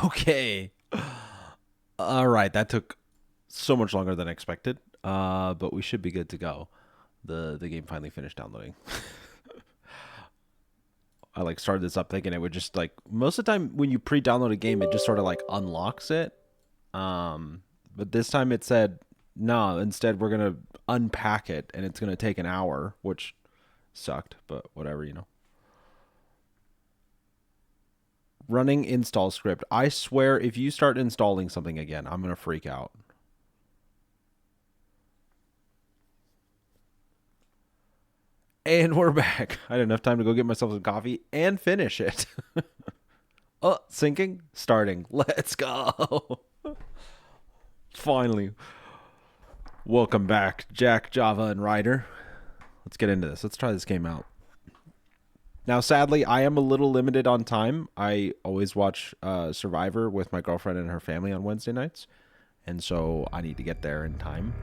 Okay. All right, that took so much longer than expected. But we should be good to go. The game finally finished downloading. I like started this up thinking it would just like most of the time when you pre-download a game, it just sort of like unlocks it. But this time it said no. Instead, we're gonna unpack it, and it's gonna take an hour, which sucked. But whatever. Running install script. I swear, if you start installing something again, I'm gonna freak out. And we're back. I had enough time to go get myself some coffee and finish it. Oh, syncing? Starting. Let's go. Finally. Welcome back, Jack, Java, and Ryder. Let's get into this. Let's try this game out. Now, sadly, I am a little limited on time. I always watch Survivor with my girlfriend and her family on Wednesday nights. And so I need to get there in time.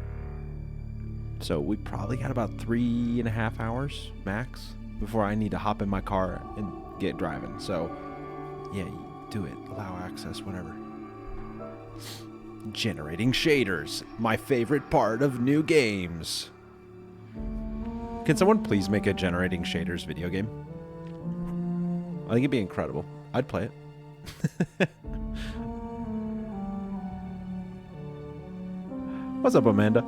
So we probably got about 3.5 hours max before I need to hop in my car and get driving. So, yeah, do it. Allow access, whatever. Generating shaders. My favorite part of new games. Can someone please make a generating shaders video game? I think it'd be incredible. I'd play it. What's up, Amanda?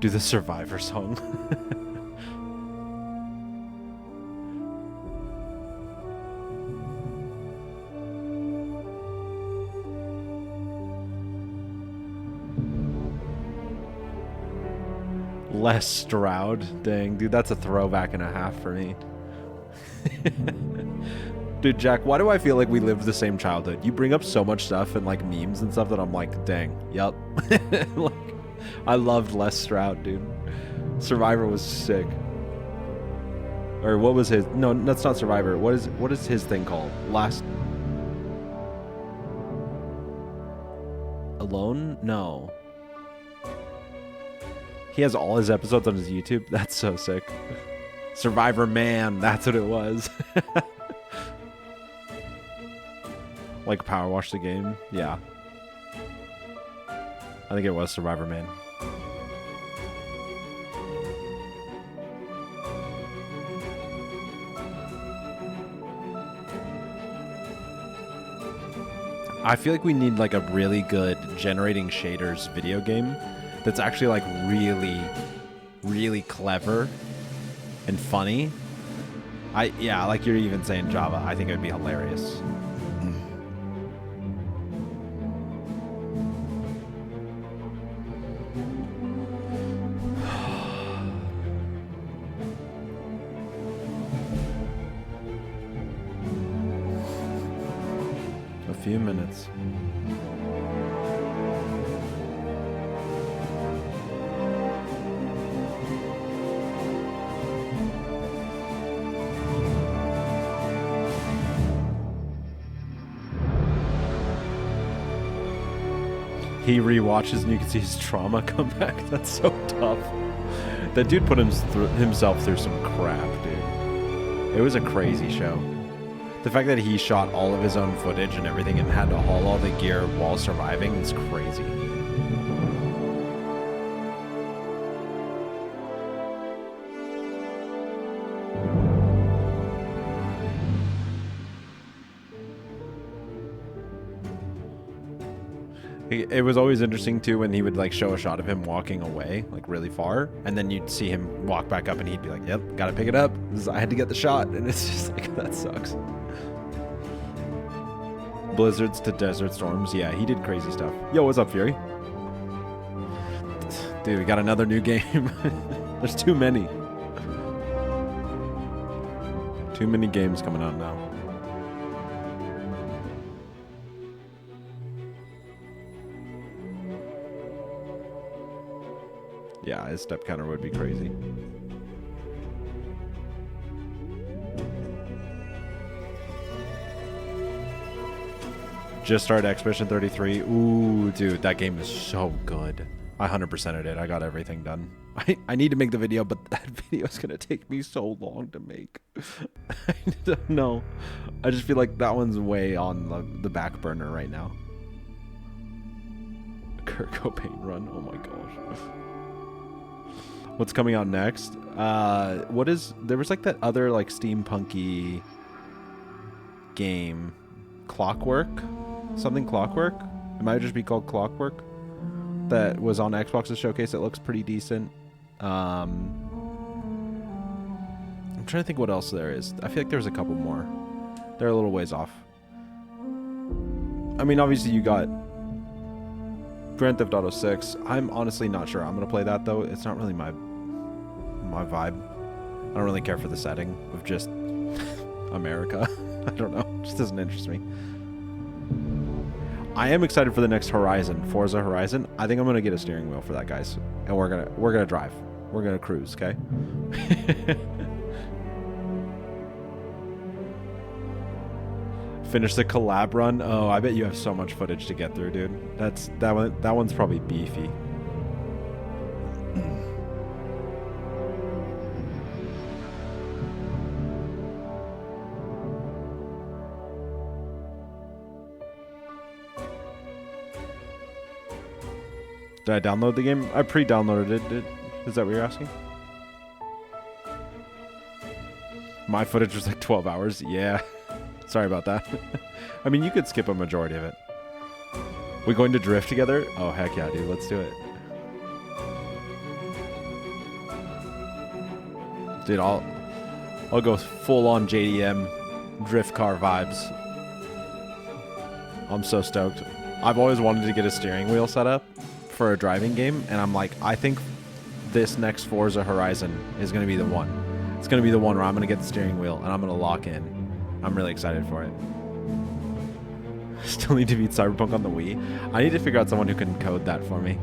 Do the Survivor song. Les Stroud. Dang, dude, that's a throwback and a half for me. Dude, Jack, why do I feel like we lived the same childhood? You bring up so much stuff and like memes and stuff that I'm like, dang, yep. Like, I loved Les Stroud, dude. Survivor was sick. Or what was his? No, that's not Survivor. What is his thing called? Last Alone? No. He has all his episodes on his YouTube. That's so sick. Survivor Man, that's what it was. Like Power Wash the game? Yeah. I think it was Survivor Man. I feel like we need like a really good generating shaders video game that's actually like really, really clever and funny. Yeah, like you're even saying Java, I think it would be hilarious. A few minutes. He rewatches and you can see his trauma come back. That's so tough. That dude put himself through some crap, dude. It was a crazy show. The fact that he shot all of his own footage and everything and had to haul all the gear while surviving is crazy. It was always interesting too when he would like show a shot of him walking away like really far, and then you'd see him walk back up and he'd be like, yep, gotta pick it up. I had to get the shot. And it's just like, that sucks. Blizzards to Desert Storms. Yeah, he did crazy stuff. Yo, what's up, Fury? Dude, we got another new game. There's too many. Too many games coming out now. Yeah, his step counter would be crazy. Just started Expedition 33. Ooh, dude, that game is so good. I 100%ed it. I got everything done. I need to make the video, but that video is going to take me so long to make. I don't know. I just feel like that one's way on the back burner right now. Kurt Cobain run. Oh my gosh. What's coming out next? There was like that other like steampunky game, Clockwork? Something Clockwork? It might just be called Clockwork. That was on Xbox's showcase. It looks pretty decent. I'm trying to think what else there is. I feel like there's a couple more. They're a little ways off. I mean, obviously you got Grand Theft Auto 6. I'm honestly not sure I'm going to play that, though. It's not really my vibe. I don't really care for the setting of just America. I don't know. It just doesn't interest me. I am excited for the next Horizon, Forza Horizon. I think I'm going to get a steering wheel for that, guys. And we're going to drive. We're going to cruise, okay? Finish the collab run. Oh, I bet you have so much footage to get through, dude. That one's probably beefy. Did I download the game? I pre-downloaded it. Is that what you're asking? My footage was like 12 hours. Yeah. Sorry about that. I mean, you could skip a majority of it. We going to drift together? Oh, heck yeah, dude. Let's do it. Dude, I'll go full on JDM drift car vibes. I'm so stoked. I've always wanted to get a steering wheel set up for a driving game, and I'm like, I think this next Forza Horizon is going to be the one. It's going to be the one where I'm going to get the steering wheel and I'm going to lock in. I'm really excited for it. Still need to beat Cyberpunk on the Wii. I need to figure out someone who can code that for me.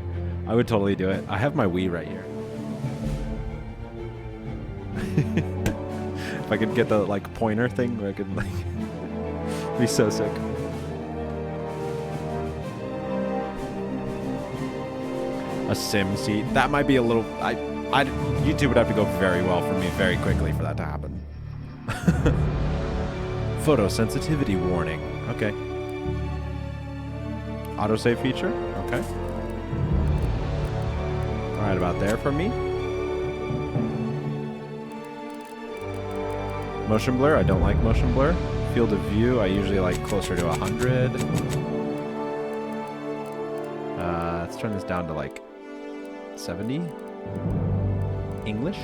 I would totally do it. I have my Wii right here. If I could get the like pointer thing, where I could like be so sick. A sim seat. That might be a little. YouTube would have to go very well for me very quickly for that to happen. Photosensitivity warning. Okay. Autosave feature. Okay. All right, about there for me. Motion blur. I don't like motion blur. Field of view. I usually like closer to 100. Let's turn this down to like 70. English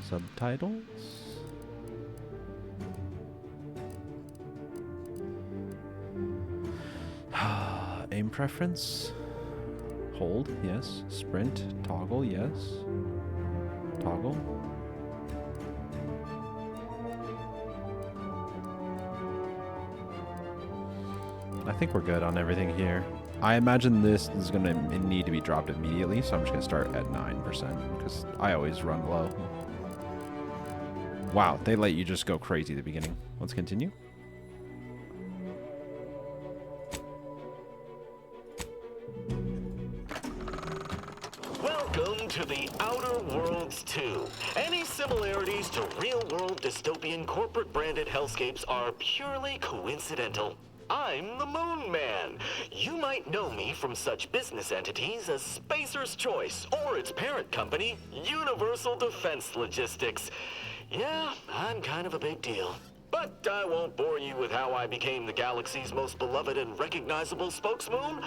subtitles. Aim preference. Hold, yes. Sprint, toggle, yes. Toggle. I think we're good on everything here. I imagine this is going to need to be dropped immediately, so I'm just going to start at 9% because I always run low. Wow, they let you just go crazy at the beginning. Let's continue. Welcome to the Outer Worlds 2. Any similarities to real-world dystopian corporate-branded hellscapes are purely coincidental. I'm the Moon Man. You might know me from such business entities as Spacer's Choice or its parent company, Universal Defense Logistics. Yeah, I'm kind of a big deal. But I won't bore you with how I became the galaxy's most beloved and recognizable spokesmoon.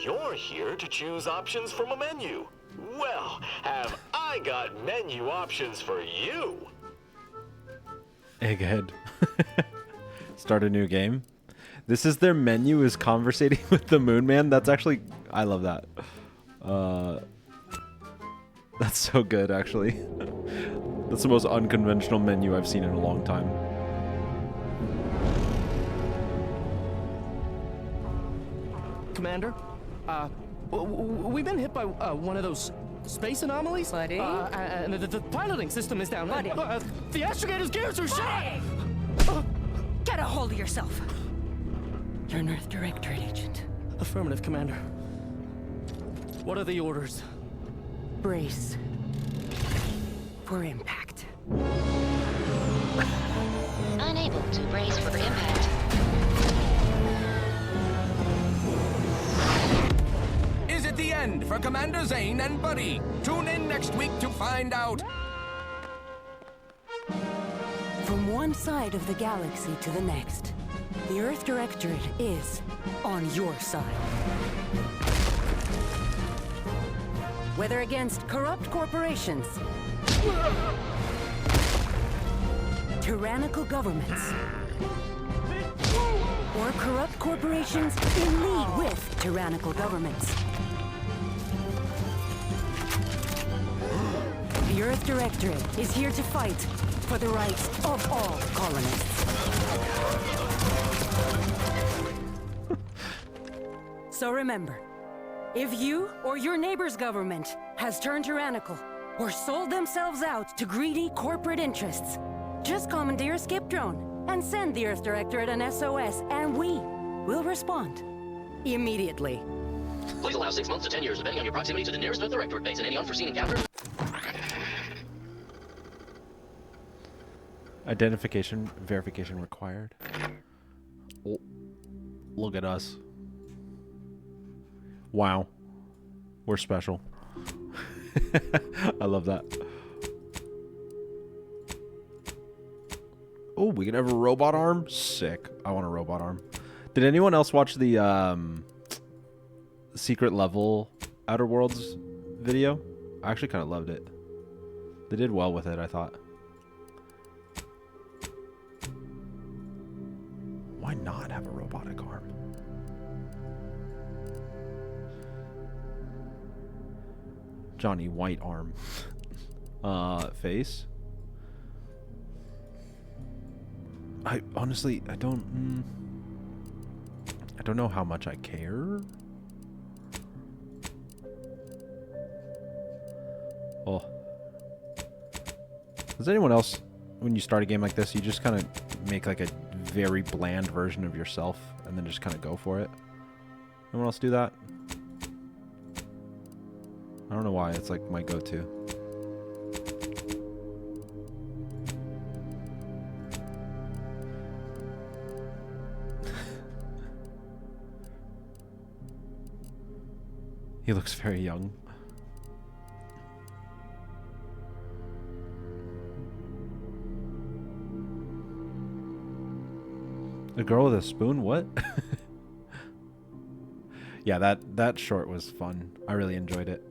You're here to choose options from a menu. Well, have I got menu options for you? Egghead. Start a new game. This is their menu, is conversating with the Moon Man. That's actually, I love that. That's so good, actually. That's the most unconventional menu I've seen in a long time. Commander, we've been hit by one of those space anomalies. Buddy? And the piloting system is down. Buddy? The astrogator's gears are shot! Get a hold of yourself. You're an Earth Directorate agent. Affirmative, Commander. What are the orders? Brace for impact. Unable to brace for impact. Is it the end for Commander Zane and Buddy? Tune in next week to find out. From one side of the galaxy to the next, the Earth Directorate is on your side. Whether against corrupt corporations, tyrannical governments, or corrupt corporations in league with tyrannical governments, the Earth Directorate is here to fight for the rights of all colonists. So remember, if you or your neighbor's government has turned tyrannical or sold themselves out to greedy corporate interests, just commandeer a skip drone and send the Earth Directorate an SOS, and we will respond immediately. Please allow 6 months to 10 years, depending on your proximity to the nearest Earth Directorate base and any unforeseen encounters. Identification verification required. Oh, look at us. Wow. We're special. I love that. Oh, we can have a robot arm? Sick. I want a robot arm. Did anyone else watch the Secret Level Outer Worlds video? I actually kind of loved it. They did well with it, I thought. Why not have a robotic arm? Johnny White arm. Face. I honestly, I don't know how much I care. Oh. Does anyone else, when you start a game like this, you just kind of make like a very bland version of yourself and then just kind of go for it? Anyone else do that? I don't know why, it's like my go-to. He looks very young. A girl with a spoon? What? Yeah, that short was fun. I really enjoyed it.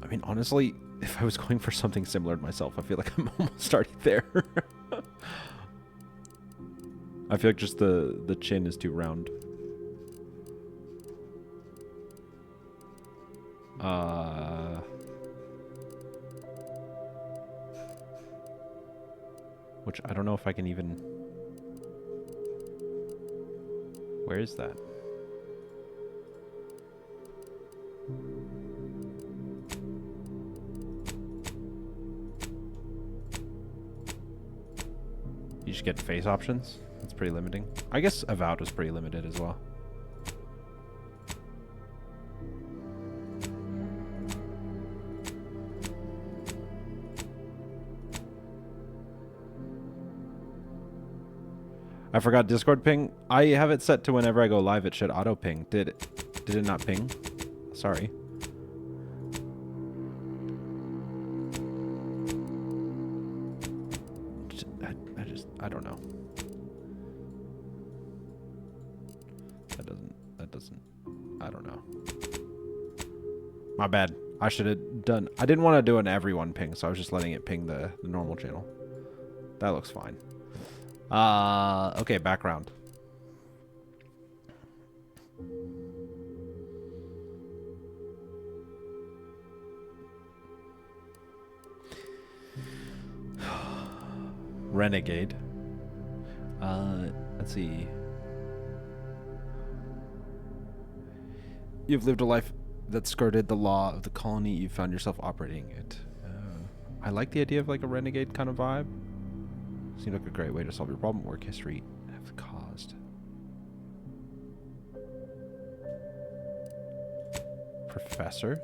I mean, honestly, if I was going for something similar to myself, I feel like I'm almost already there. I feel like just the chin is too round. Which I don't know if I can even... Where is that? You just get face options? That's pretty limiting. I guess Avowed was pretty limited as well. I forgot Discord ping. I have it set to whenever I go live it should auto ping. Did it not ping? Sorry. I don't know. That doesn't, I don't know. My bad. I should have done, I didn't want to do an everyone ping, so I was just letting it ping the normal channel. That looks fine. Okay, background. Renegade. Let's see. You've lived a life that skirted the law of the colony. You found yourself operating it. I like the idea of like a renegade kind of vibe. Seemed like a great way to solve your problem. Work history have caused. Professor.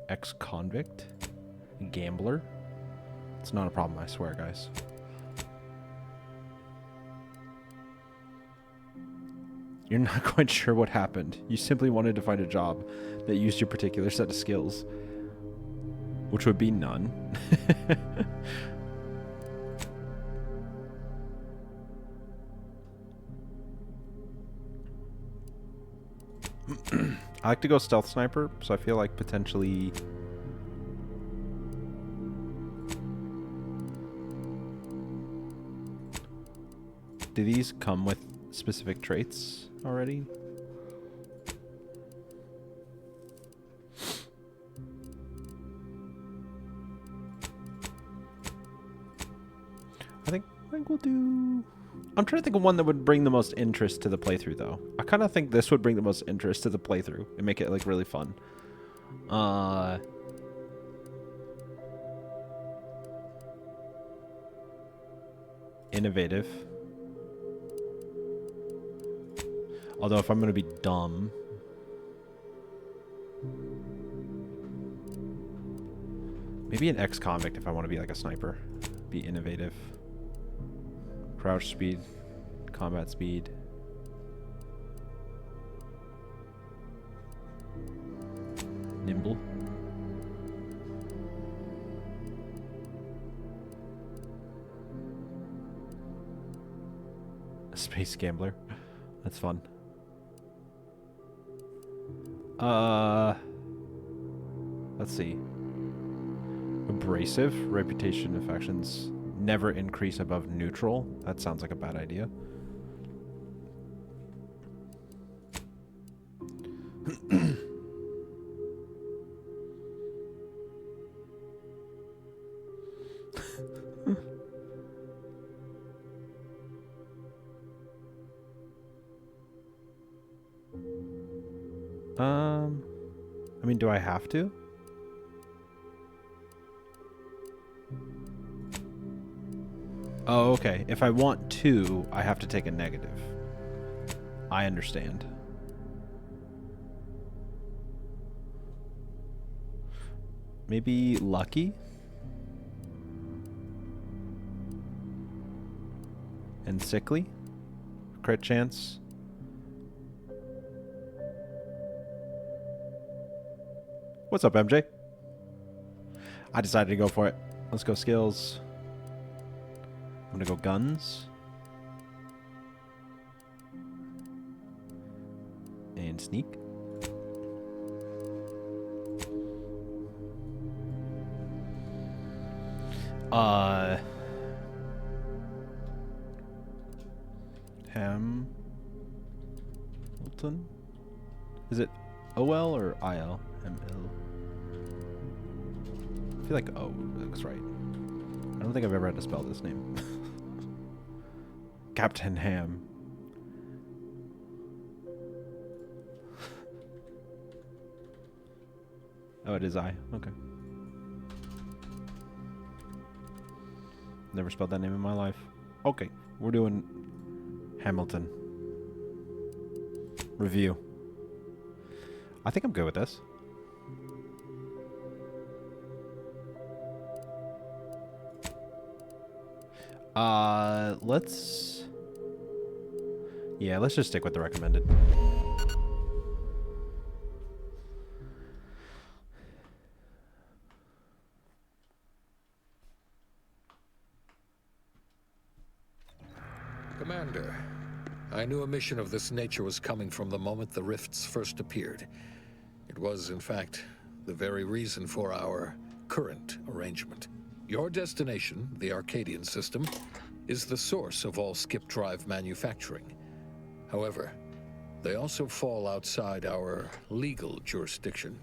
Ex-convict. Gambler. It's not a problem, I swear, guys. You're not quite sure what happened. You simply wanted to find a job that used your particular set of skills. Which would be none. I like to go stealth sniper, so I feel like potentially... Do these come with specific traits already? I think we'll do... I'm trying to think of one that would bring the most interest to the playthrough, though. I kind of think this would bring the most interest to the playthrough and make it, like, really fun. Innovative. Although, if I'm going to be dumb... Maybe an ex-convict if I want to be, like, a sniper. Be innovative. Crouch speed, combat speed. Nimble. A space gambler. That's fun. Let's see. Abrasive. Reputation of factions never increase above neutral. That sounds like a bad idea. I mean, do I have to? Oh, okay. If I want to, I have to take a negative. I understand. Maybe lucky? And sickly? Crit chance? What's up, MJ? I decided to go for it. Let's go skills. I'm gonna go guns. And sneak. Hamilton? Is it OL or IL? ML. I feel like O looks right. I don't think I've ever had to spell this name. Captain Ham. Oh, it is I. Okay. Never spelled that name in my life. Okay, we're doing Hamilton. Review. I think I'm good with this. Let's just stick with the recommended. Commander, I knew a mission of this nature was coming from the moment the rifts first appeared. It was, in fact, the very reason for our current arrangement. Your destination, the Arcadian system, is the source of all skip drive manufacturing. However, they also fall outside our legal jurisdiction,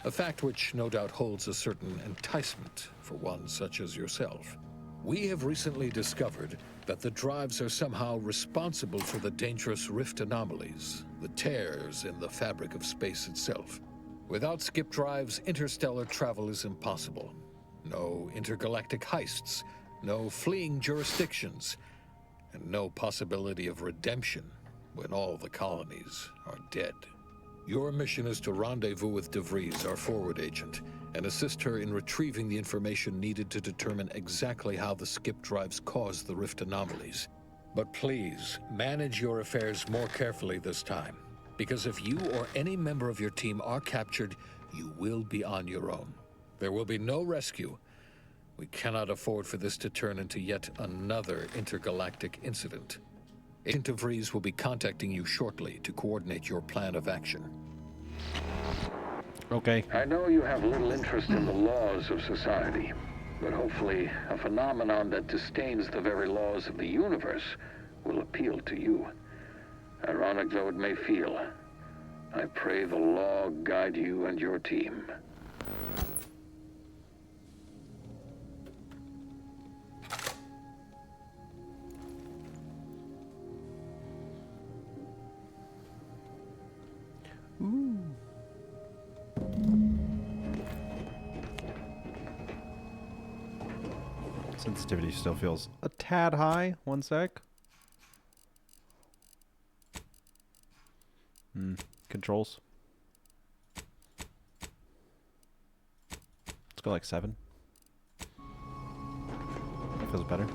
a fact which no doubt holds a certain enticement for one such as yourself. We have recently discovered that the drives are somehow responsible for the dangerous rift anomalies, the tears in the fabric of space itself. Without skip drives, interstellar travel is impossible. No intergalactic heists, no fleeing jurisdictions, and no possibility of redemption when all the colonies are dead. Your mission is to rendezvous with DeVries, our forward agent, and assist her in retrieving the information needed to determine exactly how the skip drives caused the rift anomalies. But please, manage your affairs more carefully this time, because if you or any member of your team are captured, you will be on your own. There will be no rescue. We cannot afford for this to turn into yet another intergalactic incident. Agent DeVries will be contacting you shortly to coordinate your plan of action. Okay. I know you have little interest in the laws of society, but hopefully a phenomenon that disdains the very laws of the universe will appeal to you. Ironic though it may feel, I pray the law guide you and your team. Sensitivity still feels a tad high. One sec. Controls. Let's go like 7. That feels better.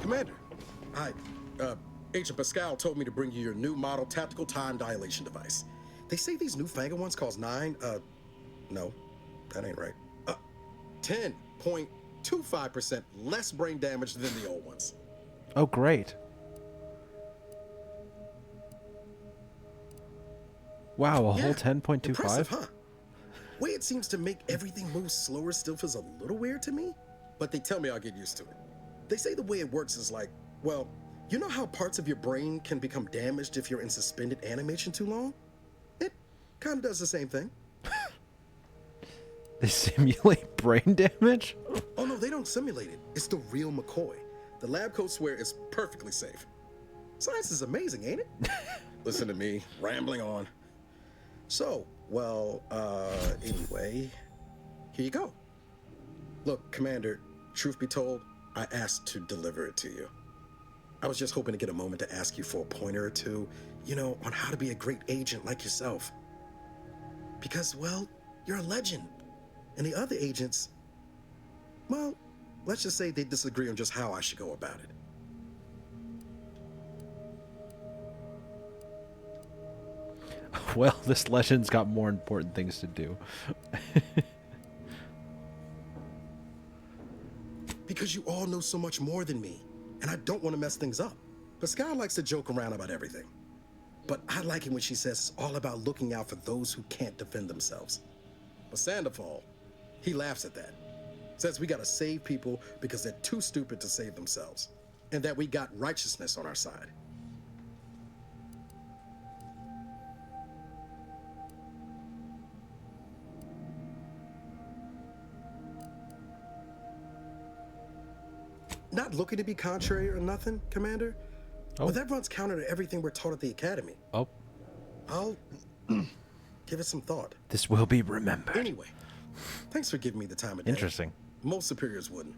Commander, Agent Pascal told me to bring you your new model tactical time dilation device. They say these newfangled ones cause no, that ain't right. 10.25% less brain damage than the old ones. Oh, great. Wow, a whole 10.25? Impressive, huh? Way it seems to make everything move slower still feels a little weird to me, but they tell me I'll get used to it. They say the way it works is like, well, you know how parts of your brain can become damaged if you're in suspended animation too long? It kind of does the same thing. They simulate brain damage? Oh no, they don't simulate it. It's the real McCoy. The lab coats swear it's perfectly safe. Science is amazing, ain't it? Listen to me, rambling on. So, well, anyway, here you go. Look, Commander, truth be told, I asked to deliver it to you. I was just hoping to get a moment to ask you for a pointer or two, on how to be a great agent like yourself. Because, well, you're a legend. And the other agents, well, let's just say they disagree on just how I should go about it. Well, this legend's got more important things to do. Because you all know so much more than me, and I don't want to mess things up. Pascal likes to joke around about everything. But I like it when she says it's all about looking out for those who can't defend themselves. But Sandoval, he laughs at that. Says we gotta save people because they're too stupid to save themselves. And that we got righteousness on our side. Not looking to be contrary or nothing, Commander. Oh. But that runs counter to everything we're taught at the Academy. Oh. I'll give it some thought. This will be remembered. Anyway, thanks for giving me the time of day. Interesting. Most superiors wouldn't.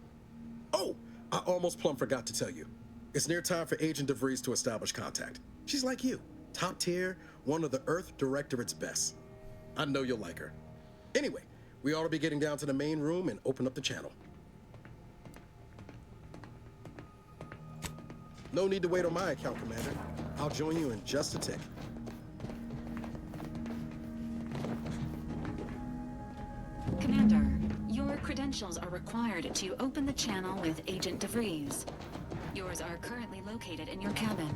Oh, I almost plumb forgot to tell you. It's near time for Agent DeVries to establish contact. She's like you, top tier, one of the Earth Directorate's best. I know you'll like her. Anyway, we ought to be getting down to the main room and open up the channel. No need to wait on my account, Commander. I'll join you in just a tick. Commander, your credentials are required to open the channel with Agent DeVries. Yours are currently located in your cabin.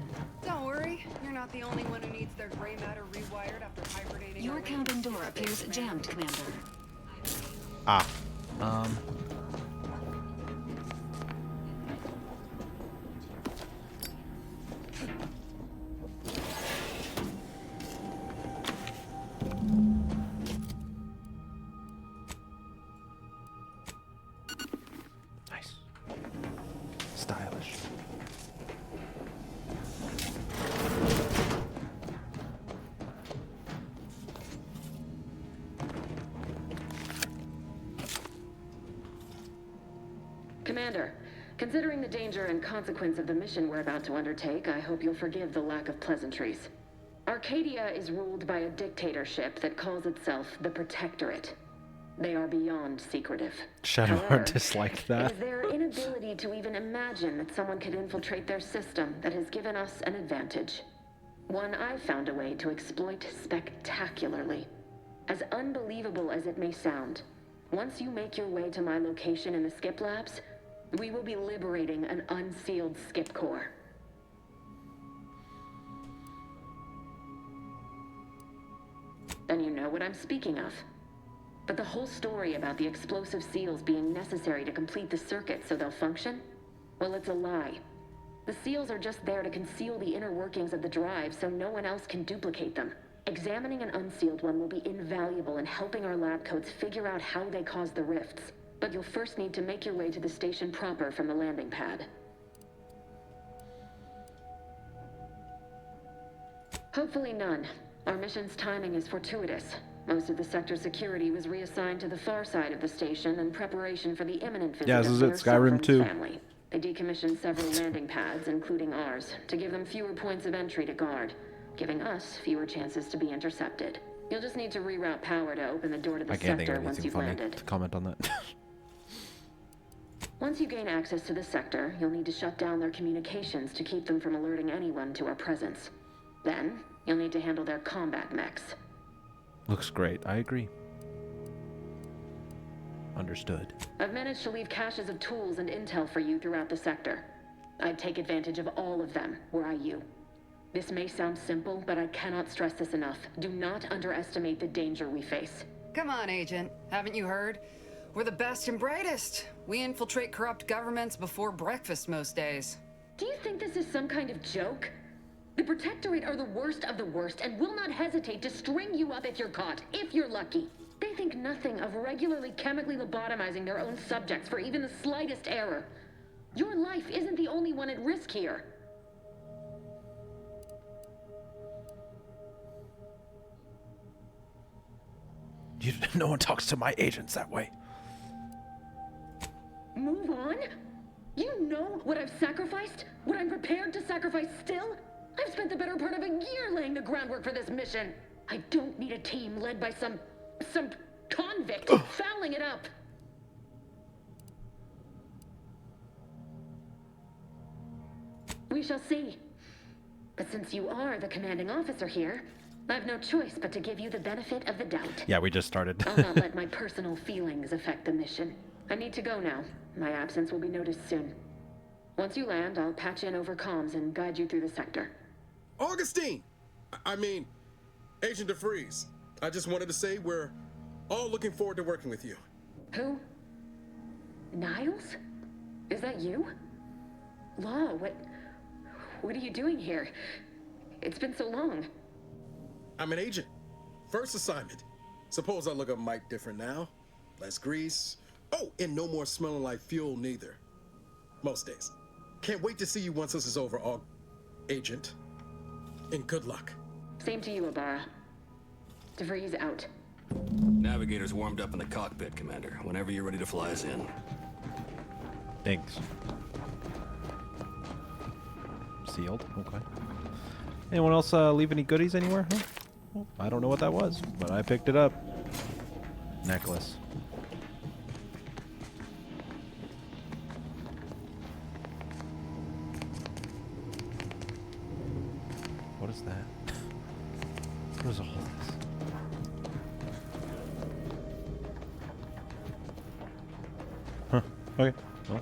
Don't worry, you're not the only one who needs their gray matter rewired after hibernating. Your cabin door appears jammed, Commander. Ah. Nice. Stylish. Commander, considering the danger and consequence of the mission we're about to undertake, I hope you'll forgive the lack of pleasantries. Arcadia is ruled by a dictatorship that calls itself the Protectorate. They are beyond secretive. Shadowheart disliked It that. is their inability to even imagine that someone could infiltrate their system that has given us an advantage. One I've found a way to exploit spectacularly. As unbelievable as it may sound, once you make your way to my location in the Skip Labs, we will be liberating an unsealed Skip core. And you know what I'm speaking of. But the whole story about the explosive seals being necessary to complete the circuit so they'll function? Well, it's a lie. The seals are just there to conceal the inner workings of the drive so no one else can duplicate them. Examining an unsealed one will be invaluable in helping our lab coats figure out how they cause the rifts. But you'll first need to make your way to the station proper from the landing pad. Hopefully none. Our mission's timing is fortuitous. Most of the sector security was reassigned to the far side of the station in preparation for the imminent visit Yeah, this of is it, Mayor Skyrim Sullivan's 2. family. They decommissioned several landing pads, including ours, to give them fewer points of entry to guard, giving us fewer chances to be intercepted. You'll just need to reroute power to open the door to the I can't think sector of once anything you've funny landed. to comment on that. Once you gain access to the sector, you'll need to shut down their communications to keep them from alerting anyone to our presence. Then, you'll need to handle their combat mechs. Looks great. I agree. Understood. I've managed to leave caches of tools and intel for you throughout the sector. I'd take advantage of all of them, were I you. This may sound simple, but I cannot stress this enough. Do not underestimate the danger we face. Come on, Agent. Haven't you heard? We're the best and brightest. We infiltrate corrupt governments before breakfast most days. Do you think this is some kind of joke? The Protectorate are the worst of the worst and will not hesitate to string you up if you're caught, if you're lucky. They think nothing of regularly chemically lobotomizing their own subjects for even the slightest error. Your life isn't the only one at risk here. No one talks to my agents that way. Move on? You know what I've sacrificed? What I'm prepared to sacrifice still? I've spent the better part of a year laying the groundwork for this mission. I don't need a team led by some convict fouling it up. We shall see. But since you are the commanding officer here, I've no choice but to give you the benefit of the doubt. Yeah, we just started. I'll not let my personal feelings affect the mission. I need to go now. My absence will be noticed soon. Once you land, I'll patch in over comms and guide you through the sector. Augustine! I mean, Agent DeFreeze. I just wanted to say we're all looking forward to working with you. Who? Niles? Is that you? Law, what are you doing here? It's been so long. I'm an agent. First assignment. Suppose I look a mite different now. Less grease. Oh, and no more smelling like fuel neither. Most days. Can't wait to see you once this is over, Agent. And good luck. Same to you, Abara. DeVries out. Navigator's warmed up in the cockpit, Commander. Whenever you're ready to fly us in. Thanks. Sealed. Okay. Anyone else leave any goodies anywhere? Huh? Well, I don't know what that was, but I picked it up. Necklace. What is that? What is all this? Huh. Okay. Well.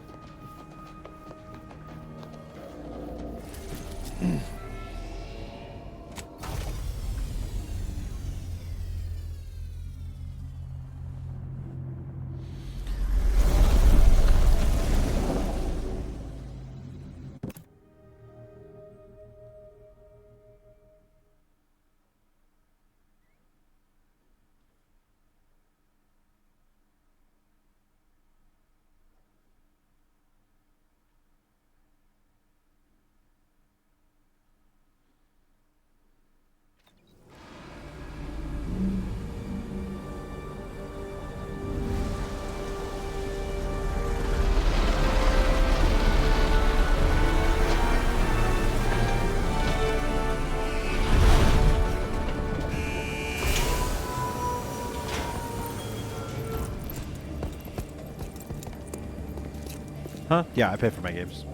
Huh? Yeah, I pay for my games.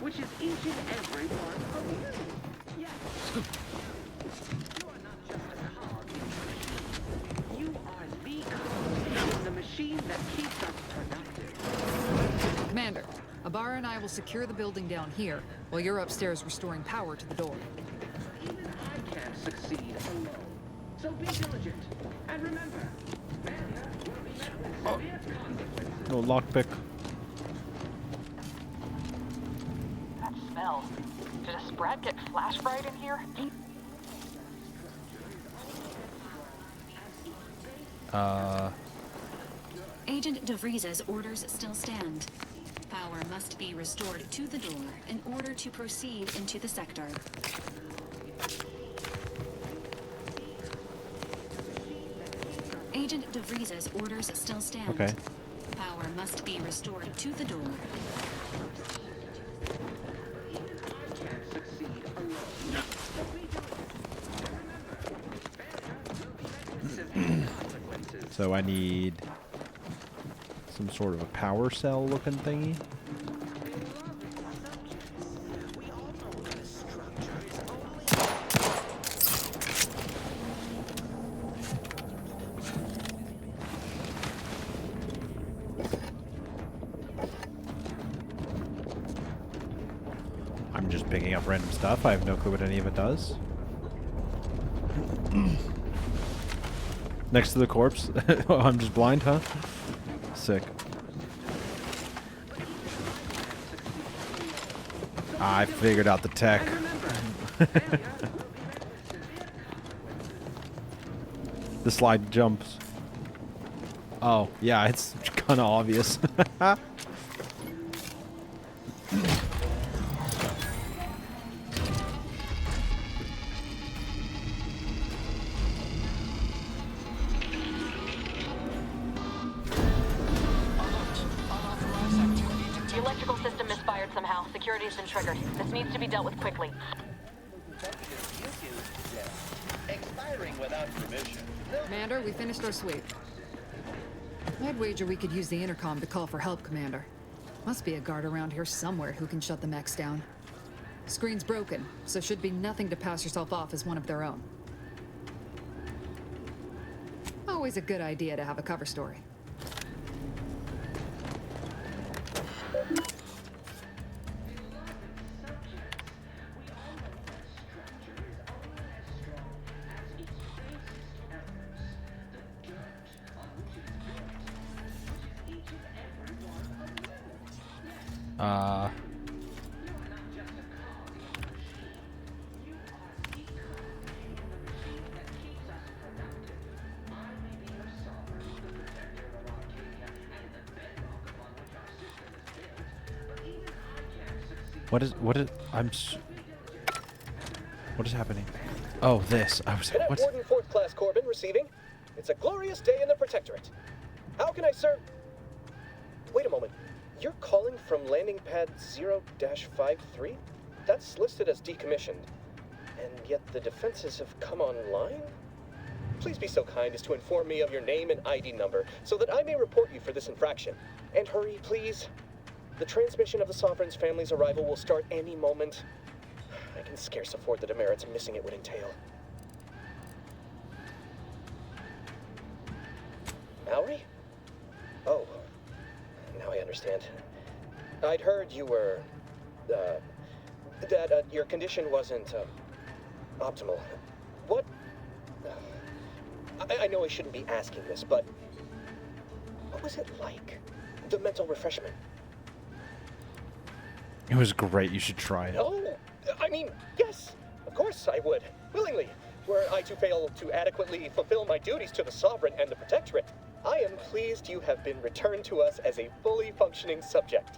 Which is each and every one of you. Yes. You are not just a cog in the machine. You are the cog in the machine that keeps us productive. Commander, Abara and I will secure the building down here, while you're upstairs restoring power to the door. Even I can't succeed alone. So be diligent. And remember, failure will be met with severe consequences. No lockpick. Smell. Did a Sprat get flash fried in here? Agent DeVries's orders still stand. Power must be restored to the door in order to proceed into the sector. Agent DeVries's orders still stand. Okay. Power must be restored to the door. So I need some sort of a power cell looking thingy. I'm just picking up random stuff. I have no clue what any of it does. Next to the corpse. Oh, I'm just blind, huh? Sick. I figured out the tech. The slide jumps. Oh, yeah, it's kind of obvious. Security's been triggered. This needs to be dealt with quickly. Expiring without permission. Commander, we finished our sweep. I'd wager we could use the intercom to call for help, Commander. Must be a guard around here somewhere who can shut the mechs down. Screen's broken, so should be nothing to pass yourself off as one of their own. Always a good idea to have a cover story. What is, what is happening? Oh, this. I was, Cadet what's... Warden 4th Class Corbin receiving. It's a glorious day in the Protectorate. How can I serve? Wait a moment. You're calling from landing pad 0-53? That's listed as decommissioned. And yet the defenses have come online? Please be so kind as to inform me of your name and ID number so that I may report you for this infraction. And hurry, please. The transmission of the Sovereign's family's arrival will start any moment. I can scarce afford the demerits missing it would entail. Mallory? Oh, now I understand. I'd heard you were, that your condition wasn't, optimal. What? I know I shouldn't be asking this, but what was it like? The mental refreshment? It was great. You should try it. Oh, I mean, yes, of course I would. Willingly. Were I to fail to adequately fulfill my duties to the Sovereign and the Protectorate, I am pleased you have been returned to us as a fully functioning subject.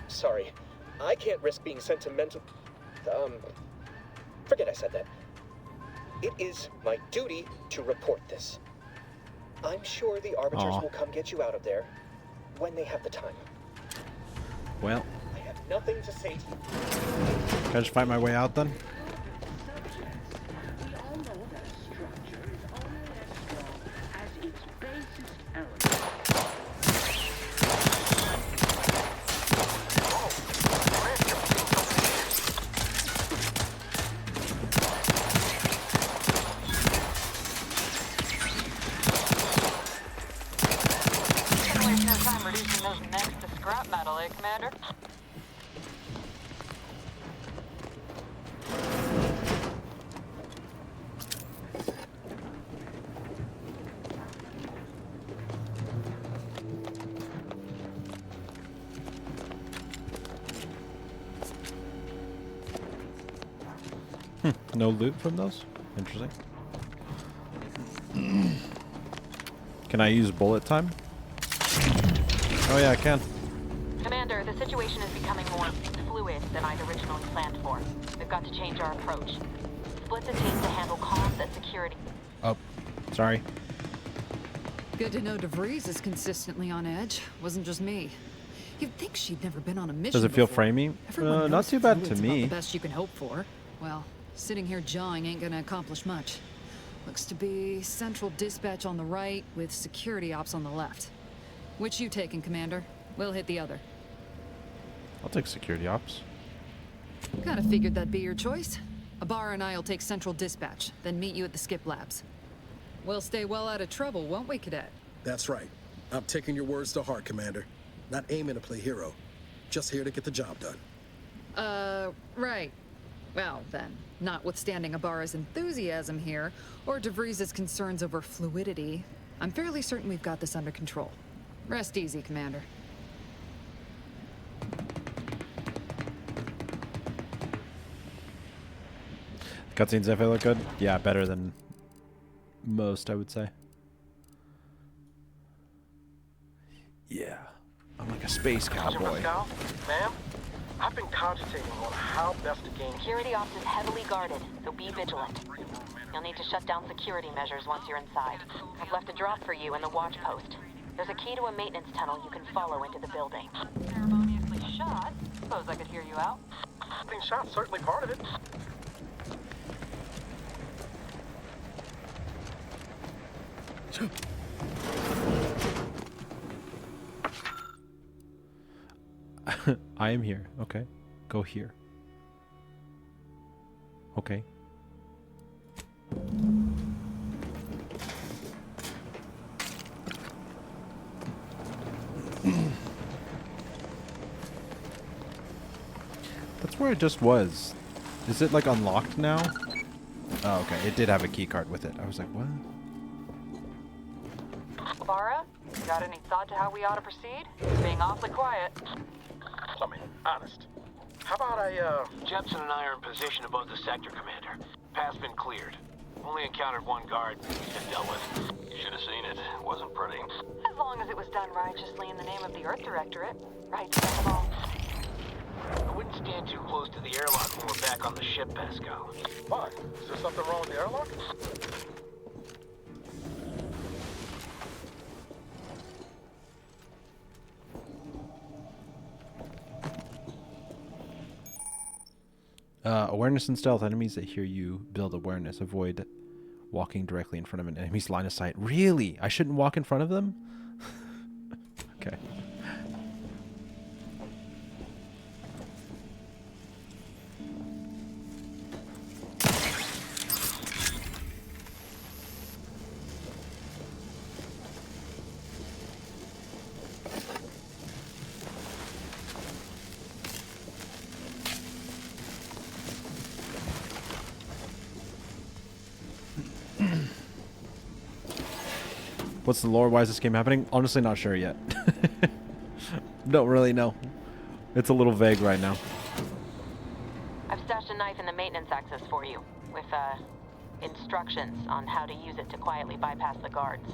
Sorry, I can't risk being sentimental. Forget I said that. It is my duty to report this. I'm sure the Arbiters Aw. will come get you out of there when they have the time. Well, I have nothing to say to you. can I just fight my way out then? Waste no time reducing those necks to scrap metal, eh, Commander? No loot from those? Interesting. Can I use bullet time? Oh yeah, I can. Commander, the situation is becoming more fluid than I'd originally planned for. We've got to change our approach. Split the team to handle comms and security. Oh, sorry. Good to know DeVries is consistently on edge. Wasn't just me. You'd think she'd never been on a mission Does it feel before. framey? Everyone Not knows too bad to fluid's about me. the best you can hope for. Well, sitting here jawing ain't gonna accomplish much. Looks to be central dispatch on the right with security ops on the left. Which you taking, Commander? We'll hit the other. I'll take security ops. Kinda figured that'd be your choice. Ibarra and I'll take central dispatch, then meet you at the skip labs. We'll stay well out of trouble, won't we, Cadet? That's right. I'm taking your words to heart, Commander. Not aiming to play hero. Just here to get the job done. Right. Well, then, notwithstanding Ibarra's enthusiasm here, or DeVries' concerns over fluidity, I'm fairly certain we've got this under control. Rest easy, Commander. Cutscenes definitely look good. Yeah, better than most, I would say. Yeah, I'm like a space cowboy. Ma'am, I've been cogitating on how best to gain... Security ops is heavily guarded, so be vigilant. You'll need to shut down security measures once you're inside. I've left a drop for you in the watch post. There's a key to a maintenance tunnel you can follow into the building. Ceremoniously shot? Suppose I could hear you out. Being shot, certainly part of it. I am here. Okay. Go here. Okay. That's where it just was. Is it like unlocked now? Oh, okay. It did have a key card with it. I was like, what? Ibarra, got any thought to how we ought to proceed? It's being awfully quiet. I mean, honest. How about Jepson and I are in position above the sector, Commander. Path's been cleared. Only encountered one guard he's been dealt with. You should have seen it. It wasn't pretty. As long as it was done righteously in the name of the Earth Directorate. Right, second of all. I wouldn't stand too close to the airlock when we're back on the ship, Pascal. Why? Is there something wrong with the airlock? Awareness and stealth. Enemies that hear you build awareness. Avoid walking directly in front of an enemy's line of sight. Really? I shouldn't walk in front of them? Okay. What's the lore? Why is this game happening? Honestly, not sure yet. Don't really know. It's a little vague right now. I've stashed a knife in the maintenance access for you, with, instructions on how to use it to quietly bypass the guards.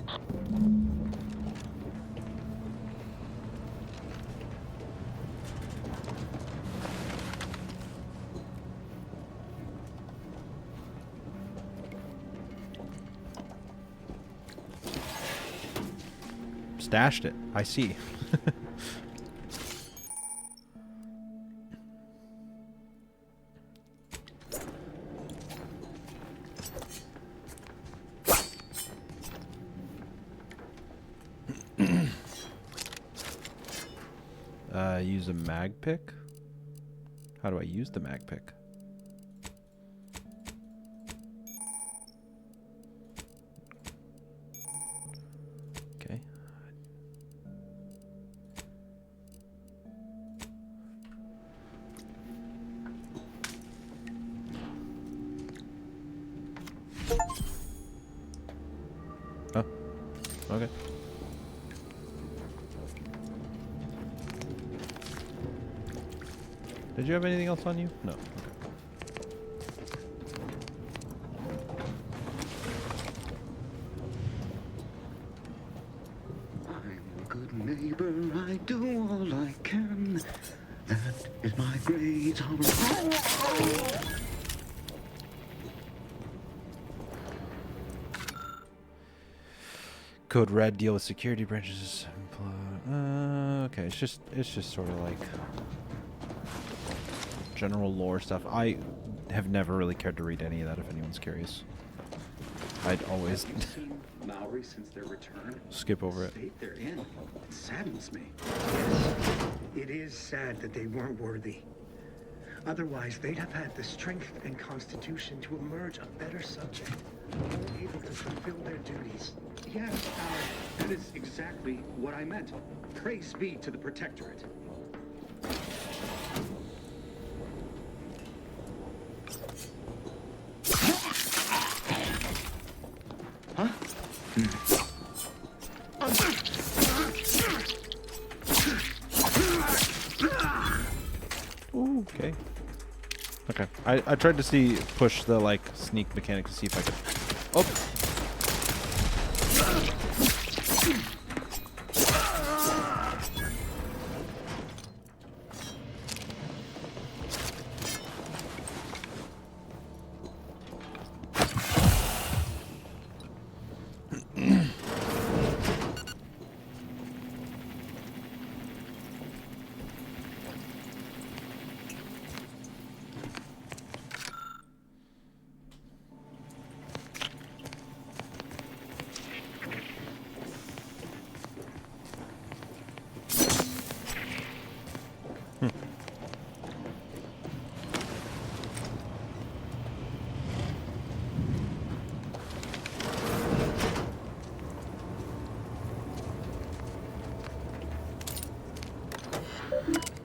Stashed it. I see. Use a mag pick? How do I use the mag pick? Okay. Oh. Okay. Did you have anything else on you? No. Okay. I'm a good neighbor, I do all I can. That is my great Code Red, deal with security branches. Okay, it's just sort of like general lore stuff. I have never really cared to read any of that if anyone's curious. I'd always Have you seen Maori since their return? skip over it. The state they're in. It saddens me. Yes, it is sad that they weren't worthy. Otherwise, they'd have had the strength and constitution to emerge a better subject, able to fulfill their duties. Yes, that is exactly what I meant. Praise be to the Protectorate. Huh? Ooh, okay. Okay. I tried to push the like sneak mechanic to see if I could. Oh.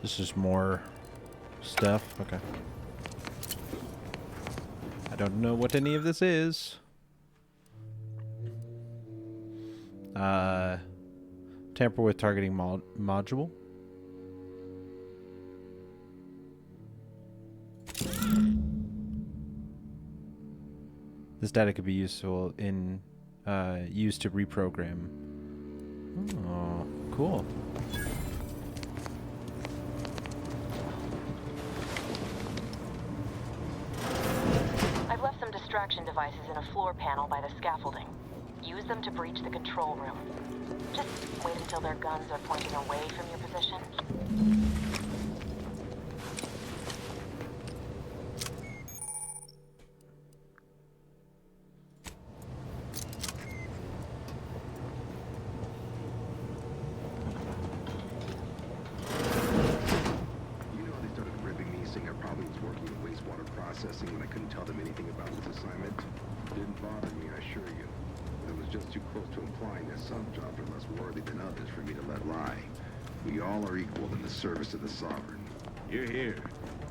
This is more stuff. Okay. I don't know what any of this is. Tamper with targeting module. This data could be useful in used to reprogram. Oh, cool. I've left some distraction devices in a floor panel by the scaffolding. Use them to breach the control room. Just wait until their guns are pointing away from your position. You know, they started ripping me saying I probably was working in wastewater processing when I couldn't tell them anything about this assignment. Didn't bother me, I assure you. It was just too close to implying that some jobs are less worthy than others for me to let lie. We all are equal in the service of the Sovereign. You're here.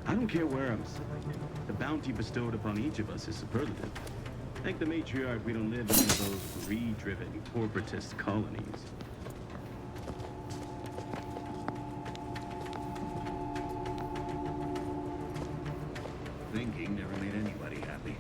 I don't care where I'm assigned. The bounty bestowed upon each of us is superlative. Thank the matriarch we don't live in one of those greed-driven corporatist colonies. Thinking never made anybody happy.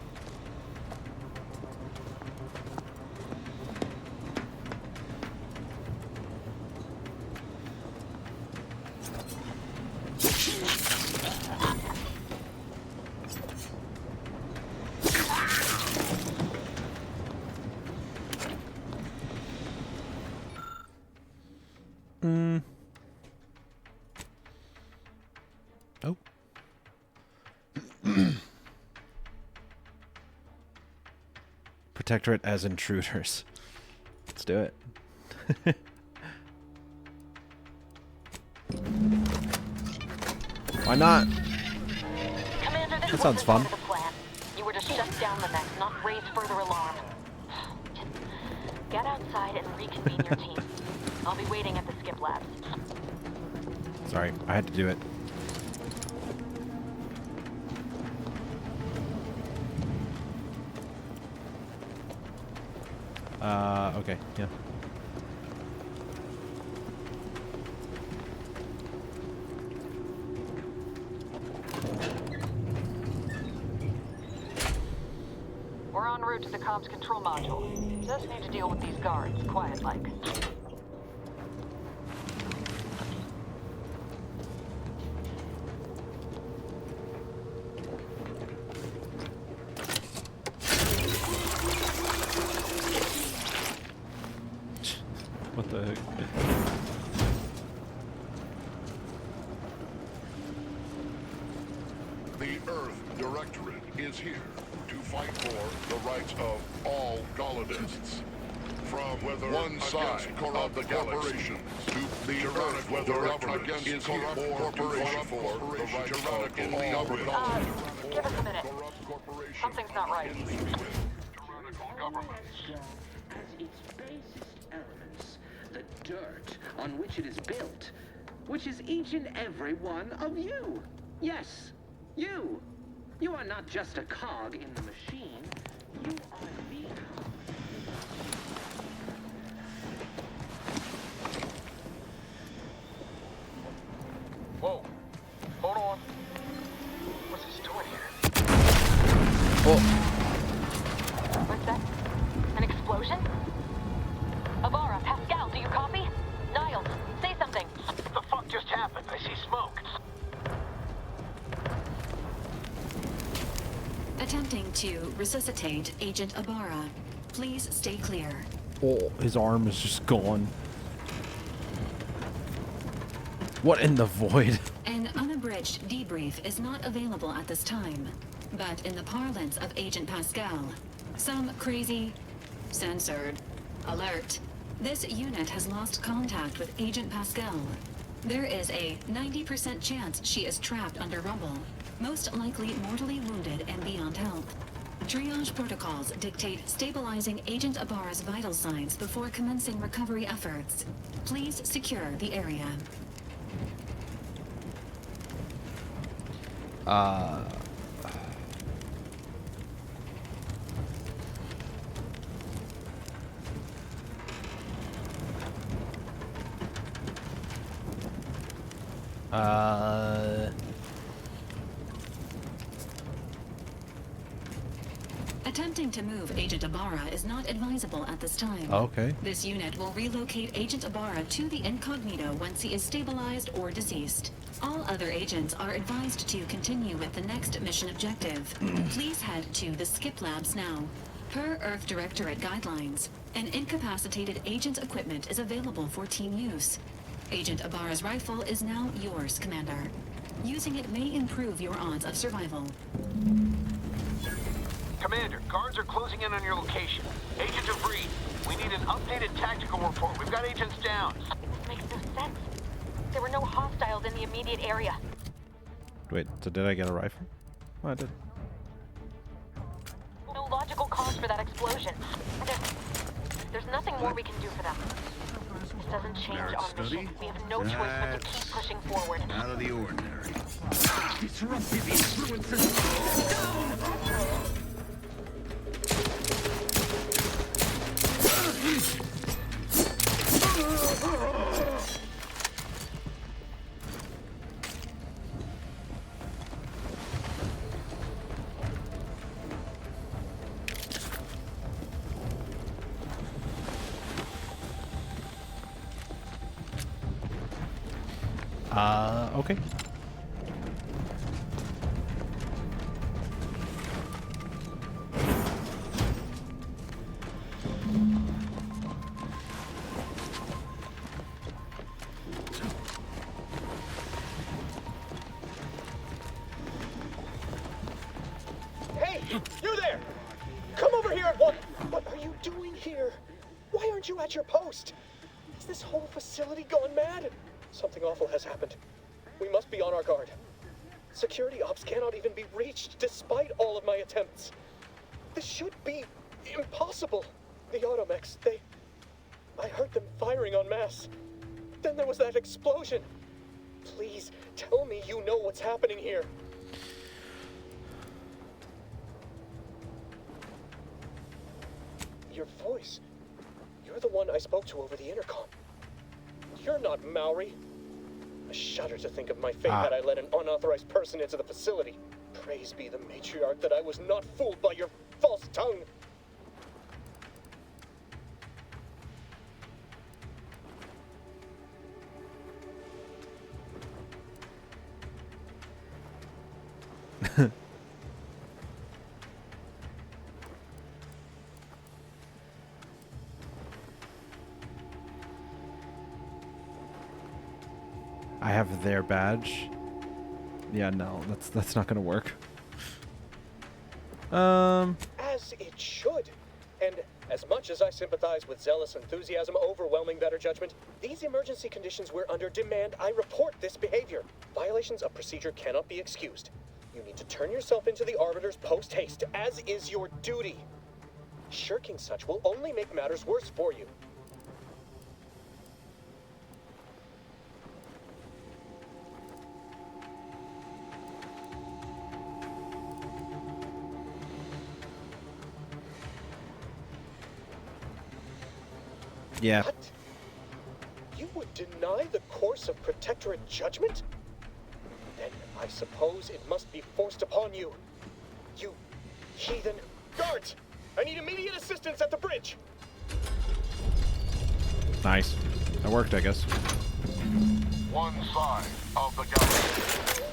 Protectorate as intruders. Let's do it. Why not? Commander, this That sounds wasn't fun. part of the plan. You were to shut down the mech, not raise further alarm. Get outside and reconvene your team. I'll be waiting at the skip labs. Sorry, I had to do it. Okay, yeah. We're en route to the comms control module. Just need to deal with these guards, quiet-like. What the heck? The Earth Directorate is here to fight for the rights of all colonists. From whether one side of the corporations to the Earth, whether against is here or to fight for the rights of all colonists. Give us a minute. Something's not right. As its basest elements, the dirt on which it is built, which is each and every one of you. Yes, you. You are not just a cog in the machine. You are the cog. Whoa. Hold on. What's this doing here? What's that? An explosion? Avara, Pascal, do you copy? Niles, say something. What the fuck just happened? I see smoke. Attempting to resuscitate Agent Abara. Please stay clear. Oh, his arm is just gone. What in the void? An unabridged debrief is not available at this time, but in the parlance of Agent Pascal, some crazy, censored, alert. This unit has lost contact with Agent Pascal. There is a 90% chance she is trapped under rubble, most likely mortally wounded and beyond help. Triage protocols dictate stabilizing Agent Abara's vital signs before commencing recovery efforts. Please secure the area. Attempting to move Agent Abara is not advisable at this time. Okay. This unit will relocate Agent Abara to the incognito once he is stabilized or deceased. All other agents are advised to continue with the next mission objective. Please head to the skip labs now. Per Earth Directorate guidelines, an incapacitated agent's equipment is available for team use. Agent Abara's rifle is now yours, Commander. Using it may improve your odds of survival. Commander, guards are closing in on your location. Agent DeVries, we need an updated tactical report. We've got agents down. This makes no sense. There were no hostiles in the immediate area. Wait, so did I get a rifle? Oh, I did. No logical cause for that explosion. There's nothing more we can do for them. This doesn't change our mission. We have no choice but to keep pushing forward. Out of the ordinary. Disruptive influences. Okay. Hey, you there! Come over here at once! What? Why aren't you at your post? Is this whole facility gone mad? Something awful has happened. We must be on our guard. Security ops cannot even be reached despite all of my attempts. This should be impossible. The automechs, I heard them firing en masse. Then there was that explosion. Please, tell me you know what's happening here. Your voice. You're the one I spoke to over the intercom. You're not Maori. I shudder to think of my fate had I let an unauthorized person into the facility. Praise be the matriarch that I was not fooled by your false tongue. I have their badge. Yeah, no, that's not gonna work. As it should. And as much as I sympathize with zealous enthusiasm overwhelming better judgment, these emergency conditions we're under demand I report this behavior. Violations of procedure cannot be excused. You need to turn yourself into the Arbiters post-haste, as is your duty. Shirking such will only make matters worse for you. Yeah. What? You would deny the course of Protectorate judgment? Then I suppose it must be forced upon you. You heathen. Guards! I need immediate assistance at the bridge! Nice. That worked, I guess. One side of the galaxy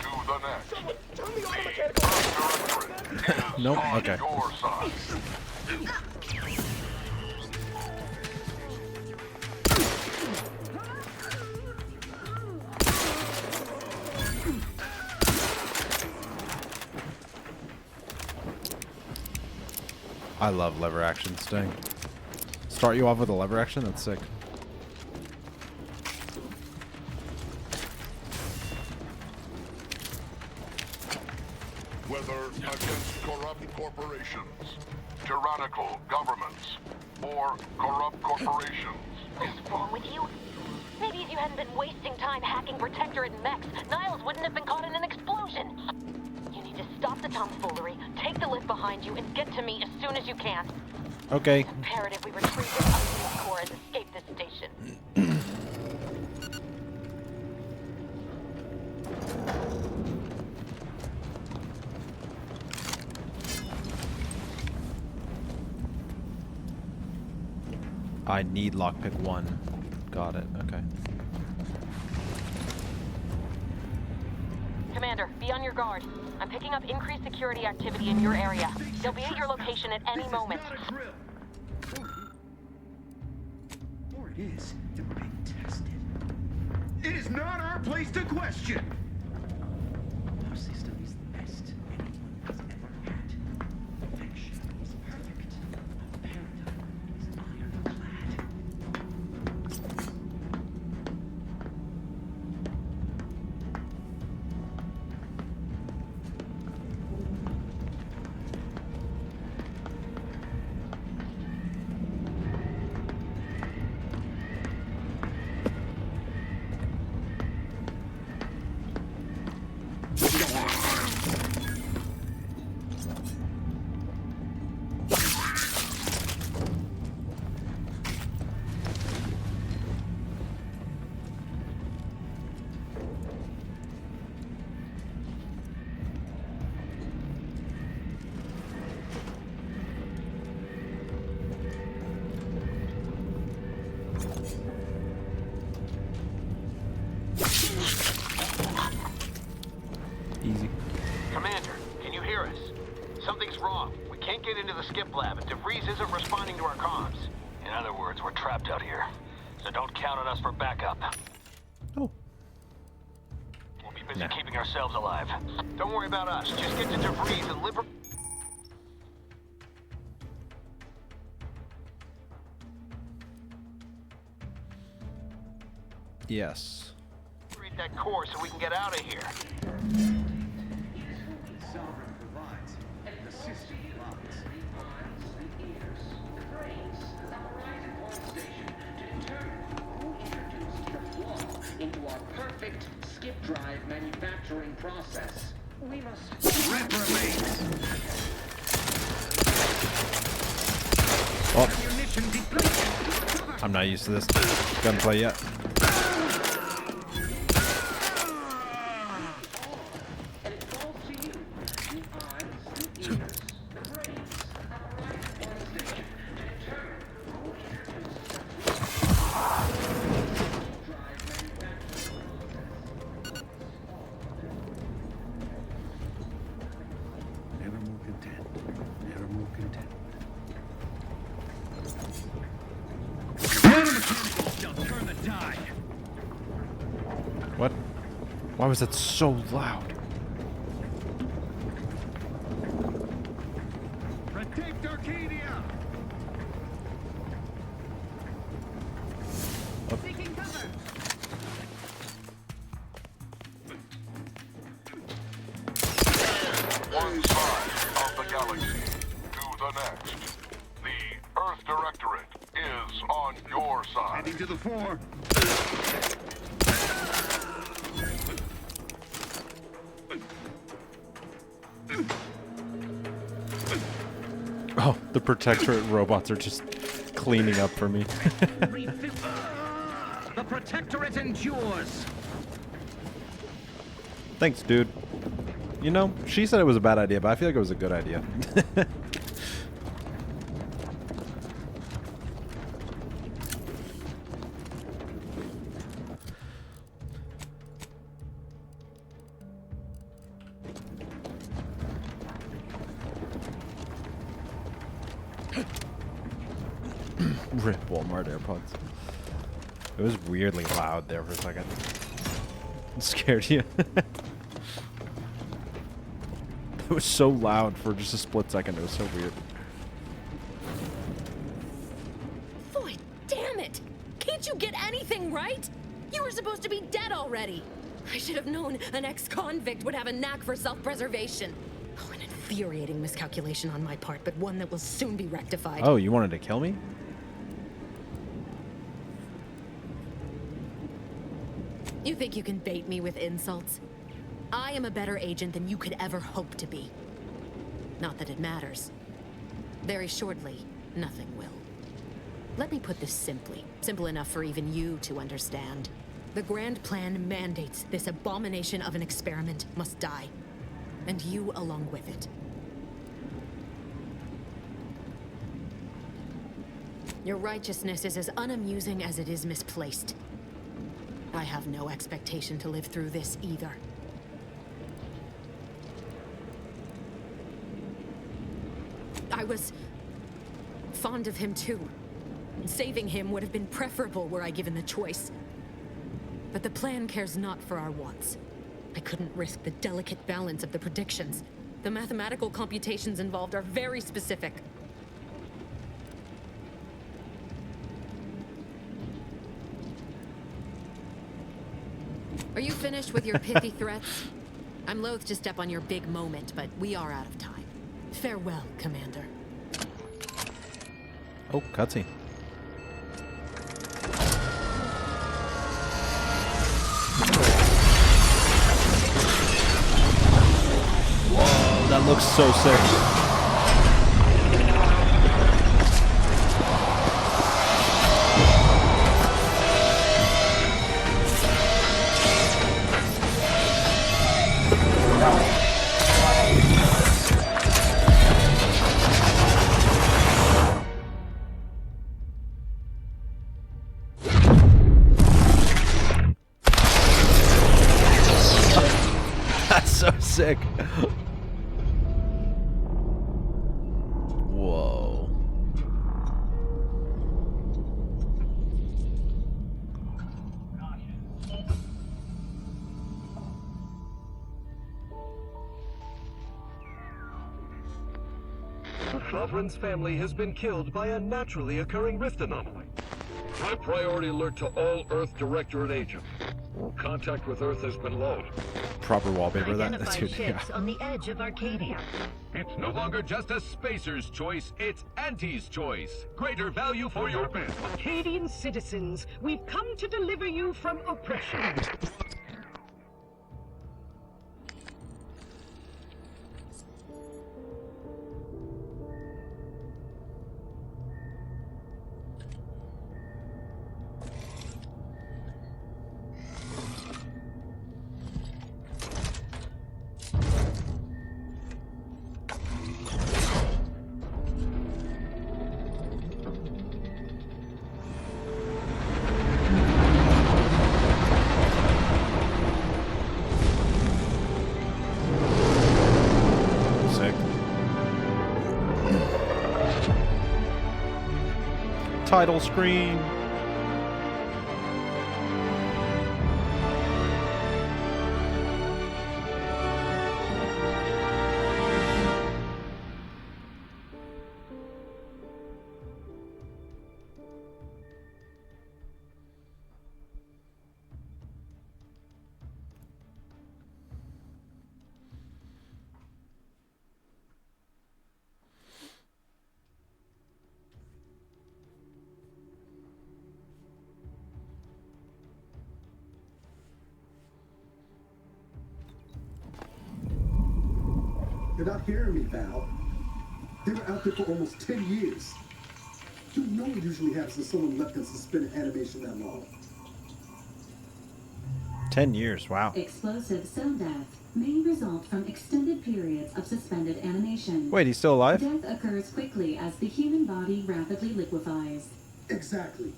to the next. Someone, turn the automechanical! Nope, okay. Your side. I love lever action, Sting. Start you off with a lever action? That's sick. Whether against corrupt corporations, tyrannical governments, or corrupt corporations. What's wrong with you? Maybe if you hadn't been wasting time hacking Protectorate and mechs, Niles wouldn't have been caught in an explosion. You need to stop the tomfoolery, take the lift behind you, and get to me as soon as you can. Okay. It's imperative we retrieve this unused core and escape this station. I need lockpick 1. Got it. Okay. Commander, be on your guard. I'm picking up increased security activity in your area. They'll be at your location at any moment. Or it is that we're being tested. It is not our place to question! Our system is the best anyone has ever had. Perfection is perfect. Our paradigm is ironclad. Easy. Commander, can you hear us? Something's wrong. We can't get into the skip lab, and DeVries isn't responding to our comms. In other words, we're trapped out here. So don't count on us for backup. Oh. We'll be busy keeping ourselves alive. Don't worry about us. Just get to DeVries and liberate... Yes. Read that core so we can get out of here. Sovereign provides. The system provides. The eyes, the ears, the brains, the Horizon Point Station to determine who introduced the flaw into our perfect skip drive manufacturing process. We must reprobate. Oh. I'm not used to this gunplay yet. Never more content. Never more content. Turn the tide. What? Why was that so loud? Protect Arcadia. Taking cover. One side of the galaxy to the next. The Earth Directorate is on your side. Heading to the fore. Oh, the Protectorate robots are just cleaning up for me. The Protectorate endures. Thanks, dude. You know, she said it was a bad idea, but I feel like it was a good idea. Rip Walmart AirPods. It was weirdly loud there for a second. It scared you. It was so loud for just a split second. It was so weird. Boy, damn it! Can't you get anything right? You were supposed to be dead already. I should have known an ex-convict would have a knack for self-preservation. Oh, an infuriating miscalculation on my part, but one that will soon be rectified. Oh, you wanted to kill me? You think you can bait me with insults? I am a better agent than you could ever hope to be. Not that it matters. Very shortly, nothing will. Let me put this simply. Simple enough for even you to understand. The Grand Plan mandates this abomination of an experiment must die. And you along with it. Your righteousness is as unamusing as it is misplaced. I have no expectation to live through this either. I was fond of him too. Saving him would have been preferable were I given the choice. But the plan cares not for our wants. I couldn't risk the delicate balance of the predictions. The mathematical computations involved are very specific. Are you finished with your pithy threats? I'm loath to step on your big moment, but we are out of time. Farewell, Commander. Oh, cutscene. Whoa, that looks so sick. That's so sick. Whoa. The Sovereign's family has been killed by a naturally occurring rift anomaly. High priority alert to all Earth Directorate agents. Contact with Earth has been low. Proper wallpaper. That's Identify good. Yeah. ships on the edge of Arcadia. It's no longer just a spacer's choice, it's Auntie's choice. Greater value for your bid. Arcadian citizens, we've come to deliver you from oppression. Title screen. You're not hearing me, Val. They were out there for almost 10 years. You know what usually happens when someone left in suspended animation that long. 10 years, wow. Explosive cell death may result from extended periods of suspended animation. Wait, he's still alive? Death occurs quickly as the human body rapidly liquefies. Exactly.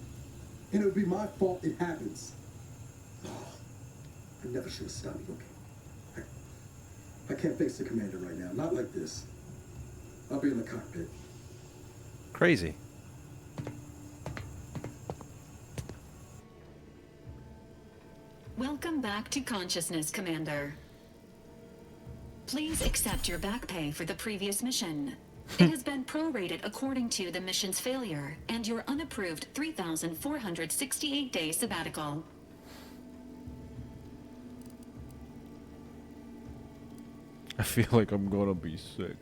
And it would be my fault it happens. Oh, I never should have stopped looking. I can't face the commander right now. Not like this. I'll be in the cockpit. Crazy. Welcome back to consciousness, Commander. Please accept your back pay for the previous mission. It has been prorated according to the mission's failure and your unapproved 3,468-day sabbatical. I feel like I'm gonna be sick.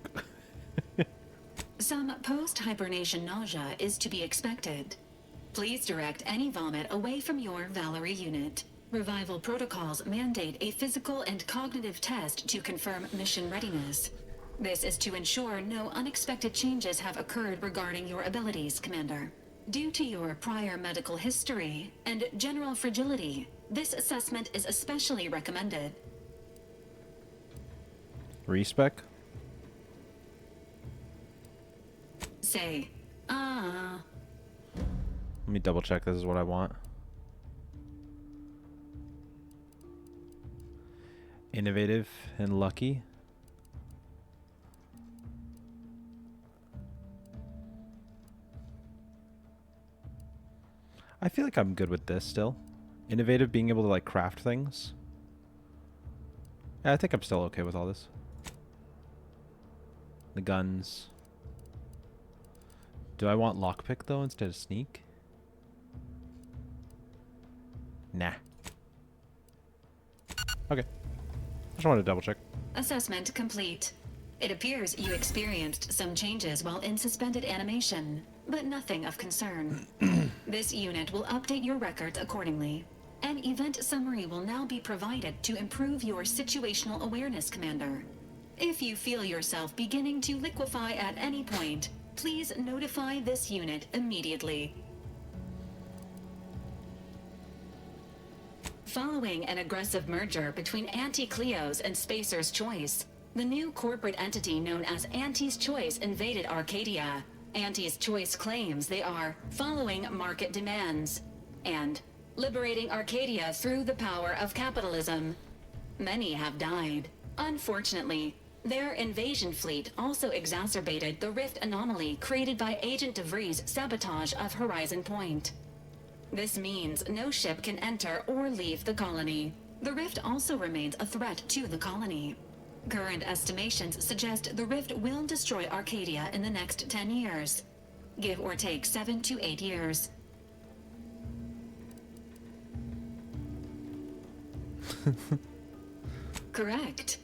Some post-hibernation nausea is to be expected. Please direct any vomit away from your Valerie unit. Revival protocols mandate a physical and cognitive test to confirm mission readiness. This is to ensure no unexpected changes have occurred regarding your abilities, Commander. Due to your prior medical history and general fragility, this assessment is especially recommended. Respec? Say, Let me double check this is what I want. Innovative and lucky. I feel like I'm good with this still. Innovative, being able to like craft things. Yeah, I think I'm still okay with all this. The guns. Do I want lockpick though instead of sneak? Nah. Okay. Just wanted to double check. Assessment complete. It appears you experienced some changes while in suspended animation, but nothing of concern. This unit will update your records accordingly. An event summary will now be provided to improve your situational awareness, Commander. If you feel yourself beginning to liquefy at any point, please notify this unit immediately. Following an aggressive merger between Anti-Cleo's and Spacer's Choice, the new corporate entity known as Auntie's Choice invaded Arcadia. Auntie's Choice claims they are following market demands and liberating Arcadia through the power of capitalism. Many have died. Unfortunately, their invasion fleet also exacerbated the rift anomaly created by Agent DeVries' sabotage of Horizon Point. This means no ship can enter or leave the colony. The rift also remains a threat to the colony. Current estimations suggest the rift will destroy Arcadia in the next 10 years. Give or take 7 to 8 years. Correct.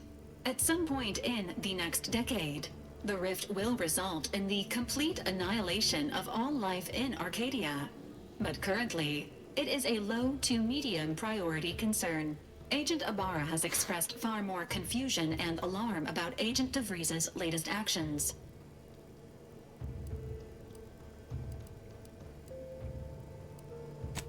At some point in the next decade, the rift will result in the complete annihilation of all life in Arcadia. But currently, it is a low to medium priority concern. Agent Ibarra has expressed far more confusion and alarm about Agent DeVries' latest actions.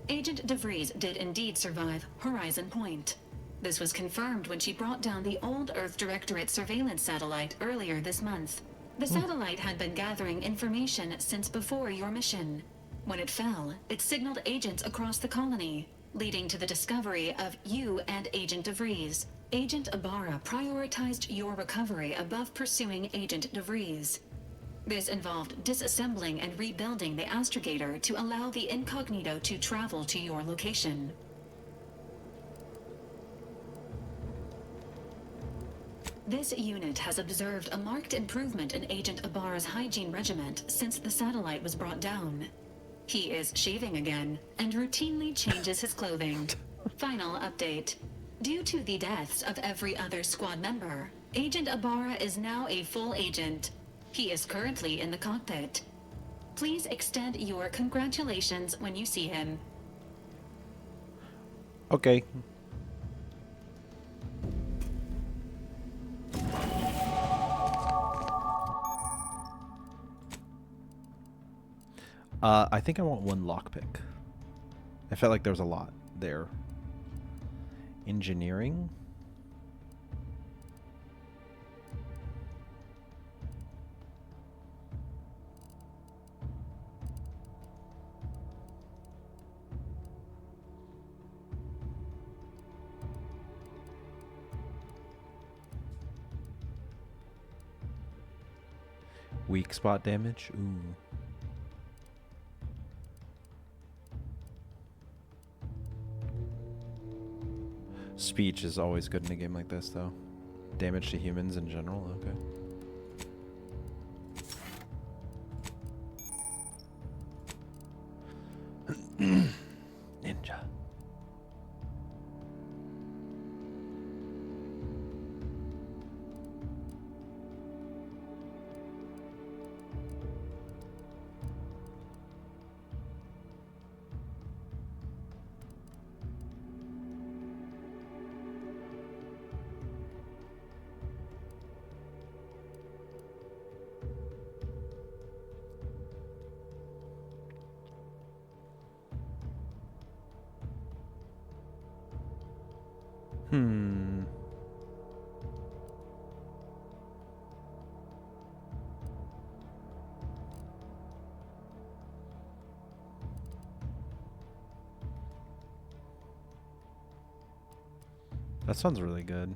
Agent DeVries did indeed survive Horizon Point. This was confirmed when she brought down the old Earth Directorate surveillance satellite earlier this month. The satellite had been gathering information since before your mission. When it fell, it signaled agents across the colony, leading to the discovery of you and Agent DeVries. Agent Ibarra prioritized your recovery above pursuing Agent DeVries. This involved disassembling and rebuilding the astrogator to allow the incognito to travel to your location. This unit has observed a marked improvement in Agent Ibarra's hygiene regiment since the satellite was brought down. He is shaving again and routinely changes his clothing. Final update. Due to the deaths of every other squad member, Agent Ibarra is now a full agent. He is currently in the cockpit. Please extend your congratulations when you see him. Okay. I think I want one lockpick. I felt like there was a lot there. Engineering. Weak spot damage. Ooh. Speech is always good in a game like this, though. Damage to humans in general, okay. Ninja. That sounds really good.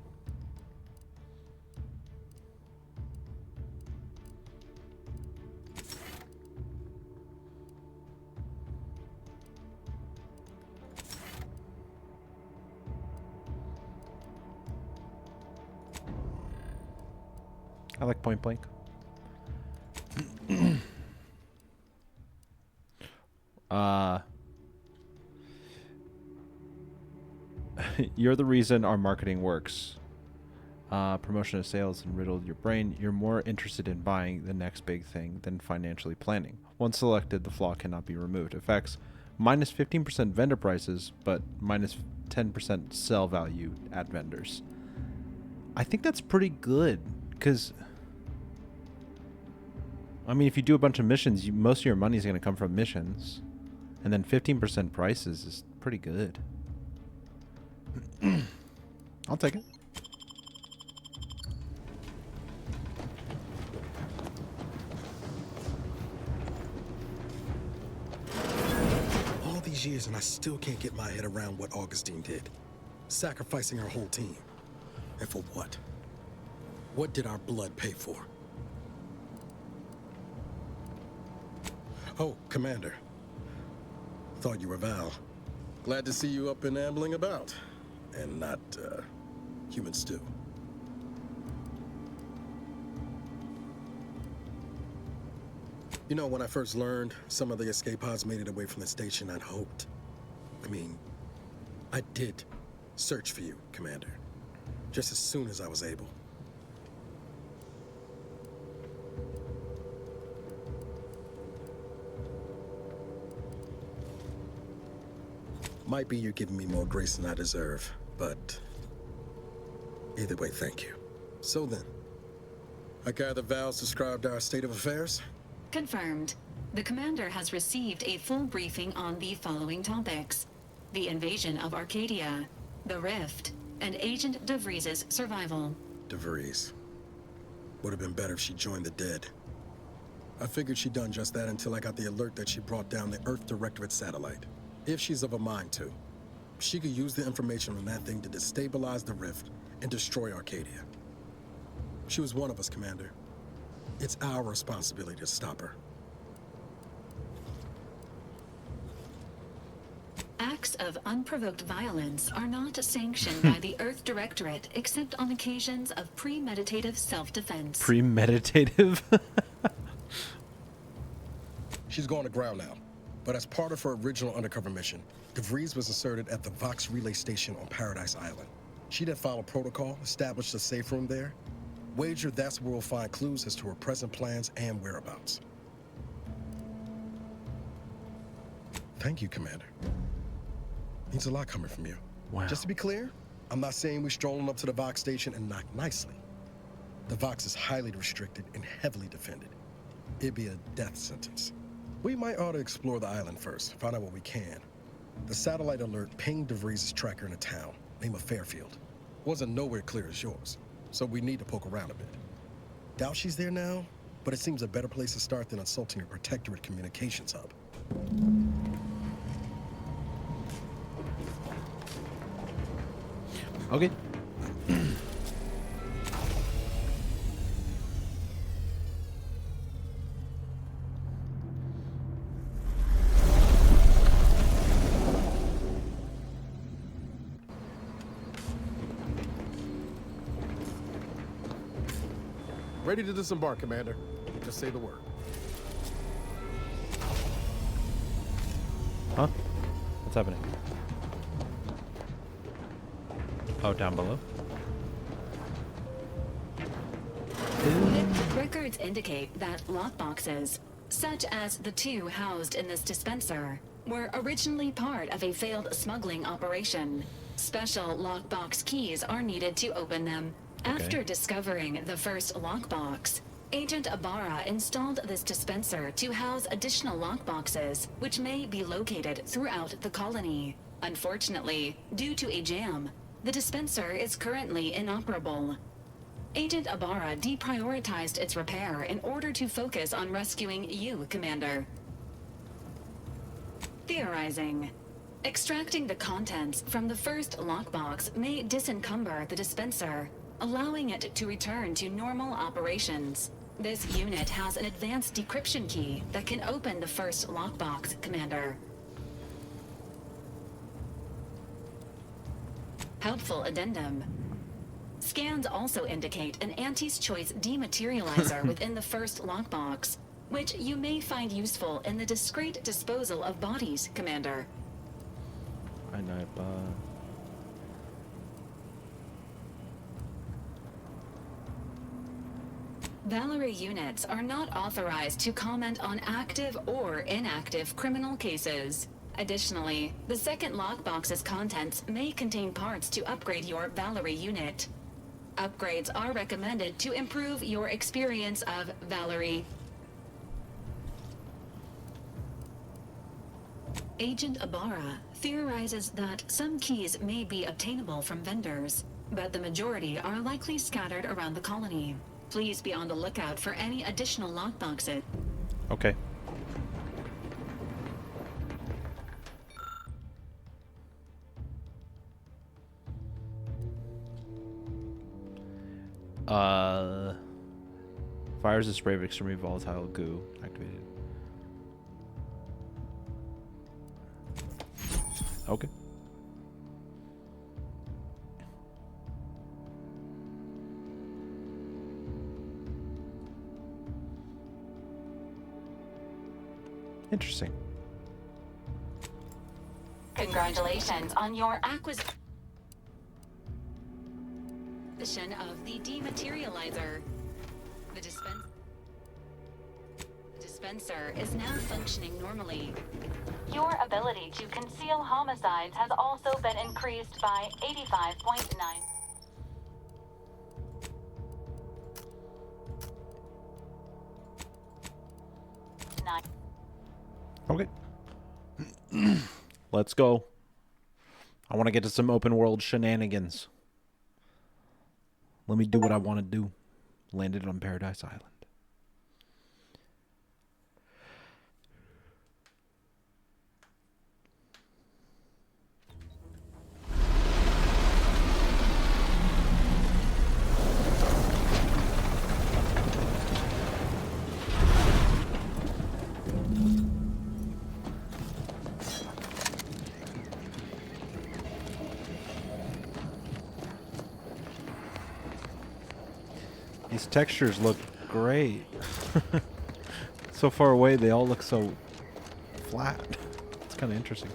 I like Point Blank. You're the reason our marketing works. Promotion of sales and riddled your brain. You're more interested in buying the next big thing than financially planning. Once selected, the flaw cannot be removed. Effects: minus 15% vendor prices, but minus 10% sell value at vendors. I think that's pretty good, because I mean, if you do a bunch of missions, most of your money is going to come from missions, and then 15% prices is pretty good. I'll take it. All these years and I still can't get my head around what Augustine did. Sacrificing her whole team. And for what? What did our blood pay for? Oh, Commander. Thought you were Val. Glad to see you up and ambling about. And not, human stew. You know, when I first learned some of the escape pods made it away from the station, I'd hoped. I mean, I did search for you, Commander. Just as soon as I was able. Might be you're giving me more grace than I deserve, but either way, thank you. So then, I gather Val's described our state of affairs? Confirmed. The commander has received a full briefing on the following topics: the invasion of Arcadia, the Rift, and Agent DeVries's survival. DeVries. Would have been better if she joined the dead. I figured she'd done just that until I got the alert that she brought down the Earth Directorate satellite. If she's of a mind to, she could use the information on that thing to destabilize the Rift and destroy Arcadia. She was one of us, Commander. It's our responsibility to stop her. Acts of unprovoked violence are not sanctioned by the Earth Directorate except on occasions of premeditative self-defense. Premeditative? She's going to ground now. But as part of her original undercover mission, DeVries was inserted at the Vox Relay Station on Paradise Island. She'd have followed protocol, established a safe room there. Wager that's where we'll find clues as to her present plans and whereabouts. Thank you, Commander. Means a lot coming from you. Wow. Just to be clear, I'm not saying we strolling up to the Vox station and knock nicely. The Vox is highly restricted and heavily defended. It'd be a death sentence. We might ought to explore the island first, find out what we can. The satellite alert pinged DeVries' tracker in a town, name of Fairfield. Wasn't nowhere clear as yours, so we need to poke around a bit. Doubt she's there now, but it seems a better place to start than assaulting a Protectorate communications hub. Okay. Ready to disembark, Commander. Just say the word. Huh? What's happening? Oh, down below? Records indicate that lockboxes, such as the two housed in this dispenser, were originally part of a failed smuggling operation. Special lockbox keys are needed to open them. After discovering the first lockbox, Agent Ibarra installed this dispenser to house additional lockboxes, which may be located throughout the colony. Unfortunately, due to a jam, the dispenser is currently inoperable. Agent Ibarra deprioritized its repair in order to focus on rescuing you, Commander. Theorizing. Extracting the contents from the first lockbox may disencumber the dispenser, allowing it to return to normal operations. This unit has an advanced decryption key that can open the first lockbox, Commander. Helpful addendum. Scans also indicate an Auntie's Choice dematerializer within the first lockbox, which you may find useful in the discreet disposal of bodies, Commander. I know, but... Valkyrie units are not authorized to comment on active or inactive criminal cases. Additionally, the second lockbox's contents may contain parts to upgrade your Valkyrie unit. Upgrades are recommended to improve your experience of Valkyrie. Agent Ibarra theorizes that some keys may be obtainable from vendors, but the majority are likely scattered around the colony. Please be on the lookout for any additional lockboxes. Okay. Fires a spray of extremely volatile goo activated. Okay. Interesting. Congratulations on your acquisition. Mission of the dematerializer. The dispenser is now functioning normally. Your ability to conceal homicides has also been increased by 85.9. Okay. Let's go. I want to get to some open world shenanigans. Let me do what I want to do. Landed on Paradise Island. These textures look great. So far away, they all look so flat. It's kind of interesting.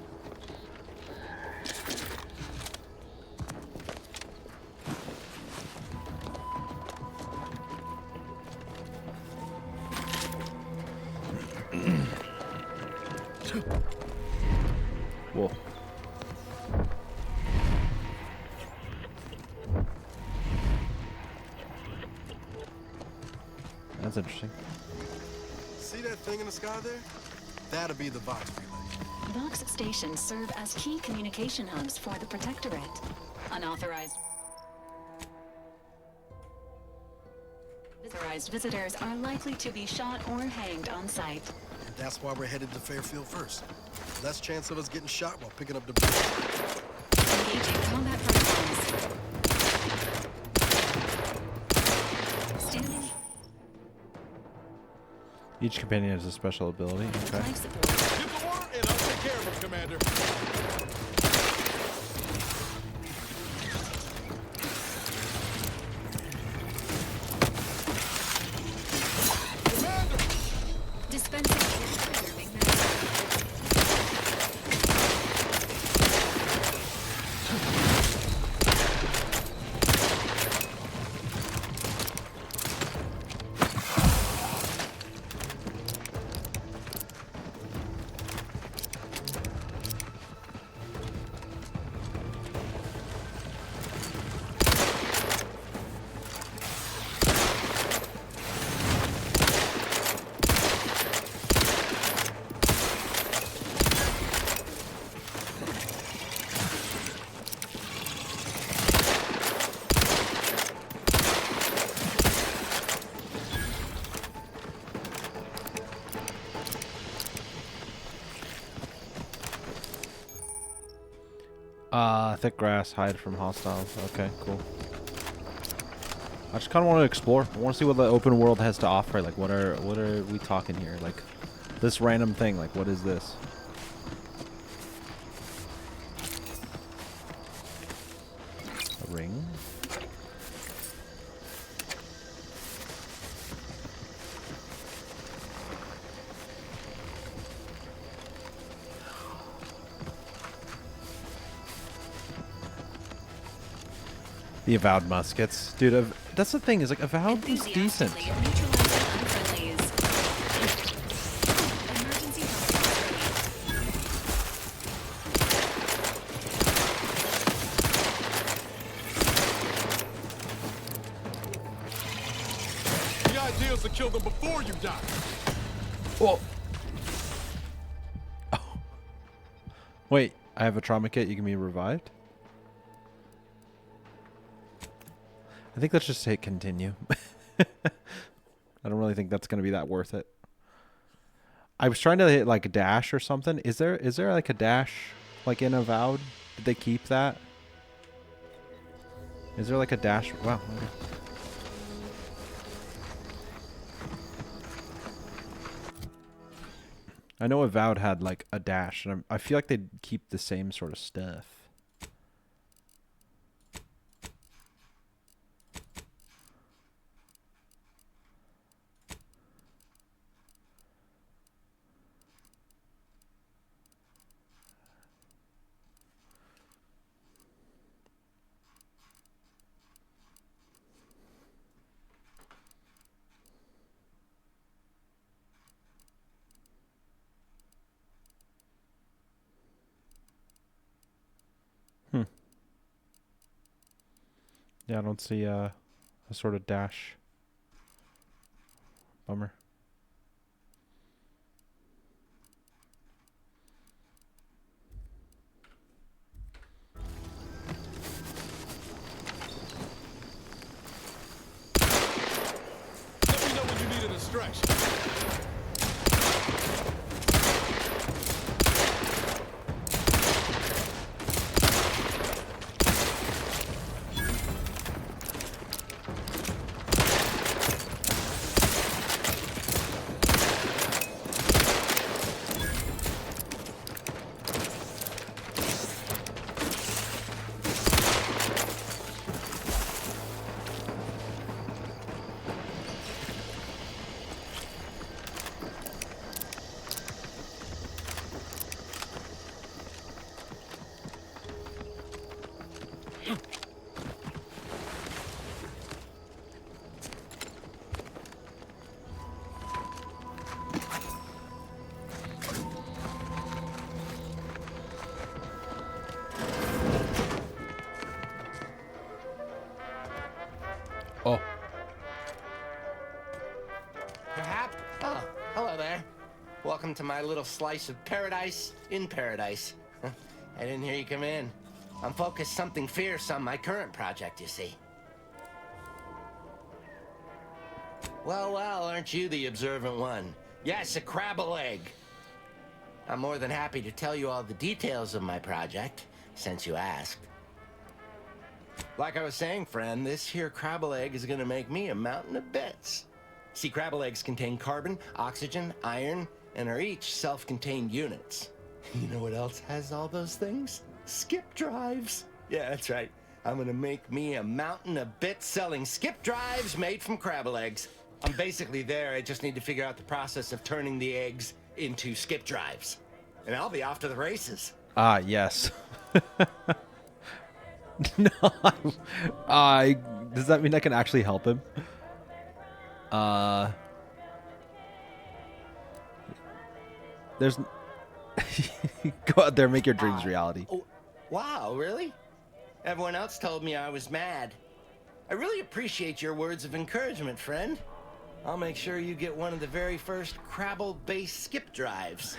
Whoa. That's interesting. See that thing in the sky there? That'll be the Vox relay. Vox stations serve as key communication hubs for the Protectorate. Unauthorized visitors are likely to be shot or hanged on sight. And that's why we're headed to Fairfield first. Less chance of us getting shot while picking up debris. Engaging combat protocols. Standing. Each companion has a special ability. Okay. Life support. Give the word and I'll take care of him, Commander. Dispensing. Thick grass, hide from hostiles. Okay, cool. I just kind of want to explore. I want to see what the open world has to offer. Like, what are we talking here? Like, this random thing. Like, what is this? A ring? The Avowed muskets. Dude, that's the thing, is like Avowed is decent. The idea is to kill them before you die. Whoa. Oh. Wait, I have a trauma kit. You can be revived? I think let's just hit continue. I don't really think that's going to be that worth it. I was trying to hit like a dash or something. Is there like a dash like in Avowed? Did they keep that? Is there like a dash? Wow. Okay. I know Avowed had like a dash, and I feel like they'd keep the same sort of stuff. Yeah, I don't see a sort of dash. Bummer. Let me know when you need a distraction. Oh. Perhaps? Oh, hello there. Welcome to my little slice of paradise in paradise. I didn't hear you come in. I'm focused something fierce on my current project, you see. Well, aren't you the observant one? Yes, a crabble egg. I'm more than happy to tell you all the details of my project, since you asked. Like I was saying, friend, this here crabble egg is gonna make me a mountain of bits. See, crabble eggs contain carbon, oxygen, iron, and are each self-contained units. You know what else has all those things? Skip drives. Yeah, that's right. I'm gonna make me a mountain of bits selling skip drives made from crabble eggs. I'm basically there. I just need to figure out the process of turning the eggs into skip drives. And I'll be off to the races. Ah, yes. No, does that mean I can actually help him? There's go out there, make your dreams reality. Wow, really? Everyone else told me I was mad. I really appreciate your words of encouragement, friend. I'll make sure you get one of the very first crabble-based skip drives.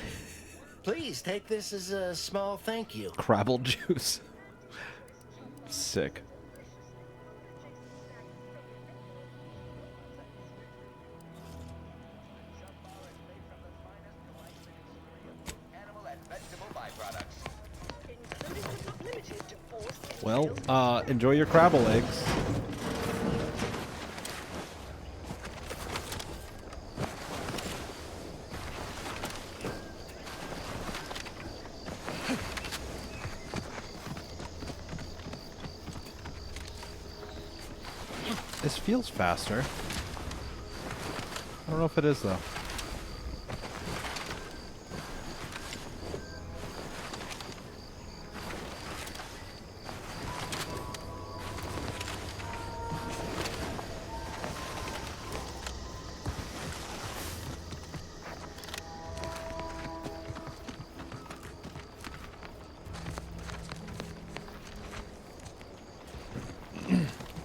Please take this as a small thank you. Crabble juice. Sick. Well, enjoy your crabble eggs. This feels faster. I don't know if it is, though.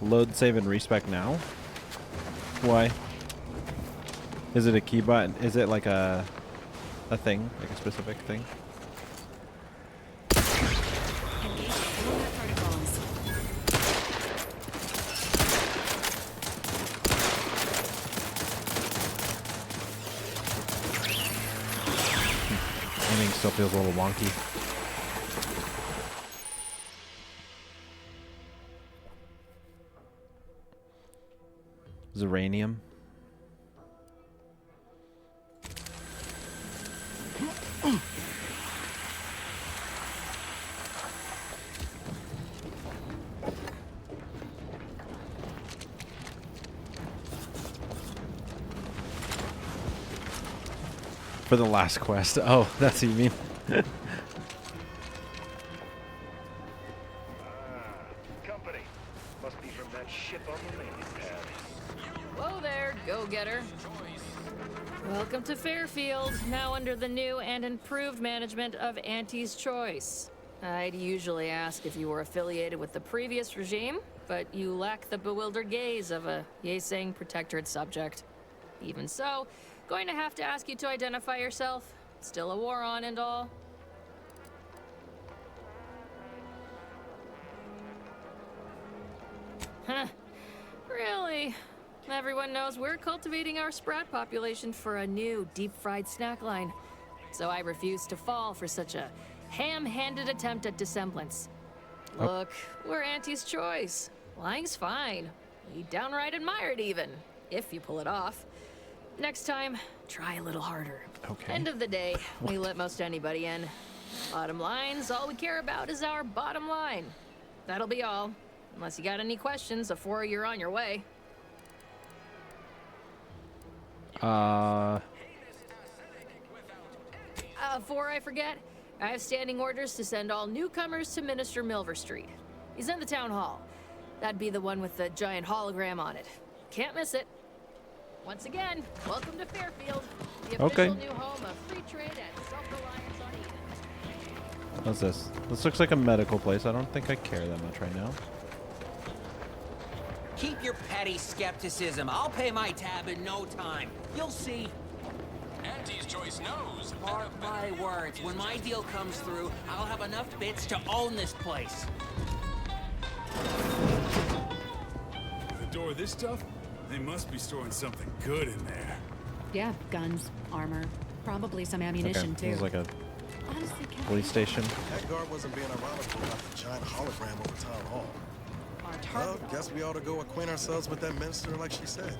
Load, save, and respec now? Why? Is it a key button? Is it like a thing? Like a specific thing? Aiming still feels a little wonky. Zeranium. For the last quest. Oh, that's what you mean. Company. Must be from that ship on the landing pad. Whoa there, go-getter. Welcome to Fairfield, now under the new and improved management of Auntie's Choice. I'd usually ask if you were affiliated with the previous regime, but you lack the bewildered gaze of a Yeseng Protectorate subject. Even so, going to have to ask you to identify yourself. Still a war on and all. Huh. Really? Everyone knows we're cultivating our sprat population for a new deep-fried snack line. So I refuse to fall for such a ham-handed attempt at dissemblance. Oh. Look, we're Auntie's choice. Lying's fine. We downright admire it even, if you pull it off. Next time, try a little harder. Okay. End of the day, we let most anybody in. Bottom line's all we care about is our bottom line. That'll be all. Unless you got any questions before you're on your way. Before I forget, I have standing orders to send all newcomers to Minister Milver Street. He's in the town hall. That'd be the one with the giant hologram on it. Can't miss it. Once again, welcome to Fairfield, the official new home of free trade and self-reliance on Eden. What's this? This looks like a medical place. I don't think I care that much right now. Keep your petty skepticism. I'll pay my tab in no time. You'll see. Auntie's Choice knows. Mark my words, when my deal comes through, I'll have enough bits to own this place. The door of this stuff? They must be storing something good in there. Yeah, guns, armor, probably some ammunition Okay, too. it's like a Honestly, police station. That guard wasn't being ironical about the giant hologram over town hall. Well, guess we ought to go acquaint ourselves with that minister like she said.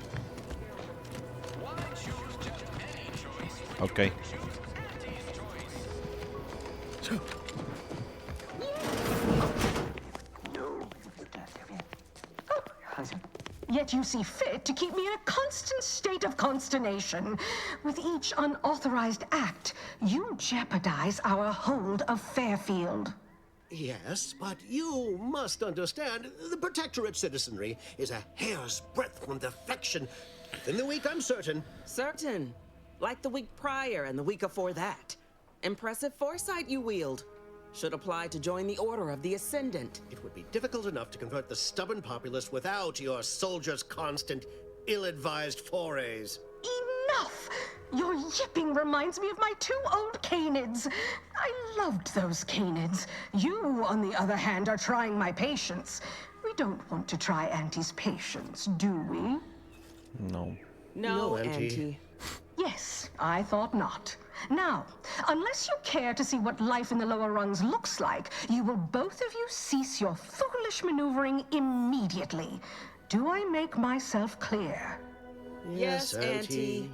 Okay. Yet you see fit to keep me in a constant state of consternation. With each unauthorized act, you jeopardize our hold of Fairfield. Yes, but you must understand, the Protectorate citizenry is a hair's breadth from defection. Within the week, I'm certain. Certain. Like the week prior and the week before that. Impressive foresight you wield. Should apply to join the Order of the Ascendant. It would be difficult enough to convert the stubborn populace without your soldiers' constant, ill-advised forays. Enough! Your yipping reminds me of my 2 old canids. I loved those canids. You, on the other hand, are trying my patience. We don't want to try Auntie's patience, do we? No. No, Auntie. Auntie. Yes, I thought not. Now, unless you care to see what life in the lower rungs looks like, you will both of you cease your foolish maneuvering immediately. Do I make myself clear? Yes, Auntie.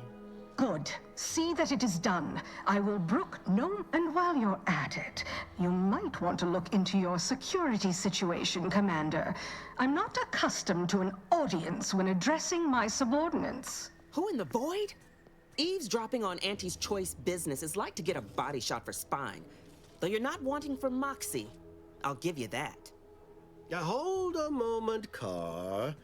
Good. See that it is done. I will brook no... And while you're at it, you might want to look into your security situation, Commander. I'm not accustomed to an audience when addressing my subordinates. Who in the void? Eavesdropping on Auntie's Choice business is like to get a body shot for spine. Though you're not wanting for moxie. I'll give you that. Now hold a moment, Carr.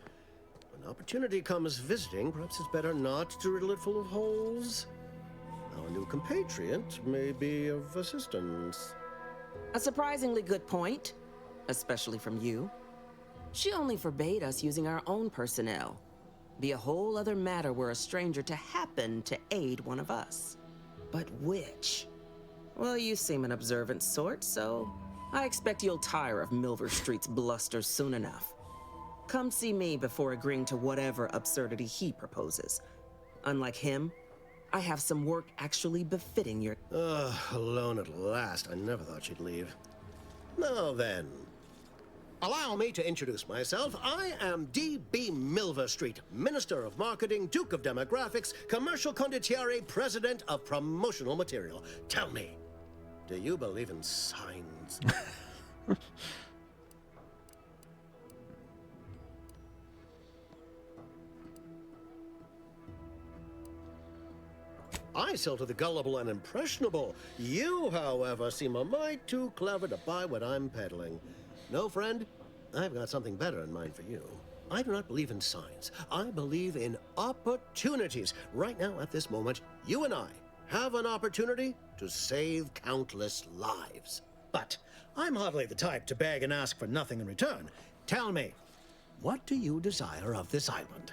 When opportunity comes visiting, perhaps it's better not to riddle it full of holes. Our new compatriot may be of assistance. A surprisingly good point. Especially from you. She only forbade us using our own personnel. Be a whole other matter were a stranger to happen to aid one of us. But which? Well, you seem an observant sort, so I expect you'll tire of Milver Street's bluster soon enough. Come see me before agreeing to whatever absurdity he proposes. Unlike him, I have some work actually befitting your... Alone at last. I never thought she'd leave. Now then, allow me to introduce myself. I am D.B. Milver Street, Minister of Marketing, Duke of Demographics, Commercial Condottiere, President of Promotional Material. Tell me, do you believe in signs? I sell to the gullible and impressionable. You, however, seem a mite too clever to buy what I'm peddling. No, friend, I've got something better in mind for you. I do not believe in signs. I believe in opportunities. Right now, at this moment, you and I have an opportunity to save countless lives. But I'm hardly the type to beg and ask for nothing in return. Tell me, what do you desire of this island?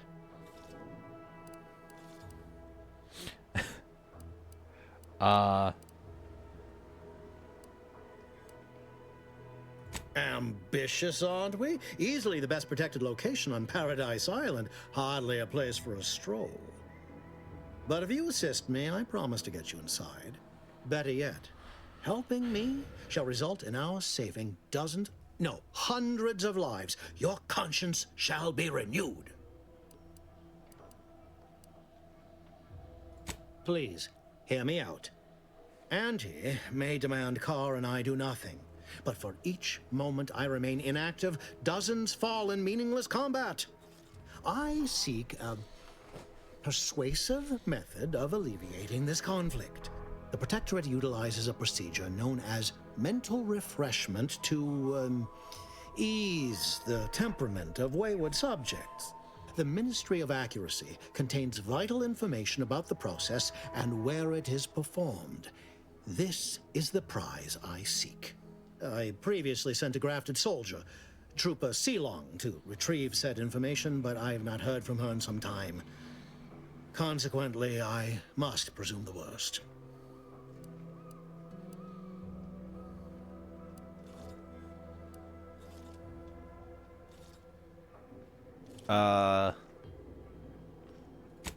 Ambitious, aren't we? Easily the best protected location on Paradise Island. Hardly a place for a stroll. But if you assist me, I promise to get you inside. Better yet, helping me shall result in our saving dozens, no, hundreds of lives. Your conscience shall be renewed. Please, hear me out. Auntie may demand Carr and I do nothing. But for each moment I remain inactive, dozens fall in meaningless combat. I seek a persuasive method of alleviating this conflict. The Protectorate utilizes a procedure known as mental refreshment to ease the temperament of wayward subjects. The Ministry of Accuracy contains vital information about the process and where it is performed. This is the prize I seek. I previously sent a grafted soldier, Trooper Sealong, to retrieve said information, but I have not heard from her in some time. Consequently, I must presume the worst.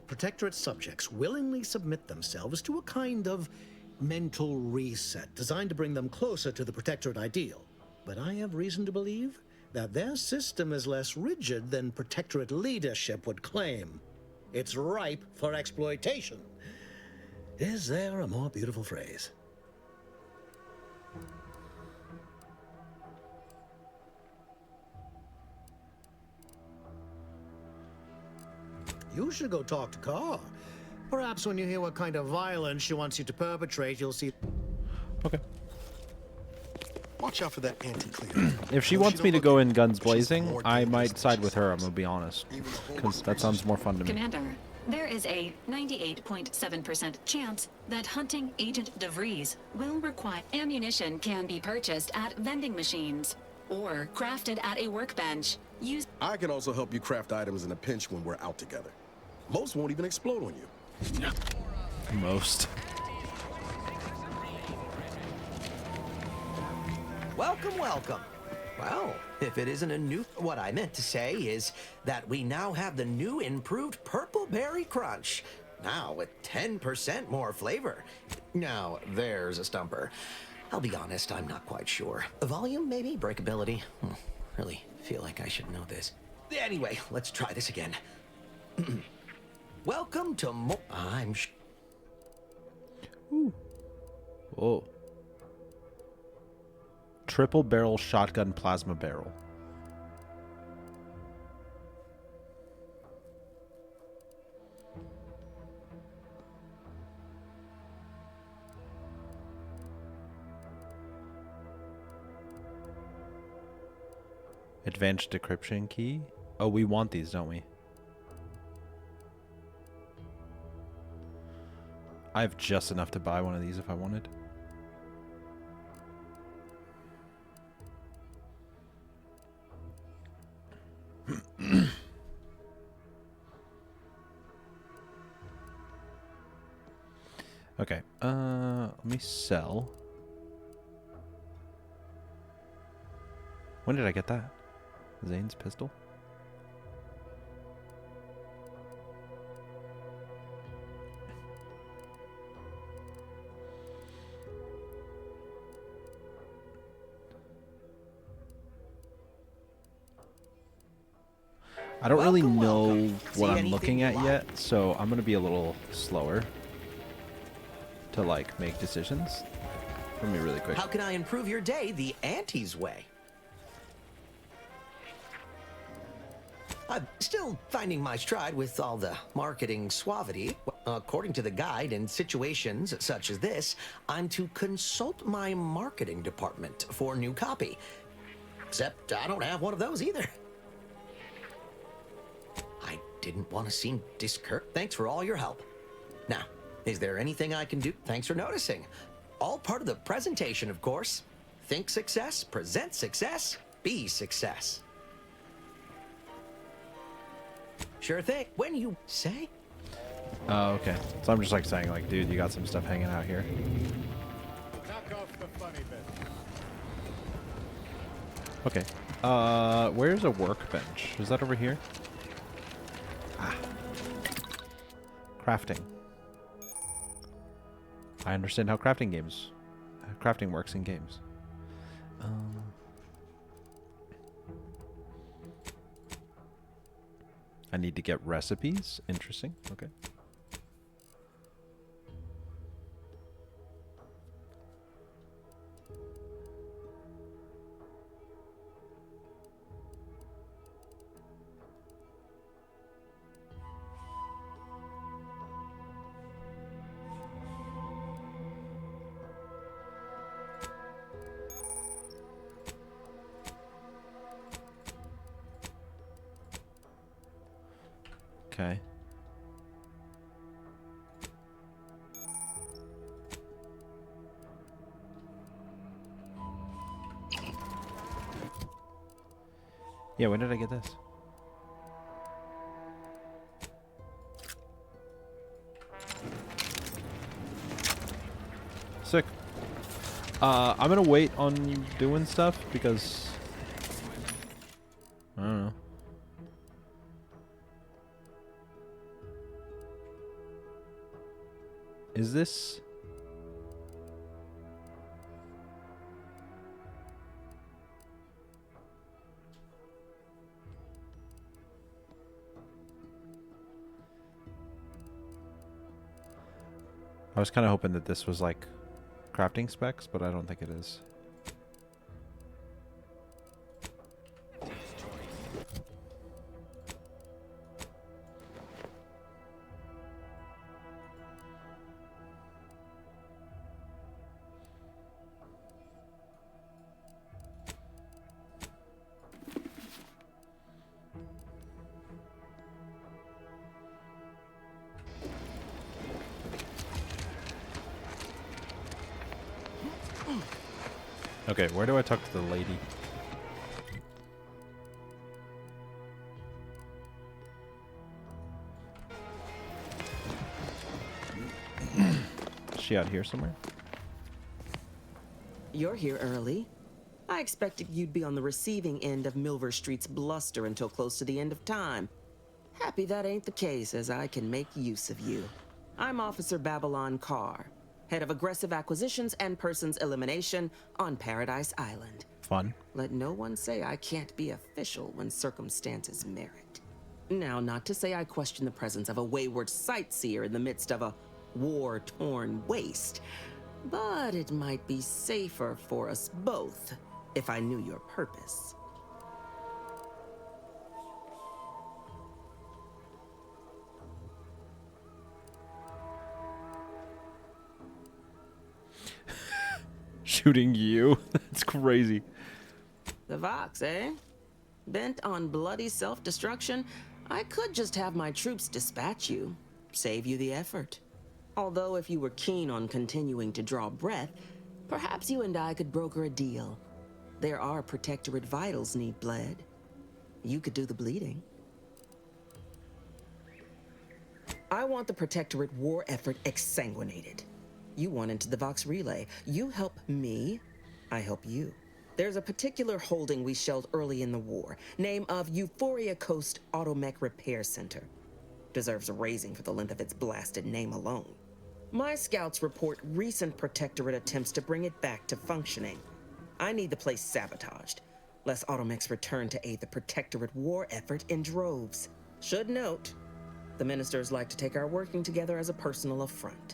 Protectorate subjects willingly submit themselves to a kind of mental reset designed to bring them closer to the Protectorate ideal. But I have reason to believe that their system is less rigid than Protectorate leadership would claim. It's ripe for exploitation. Is there a more beautiful phrase? You should go talk to Carr. Perhaps when you hear what kind of violence she wants you to perpetrate, you'll see... Okay. Watch out for that anti-clear. If she wants me to go in guns blazing, I might side with her, I'm gonna be honest. Because that sounds more fun to me. Commander, there is a 98.7% chance that hunting Agent DeVries will require ammunition can be purchased at vending machines or crafted at a workbench. I can also help you craft items in a pinch when we're out together. Most won't even explode on you. Most. Welcome, welcome. Well, if it isn't a new... What I meant to say is that we now have the new improved Purple Berry Crunch. Now with 10% more flavor. Now, there's a stumper. I'll be honest, I'm not quite sure. Volume, maybe? Breakability? Really feel like I should know this. Anyway, let's try this again. Welcome to Ooh. Whoa. Triple barrel shotgun plasma barrel. Advanced decryption key. Oh, we want these, don't we? I have just enough to buy one of these if I wanted. Okay, let me sell. When did I get that? Zane's pistol? I don't really know what I'm looking at yet, so I'm gonna be a little slower to like make decisions. Let me really quick. How can I improve your day the Auntie's way? I'm still finding my stride with all the marketing suavity. According to the guide, in situations such as this, I'm to consult my marketing department for new copy. Except I don't have one of those either. I didn't want to seem discouraged. Thanks for all your help. Now, is there anything I can do? Thanks for noticing. All part of the presentation, of course. think success, present success, be success. Sure thing. When you say? Oh, okay. So I'm just like saying, like, dude, you got some stuff hanging out here. Knock off the funny bit. Okay. Where's a workbench? Is that over here? Ah. Crafting. I understand how crafting works in games. I need to get recipes. Interesting. Okay. Okay. Yeah, when did I get this? Sick. I'm gonna wait on you doing stuff because I don't know. Is this? I was kind of hoping that this was like crafting specs, but I don't think it is. Okay, where do I talk to the lady? Is she out here somewhere? You're here early. I expected you'd be on the receiving end of Milver Street's bluster until close to the end of time. Happy that ain't the case, as I can make use of you. I'm Officer Babylon Carr, head of aggressive acquisitions and persons elimination on Paradise Island. Fun. Let no one say I can't be official when circumstances merit. Now, not to say I question the presence of a wayward sightseer in the midst of a war-torn waste, but it might be safer for us both if I knew your purpose. Shooting you? That's crazy. The Vox, eh? Bent on bloody self-destruction, I could just have my troops dispatch you, save you the effort. Although if you were keen on continuing to draw breath, perhaps you and I could broker a deal. There are Protectorate vitals need bled. You could do the bleeding. I want the Protectorate war effort exsanguinated. You want into the Vox relay. You help me, I help you. There's a particular holding we shelled early in the war, name of Euphoria Coast Automech Repair Center. Deserves a raising for the length of its blasted name alone. My scouts report recent Protectorate attempts to bring it back to functioning. I need the place sabotaged, lest Automechs return to aid the Protectorate war effort in droves. Should note, the ministers like to take our working together as a personal affront.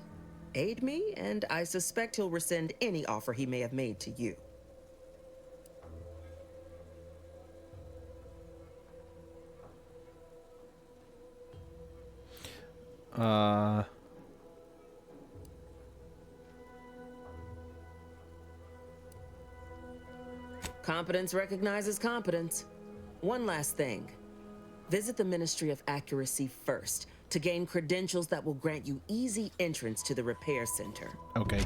Aid me, and I suspect he'll rescind any offer he may have made to you. Competence recognizes competence. One last thing. Visit the Ministry of Accuracy first to gain credentials that will grant you easy entrance to the repair center. Okay.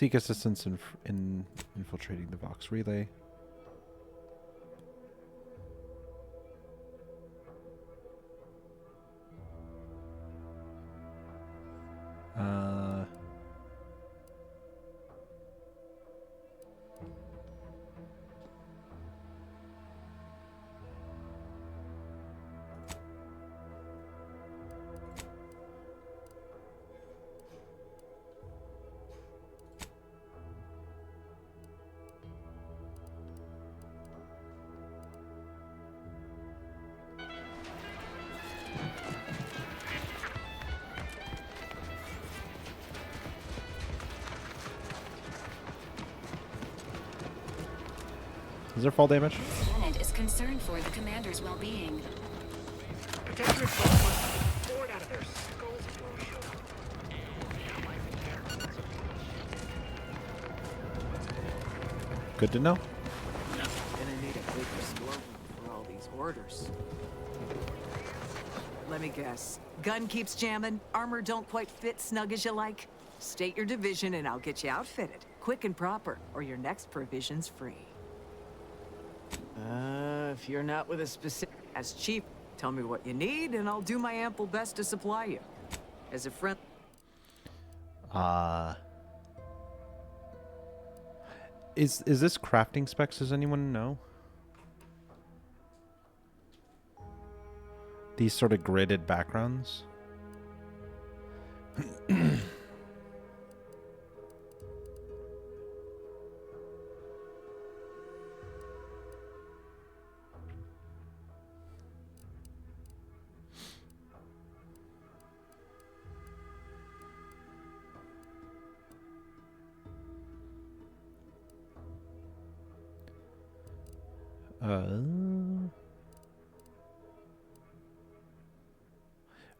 Seek assistance in infiltrating the Vox relay. Is there fall damage? Lieutenant is concerned for the commander's well-being. Protectorate folks must be bored out of their skulls, Brosho. Good to know. Gonna need a bigger storeroom for all these orders. Let me guess. Gun keeps jamming, armor don't quite fit snug as you like. State your division and I'll get you outfitted, quick and proper, or your next provision's free. If you're not with a specific... As chief, tell me what you need and I'll do my ample best to supply you. As a friend... Is this crafting specs? Does anyone know? These sort of gridded backgrounds.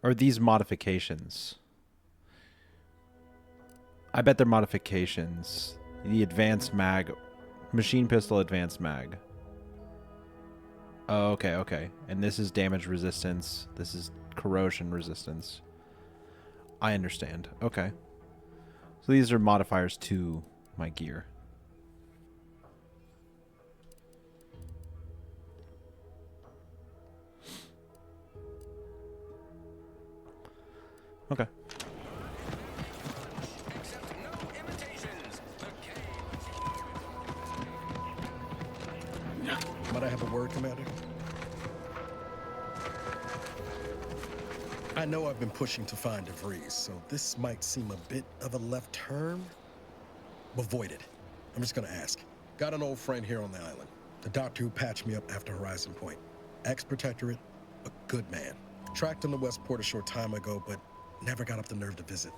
Are these modifications? I bet they're modifications. The advanced mag, machine pistol advanced mag. Oh, okay, okay. And this is damage resistance. This is corrosion resistance. I understand. Okay. So these are modifiers to my gear. Okay. Might I have a word, Commander? I know I've been pushing to find DeVries, so this might seem a bit of a left turn. Avoid it. I'm just gonna ask. Got an old friend here on the island. The doctor who patched me up after Horizon Point. Ex-protectorate, a good man. Tracked him to Westport a short time ago, but never got up the nerve to visit.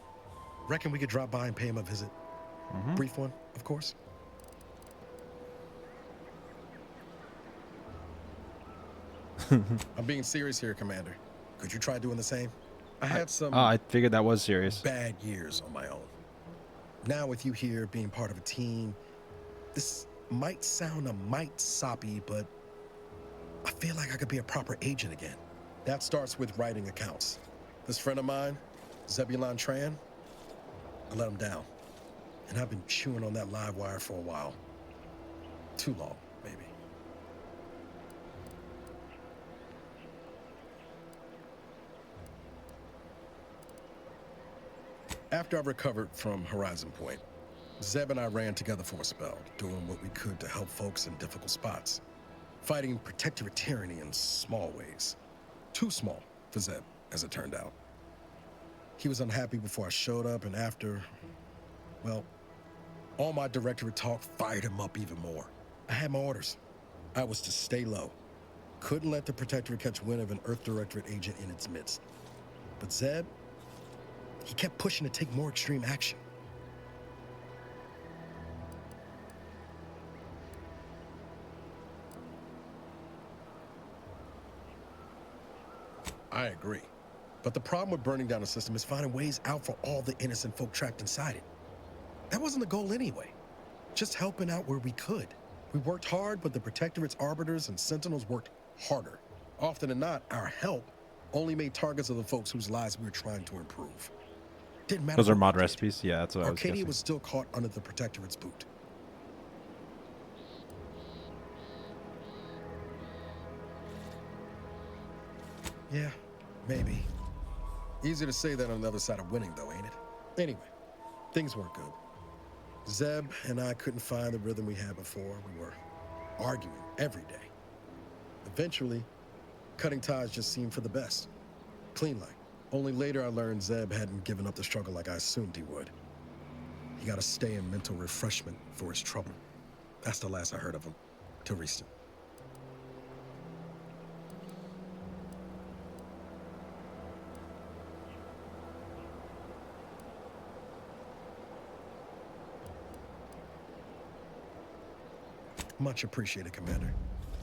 Reckon we could drop by and pay him a visit? Brief one, of course. I'm being serious here, Commander. Could you try doing the same? I had some... I figured that was serious. ...bad years on my own. Now with you here, being part of a team, this might sound a mite soppy, but I feel like I could be a proper agent again. That starts with writing accounts. This friend of mine, Zebulon Tran, I let him down. And I've been chewing on that live wire for a while. Too long, maybe. After I recovered from Horizon Point, Zeb and I ran together for a spell, doing what we could to help folks in difficult spots. Fighting protectorate tyranny in small ways. Too small for Zeb, as it turned out. He was unhappy before I showed up, and after, well, all my directorate talk fired him up even more. I had my orders. I was to stay low. Couldn't let the protectorate catch wind of an Earth Directorate agent in its midst. But Zeb, he kept pushing to take more extreme action. I agree. But the problem with burning down the system is finding ways out for all the innocent folk trapped inside it. That wasn't the goal anyway. Just helping out where we could. We worked hard, but the Protectorate's arbiters and sentinels worked harder. Often than not, our help only made targets of the folks whose lives we were trying to improve. Didn't matter. Those are what mod we did. recipes. Yeah, that's what I was Arcadia guessing. was still caught under the Protectorate's boot. Yeah, maybe. Easier to say that on the other side of winning, though, ain't it? Anyway, things weren't good. Zeb and I couldn't find the rhythm we had before. We were arguing every day. Eventually, cutting ties just seemed for the best. Clean like. Only later I learned Zeb hadn't given up the struggle like I assumed he would. He got to stay in mental refreshment for his trouble. That's the last I heard of him, till recent. Much appreciated, Commander.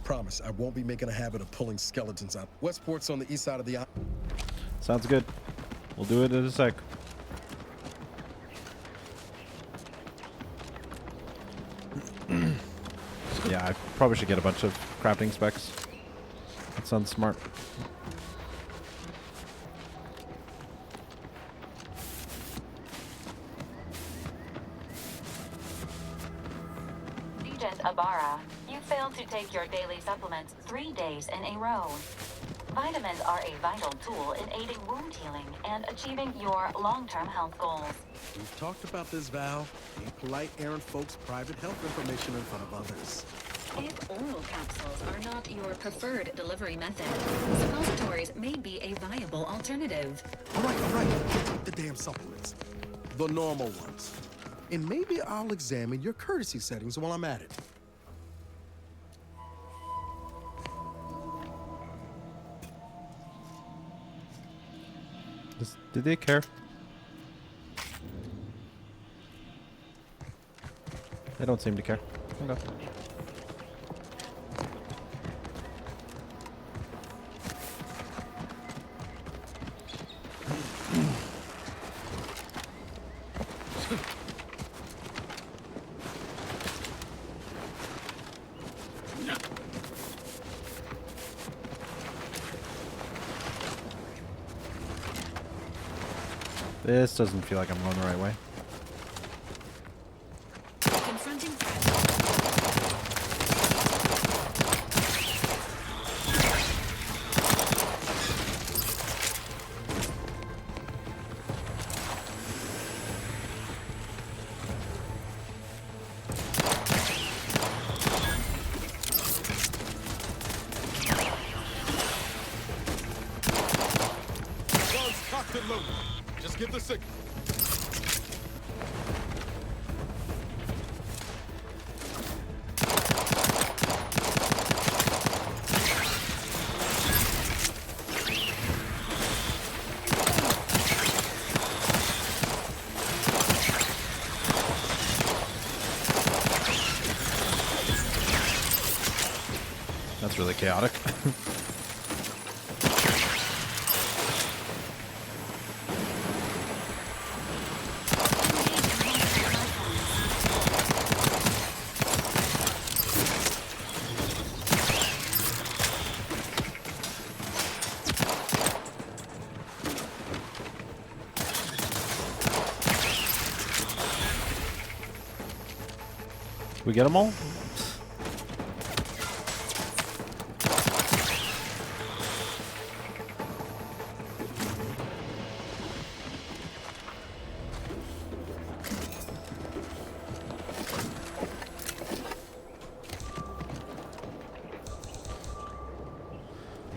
Promise, I won't be making a habit of pulling skeletons out. Westport's on the east side of the island. Sounds good. We'll do it in a sec. Yeah, I probably should get a bunch of crafting specs. That sounds smart. Agent Ibarra, you failed to take your daily supplements 3 days in a row. Vitamins are a vital tool in aiding wound healing and achieving your long-term health goals. We've talked about this, Val. Ain't polite airing folks' private health information in front of others. If oral capsules are not your preferred delivery method, suppositories may be a viable alternative. All right. Take the damn supplements. The normal ones. And maybe I'll examine your courtesy settings while I'm at it. Did they care? They don't seem to care. Okay. This doesn't feel like I'm going the right way. Confronting threat. Guns cocked and loaded. Just give the signal. That's really chaotic. We get them all?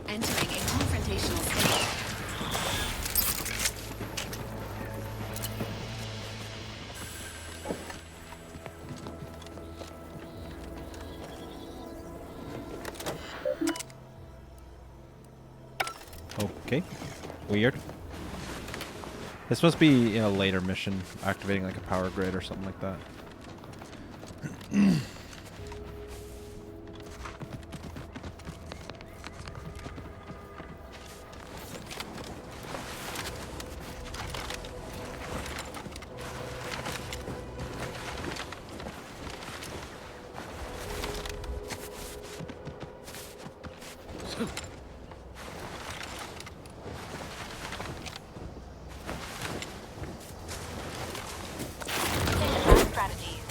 Entering a confrontational state. Okay. Weird. This must be in a later mission, activating like a power grid or something like that.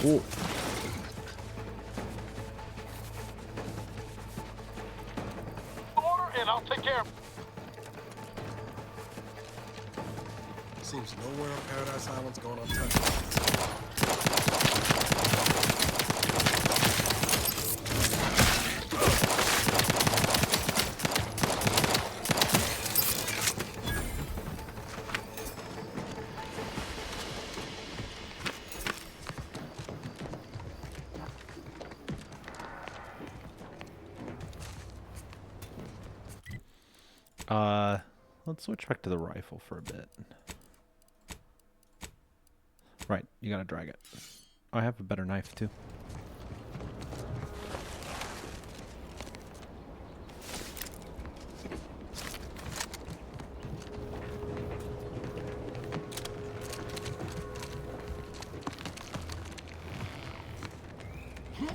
Ooh. Order and I'll take care of it. Seems nowhere on Paradise Island's going untouched. Let's switch back to the rifle for a bit. Right, you gotta drag it. Oh, I have a better knife too.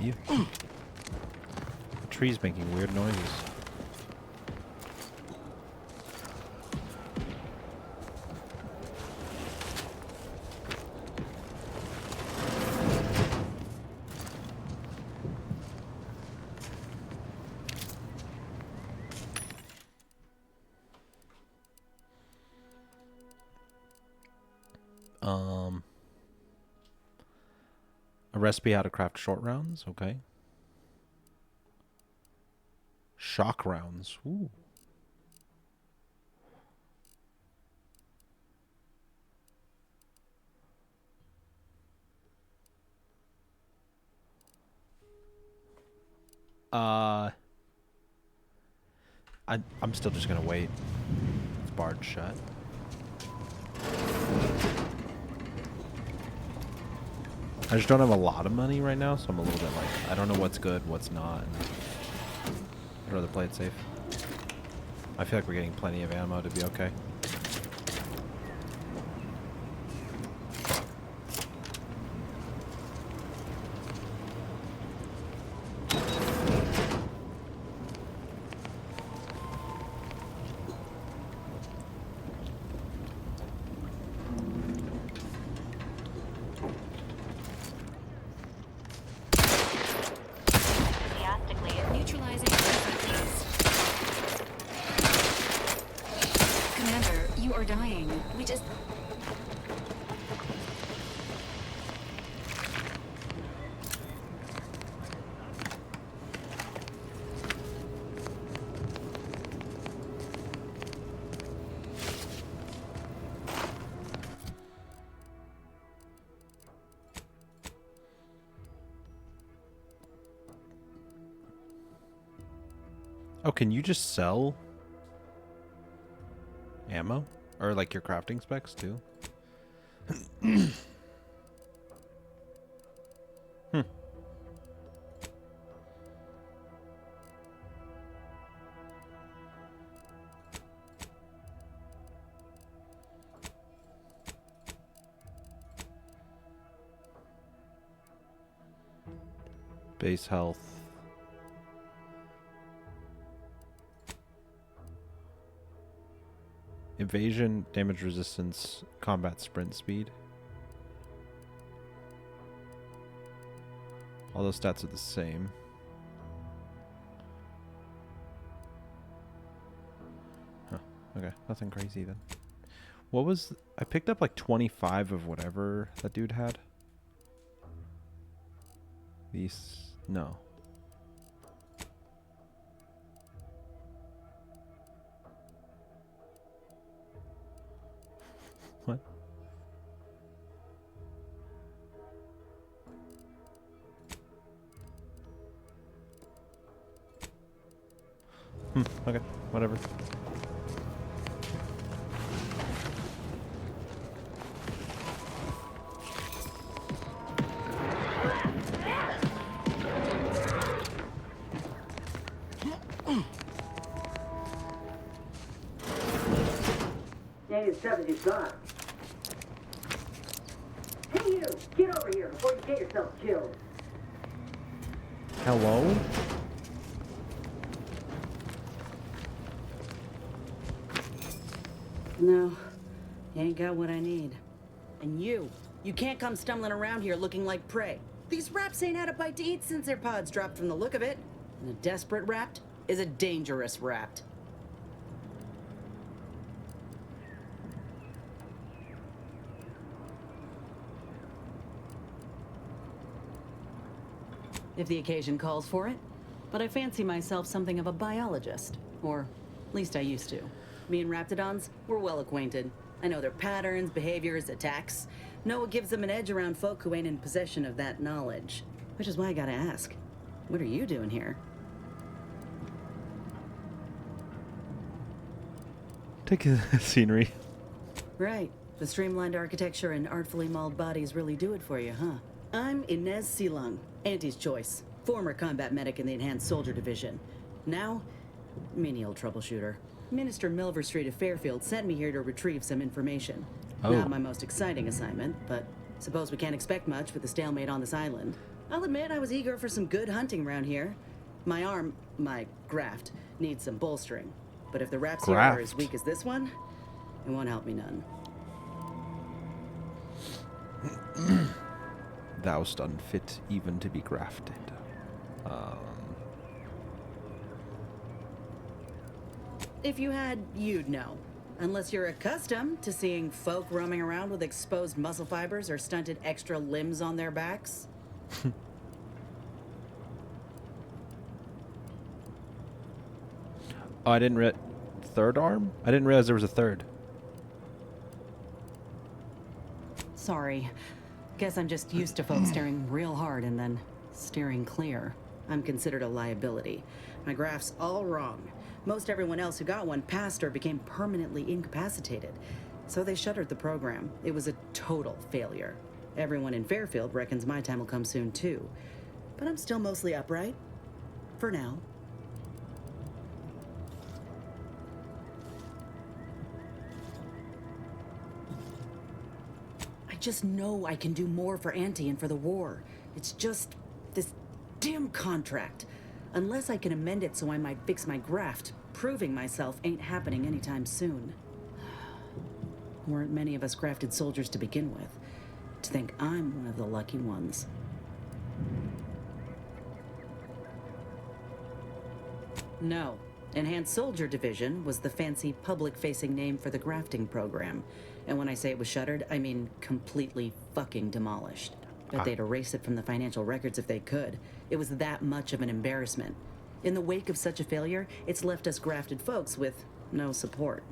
You. The tree's making weird noises. A recipe how to craft short rounds, okay. Shock rounds, ooh. I'm still just gonna wait. It's barred shut. I just don't have a lot of money right now, so I'm a little bit like, I don't know what's good, what's not. I'd rather play it safe. I feel like we're getting plenty of ammo to be okay. Oh, can you just sell ammo? Or like your crafting specs too? Hmm. Base health. Evasion, damage resistance, combat sprint speed. All those stats are the same. Huh. Okay, nothing crazy then. What was... I picked up like 25 of whatever that dude had. These... No. What? Okay, whatever. Dang, 70's gone. Hey you! Get over here before you get yourself killed. Hello? No, you ain't got what I need. And you can't come stumbling around here looking like prey. These raps ain't had a bite to eat since their pods dropped from the look of it. And a desperate rapt is a dangerous rapt. If the occasion calls for it. But I fancy myself something of a biologist. Or, at least I used to. Me and Raptidons, we're well acquainted. I know their patterns, behaviors, attacks. Know what gives them an edge around folk who ain't in possession of that knowledge. Which is why I gotta ask, what are you doing here? Take the scenery. Right. The streamlined architecture and artfully mauled bodies really do it for you, huh? I'm Inez Silung, Auntie's choice. Former combat medic in the Enhanced Soldier Division. Now, menial troubleshooter. Minister Milver Street of Fairfield sent me here to retrieve some information. Oh. Not my most exciting assignment, but suppose we can't expect much with the stalemate on this island. I'll admit I was eager for some good hunting around here. My arm, my graft, needs some bolstering. But if the raps here are as weak as this one, it won't help me none. Thou'st unfit even to be grafted. If you had, you'd know. Unless you're accustomed to seeing folk roaming around with exposed muscle fibers or stunted extra limbs on their backs. Oh, I didn't third arm? I didn't realize there was a third. Sorry. Guess I'm just used to folks staring real hard and then steering clear. I'm considered a liability. My graph's all wrong. Most everyone else who got one passed or became permanently incapacitated. So they shuttered the program. It was a total failure. Everyone in Fairfield reckons my time will come soon too. But I'm still mostly upright. For now. I just know I can do more for Auntie and for the war. It's just this damn contract. Unless I can amend it so I might fix my graft, proving myself ain't happening anytime soon. Weren't many of us grafted soldiers to begin with. To think I'm one of the lucky ones. No. Enhanced Soldier Division was the fancy public-facing name for the grafting program. And when I say it was shuttered, I mean completely fucking demolished. Bet they'd erase it from the financial records if they could. It was that much of an embarrassment. In the wake of such a failure, it's left us grafted folks with no support.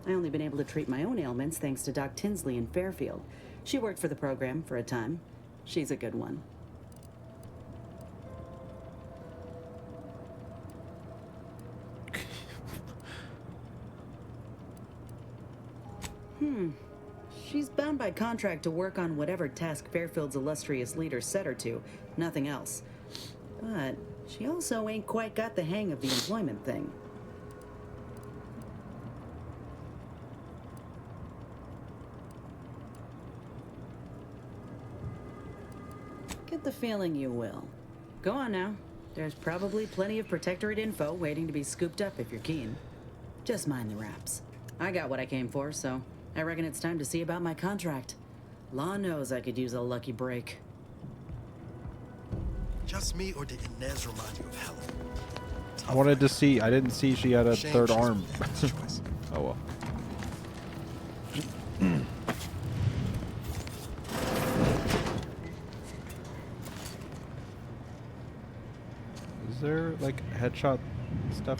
I only been able to treat my own ailments thanks to Doc Tinsley in Fairfield. She worked for the program for a time. She's a good one. She's bound by contract to work on whatever task Fairfield's illustrious leader set her to, nothing else. But she also ain't quite got the hang of the employment thing. Get the feeling you will. Go on now. There's probably plenty of Protectorate info waiting to be scooped up if you're keen. Just mind the raps. I got what I came for, so I reckon it's time to see about my contract. Law knows I could use a lucky break. Just me, or did Inez remind you of Helen? I wanted to see. I didn't see she had a third arm. Oh well. Is there like headshot stuff?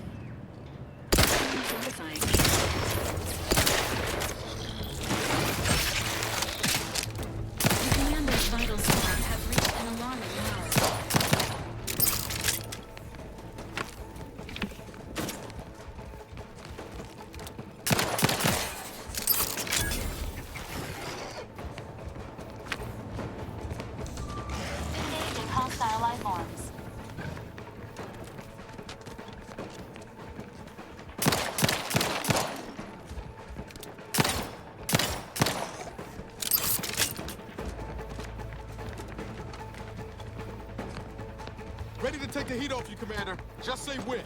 Ready to take the heat off you, Commander. Just say when.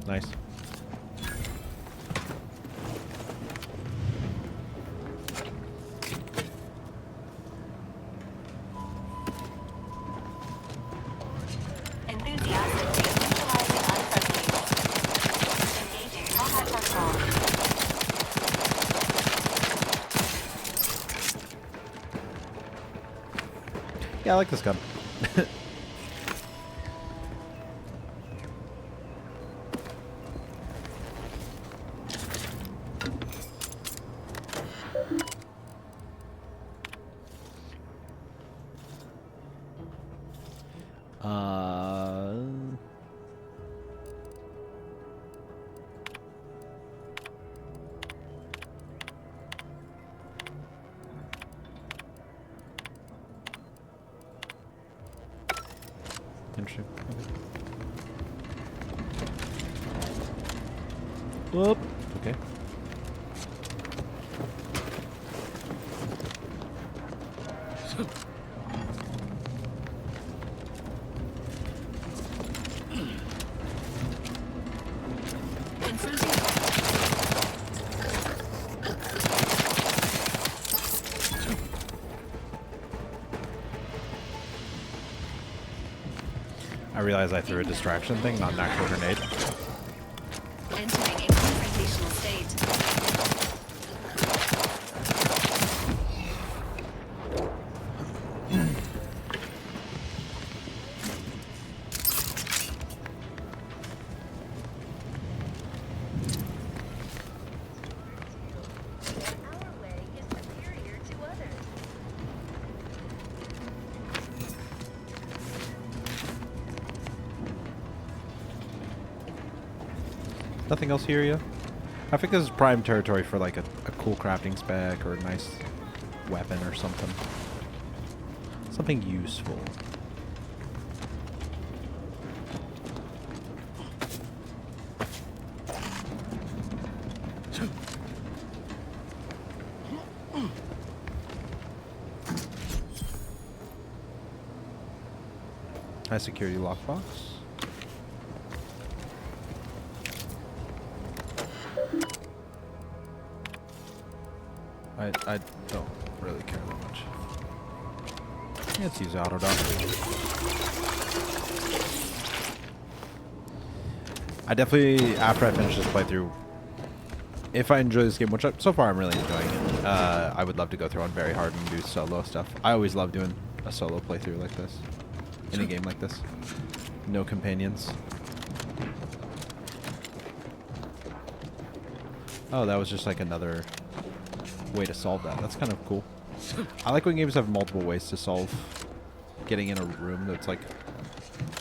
Nice. Yeah, I like this gun. Interesting. Whoop. Okay. I realize I threw a distraction thing, not an actual grenade. Entering a confrontational state. Nothing else here, yeah? I think this is prime territory for like a cool crafting spec or a nice weapon or something. Something useful. High security lockbox. I don't really care that much. Let's use auto dock. I definitely, after I finish this playthrough, if I enjoy this game, which so far I'm really enjoying it, I would love to go through on very hard and do solo stuff. I always love doing a solo playthrough like this, in a game like this. No companions. Oh, that was just like another way to solve that. That's kind of cool. I like when games have multiple ways to solve getting in a room that's like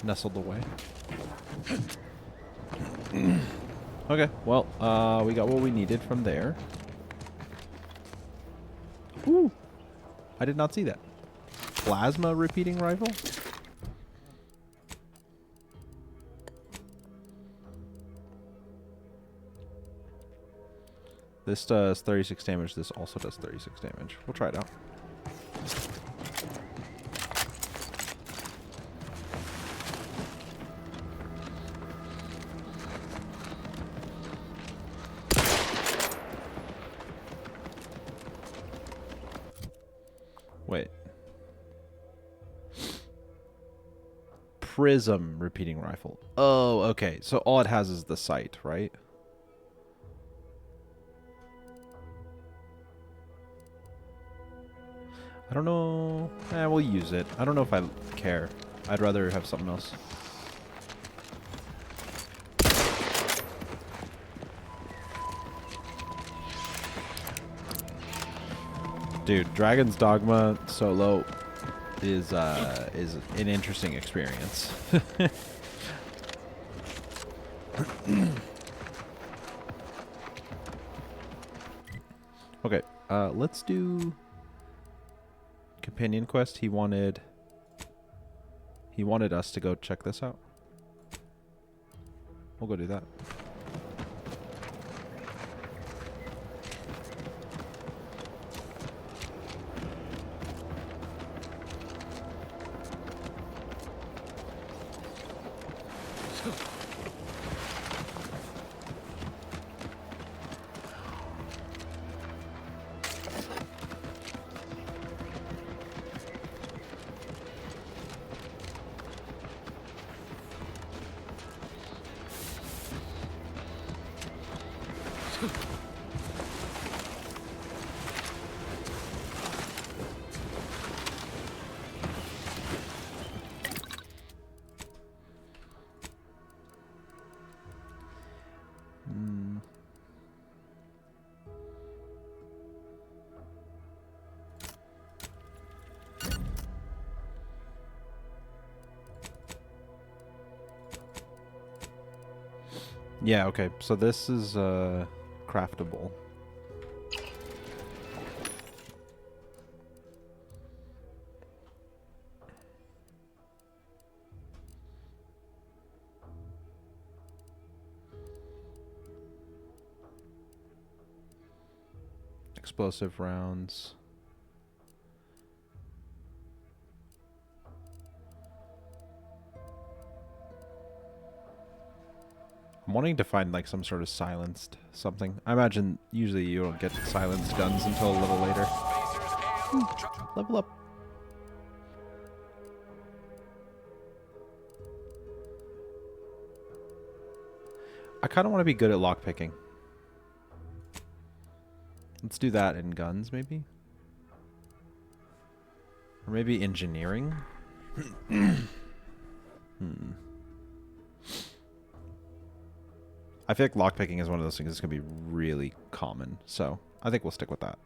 nestled away. Okay, well, we got what we needed from there. Ooh, I did not see that. Plasma repeating rifle? This does 36 damage. This also does 36 damage. We'll try it out. Wait. Prism repeating rifle. Oh, okay. So all it has is the sight, right? I don't know. We'll use it. I don't know if I care. I'd rather have something else. Dude, Dragon's Dogma solo is an interesting experience. Okay, let's do companion quest. He wanted us to go check this out. We'll go do that. Yeah, okay. So this is craftable. Explosive rounds. I'm wanting to find like some sort of silenced something. I imagine usually you don't get silenced guns until a little later. Level up. I kind of want to be good at lockpicking. Let's do that in guns, maybe? Or maybe engineering? I feel like lockpicking is one of those things that's going to be really common, so I think we'll stick with that.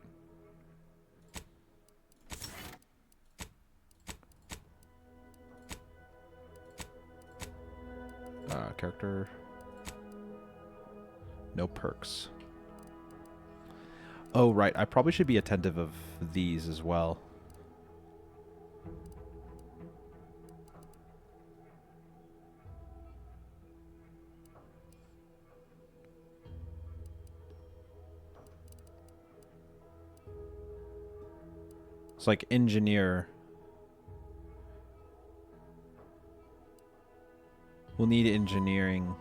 Character. No perks. Oh, right. I probably should be attentive of these as well. It's like engineer. We'll need engineering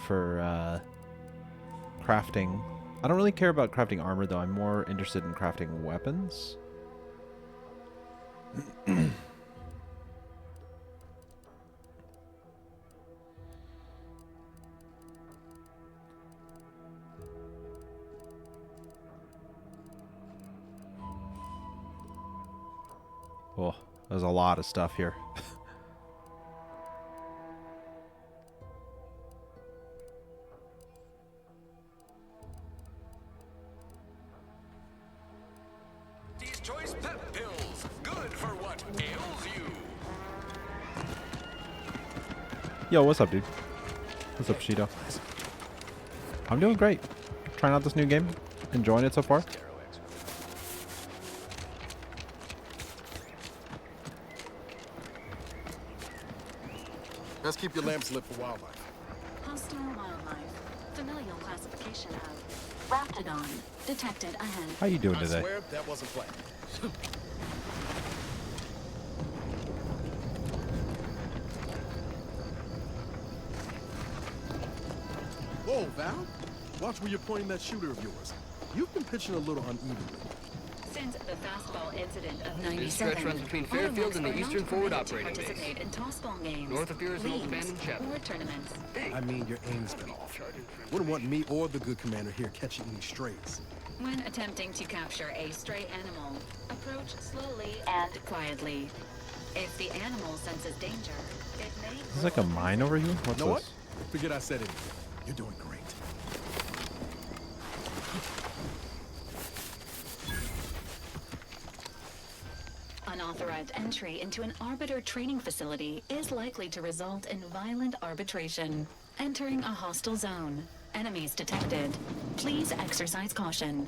for crafting. I don't really care about crafting armor, though. I'm more interested in crafting weapons. Oh, there's a lot of stuff here. Choice pep pills, good for what ails you. Yo, what's up, dude? What's up, Shido? I'm doing great. Trying out this new game. Enjoying it so far. Let's keep your lamps lit for wildlife. Hostile wildlife. Familial classification of Raptidon detected ahead. How you doing today? I swear that wasn't planned. Whoa, Val. Watch where you're pointing that shooter of yours. You've been pitching a little unevenly. Since the fastball incident of This 97, stretch runs between Fairfield and the Eastern Forward Operating Base. Participate in tossball games, North of here is an old abandoned chapel. or tournaments. I mean, your aim's been off. Wouldn't want me or the good commander here catching any strays. When attempting to capture a stray animal, approach slowly and quietly. If the animal senses danger, it may... There's like a mine over here? What's You know this? what? Forget I said anything. You're doing great. Unauthorized entry into an Arbiter training facility is likely to result in violent arbitration. Entering a hostile zone. Enemies detected. Please exercise caution.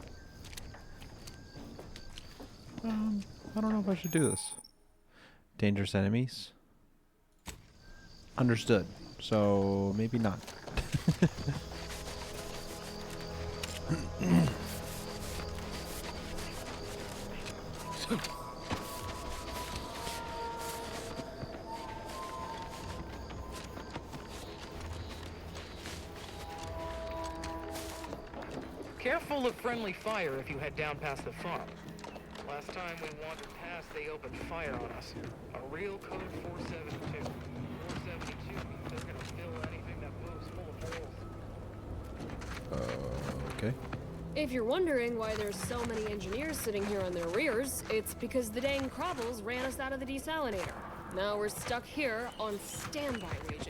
I don't know if I should do this. Dangerous enemies. Understood. So maybe not. Careful of friendly fire if you head down past the farm. Last time we wandered past, they opened fire on us. A real code 472. 472 means they're gonna fill anything that moves full of holes. Okay. If you're wondering why there's so many engineers sitting here on their rears, it's because the dang Crobbles ran us out of the desalinator. Now we're stuck here on standby wages.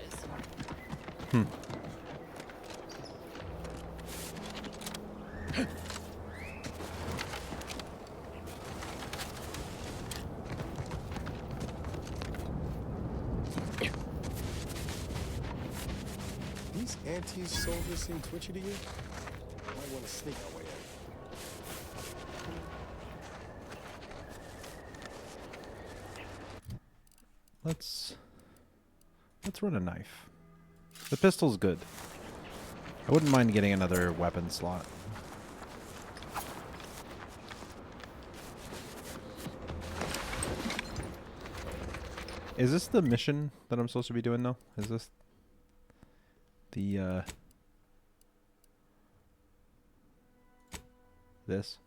These anti-soldiers seem twitchy to you? Might want to sneak our way in. Let's run a knife. The pistol's good. I wouldn't mind getting another weapon slot. Is this the mission that I'm supposed to be doing though? Is this the this?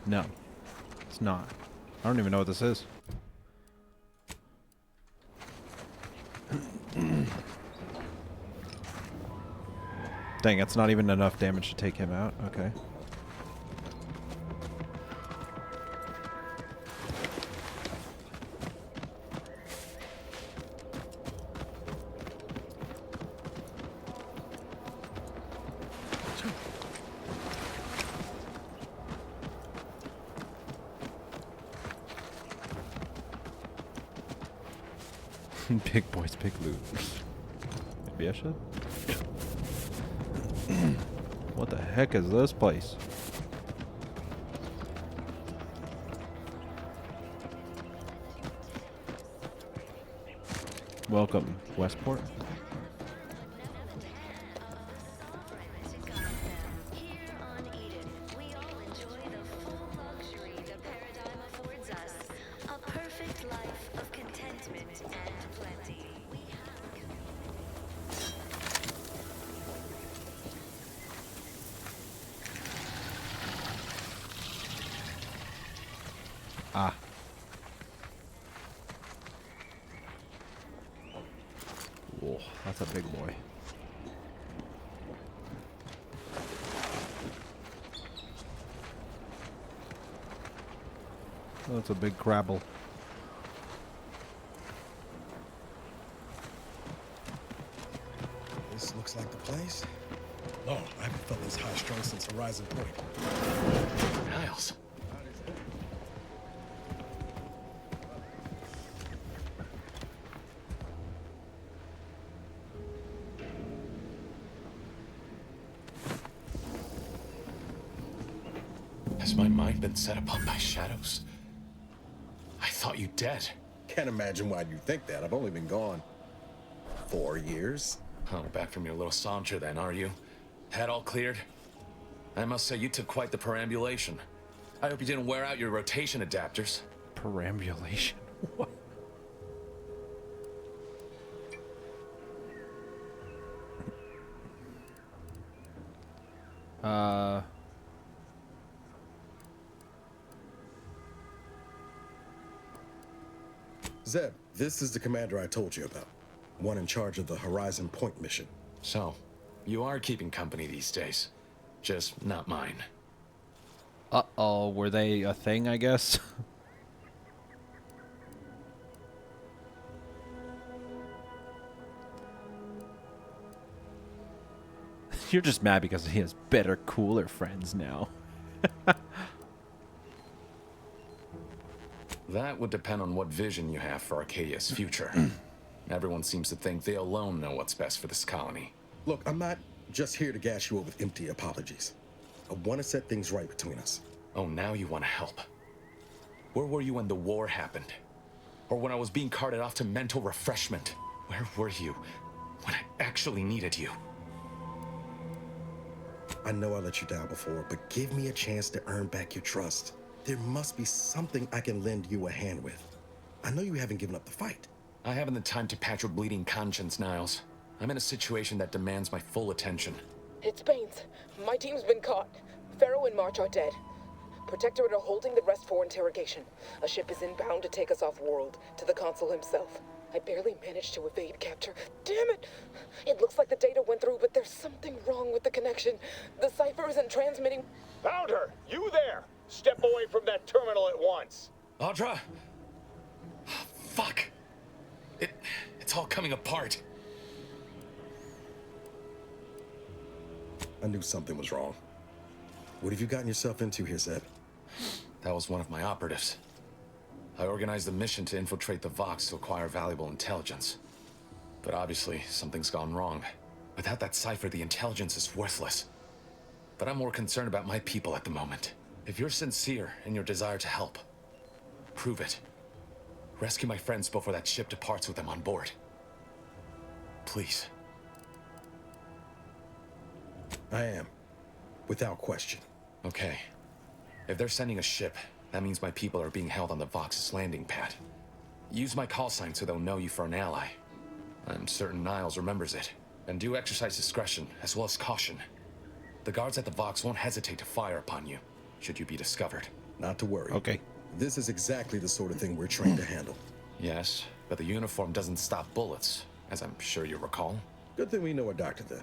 No. It's not. I don't even know what this is. Dang, it's not even enough damage to take him out. Okay. Big boys, big loot. Maybe I should. What the heck is this place? Welcome, Westport. Ah. Whoa, that's a big boy. Oh, that's a big crabble. This looks like the place. Oh, I haven't felt this high strung since Horizon Point. Niles. Has my mind been set upon by shadows? I thought you dead. Can't imagine why you think that. I've only been gone 4 years. Oh, back from your little saunter then, are you? Head all cleared? I must say you took quite the perambulation. I hope you didn't wear out your rotation adapters. Perambulation? What? Zeb, this is the commander I told you about. One in charge of the Horizon Point mission. So, you are keeping company these days. Just not mine. Uh-oh, were they a thing, I guess? You're just mad because he has better, cooler friends now. That would depend on what vision you have for Arcadia's future. Everyone seems to think they alone know what's best for this colony. Look, I'm not just here to gas you up with empty apologies. I want to set things right between us. Oh, now you want to help. Where were you when the war happened? Or when I was being carted off to mental refreshment? Where were you when I actually needed you? I know I let you down before, but give me a chance to earn back your trust. There must be something I can lend you a hand with. I know you haven't given up the fight. I haven't the time to patch your bleeding conscience, Niles. I'm in a situation that demands my full attention. It's Baines. My team's been caught. Pharaoh and March are dead. Protectorate are holding the rest for interrogation. A ship is inbound to take us off-world, to the consul himself. I barely managed to evade capture. Damn it! It looks like the data went through, but there's something wrong with the connection. The cipher isn't transmitting. Found her! You there! Step away from that terminal at once! Audra? Fuck! It's all coming apart. I knew something was wrong. What have you gotten yourself into here, Zed? That was one of my operatives. I organized a mission to infiltrate the Vox to acquire valuable intelligence. But obviously, something's gone wrong. Without that cipher, the intelligence is worthless. But I'm more concerned about my people at the moment. If you're sincere in your desire to help, prove it. Rescue my friends before that ship departs with them on board. Please. I am. Without question. Okay. If they're sending a ship, that means my people are being held on the Vox's landing pad. Use my call sign so they'll know you for an ally. I'm certain Niles remembers it. And do exercise discretion, as well as caution. The guards at the Vox won't hesitate to fire upon you, should you be discovered. Not to worry. Okay. This is exactly the sort of thing we're trained to handle. Yes, but the uniform doesn't stop bullets, as I'm sure you recall. Good thing we know a doctor then.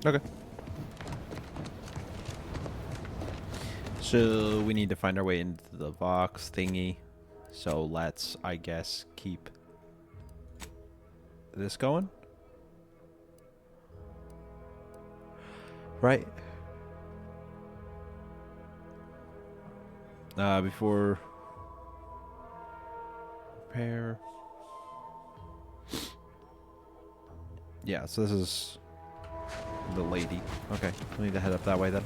Okay. So we need to find our way into the Vox thingy. So let's, I guess, keep this going. Right. Before repair. Yeah, so this is the lady. Okay, we need to head up that way then.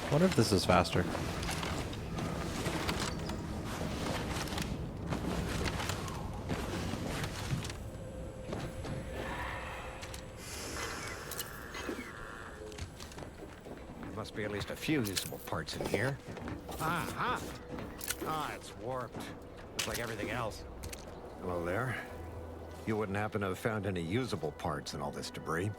I wonder if this is faster. There must be at least a few usable parts in here. Ah, it's warped. Just like everything else. Hello there. You wouldn't happen to have found any usable parts in all this debris?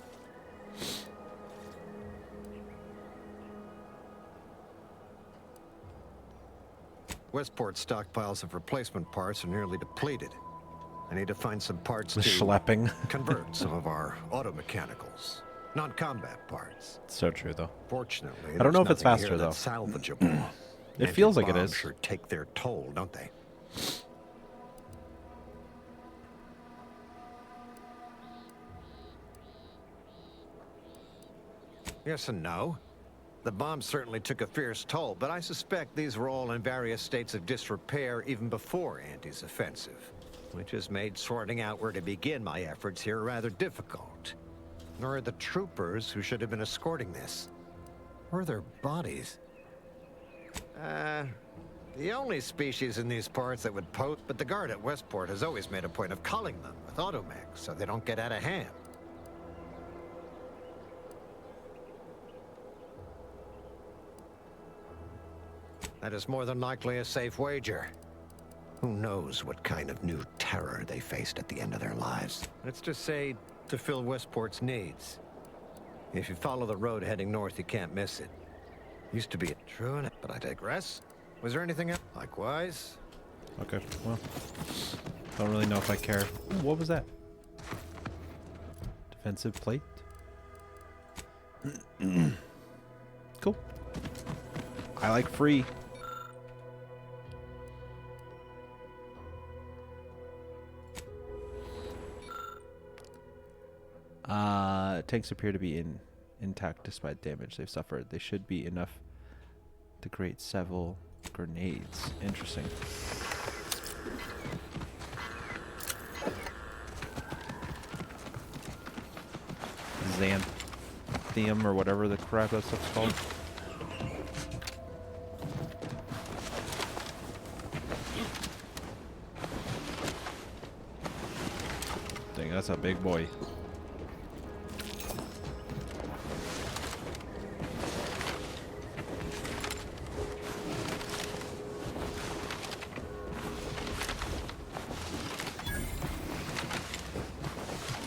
Westport's stockpiles of replacement parts are nearly depleted. I need to find some parts to schlepping. convert some of our auto-mechanicals. Non-combat parts. So true, though. Fortunately, I don't know if there's it's nothing faster, here though. that's salvageable. It feels like it Anti-bombs is. Sure take their toll, don't they? Yes and no. The bombs certainly took a fierce toll, but I suspect these were all in various states of disrepair even before Andy's offensive, which has made sorting out where to begin my efforts here rather difficult. Nor are the troopers who should have been escorting this. Where are their bodies? The only species in these parts that would pose, but the guard at Westport has always made a point of culling them with automechs so they don't get out of hand. That is more than likely a safe wager. Who knows what kind of new terror they faced at the end of their lives. Let's just say to fill Westport's needs. If you follow the road heading north, you can't miss it. Used to be true enough, but I digress. Was there anything else? Likewise. Okay, well, don't really know if I care. Ooh, what was that? Defensive plate? Cool. I like free. Tanks appear to be intact despite damage they've suffered. They should be enough to create several grenades. Interesting. Xanthium or whatever the crap that stuff's called. Dang, that's a big boy.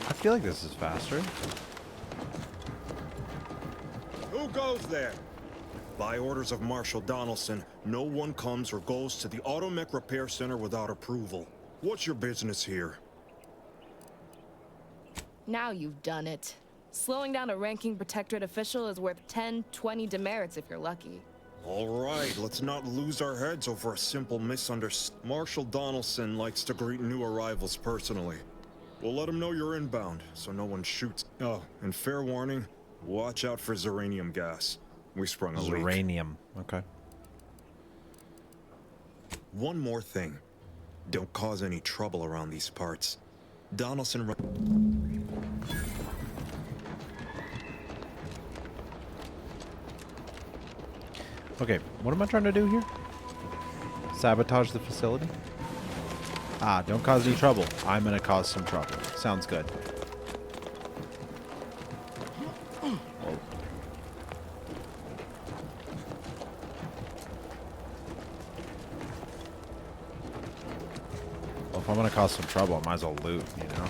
I feel like this is faster. Who goes there? By orders of Marshal Donaldson, no one comes or goes to the Automech Repair Center without approval. What's your business here? Now you've done it. Slowing down a ranking protectorate official is worth 10, 20 demerits if you're lucky. All right, let's not lose our heads over a simple misunderstanding. Marshal Donaldson likes to greet new arrivals personally. We'll let him know you're inbound, so no one shoots. Oh, and fair warning, watch out for Zeranium gas. We sprung a leak. Zeranium, okay. One more thing. Don't cause any trouble around these parts. Donaldson... Okay, what am I trying to do here? Sabotage the facility? Ah, don't cause any trouble. I'm gonna cause some trouble. Sounds good. Whoa. Well, if I'm gonna cause some trouble, I might as well loot, you know?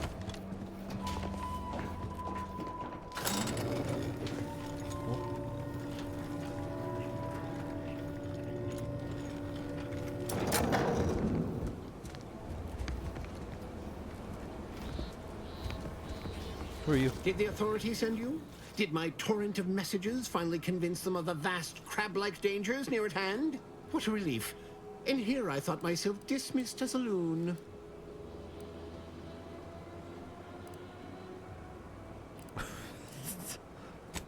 Who are you? Did the authorities send you? Did my torrent of messages finally convince them of the vast crab-like dangers near at hand? What a relief. In here I thought myself dismissed as a loon.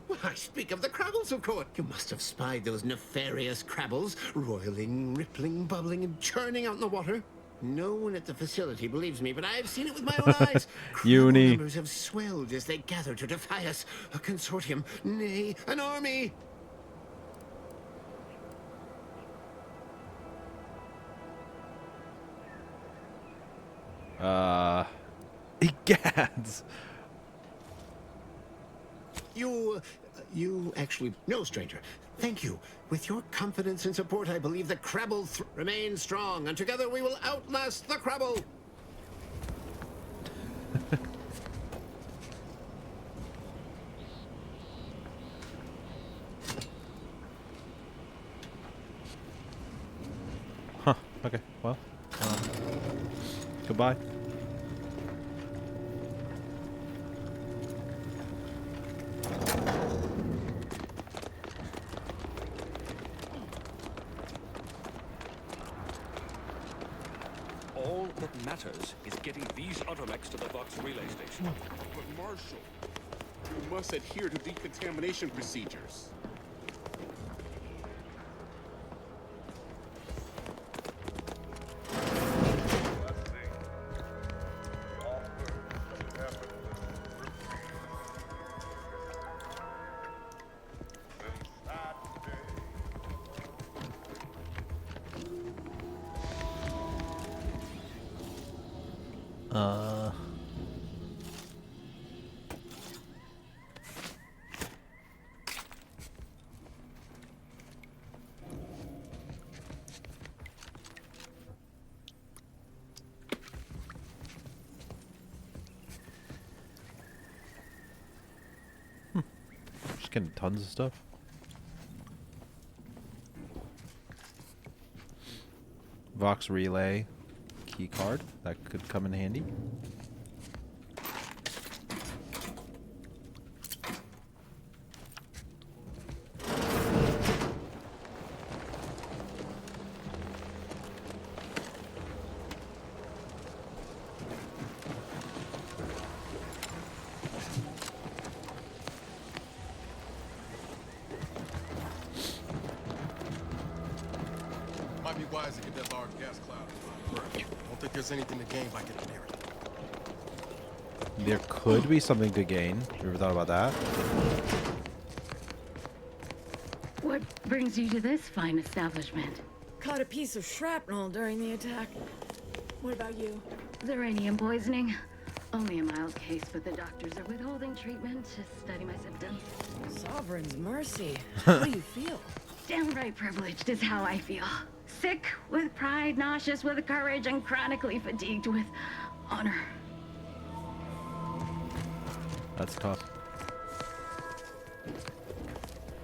Well, I speak of the Crabbles, of course. You must have spied those nefarious Crabbles, roiling, rippling, bubbling, and churning out in the water. No one at the facility believes me, but I've seen it with my own eyes. Uni. Numbers have swelled as they gather to defy us. A consortium, nay, an army. Egads. You actually... No, stranger. Thank you. With your confidence and support, I believe the Crabble remains strong, and together we will outlast the Crabble. Huh. Okay. Well. Goodbye. All that matters is getting these Automechs to the Vox relay station. But Marshal, you must adhere to decontamination procedures. Just getting tons of stuff. Vox relay key card. That could come in handy. wise to get that large gas cloud first. I don't think there's anything to gain by getting near it. There could be something to gain. You ever thought about that? What brings you to this fine establishment? Caught a piece of shrapnel during the attack. What about you? Uranium poisoning. Only a mild case, but the doctors are withholding treatment to study my symptoms. Sovereign's mercy. How do you feel? Downright privileged is how I feel. Sick with pride, nauseous with courage, and chronically fatigued with honor. That's tough.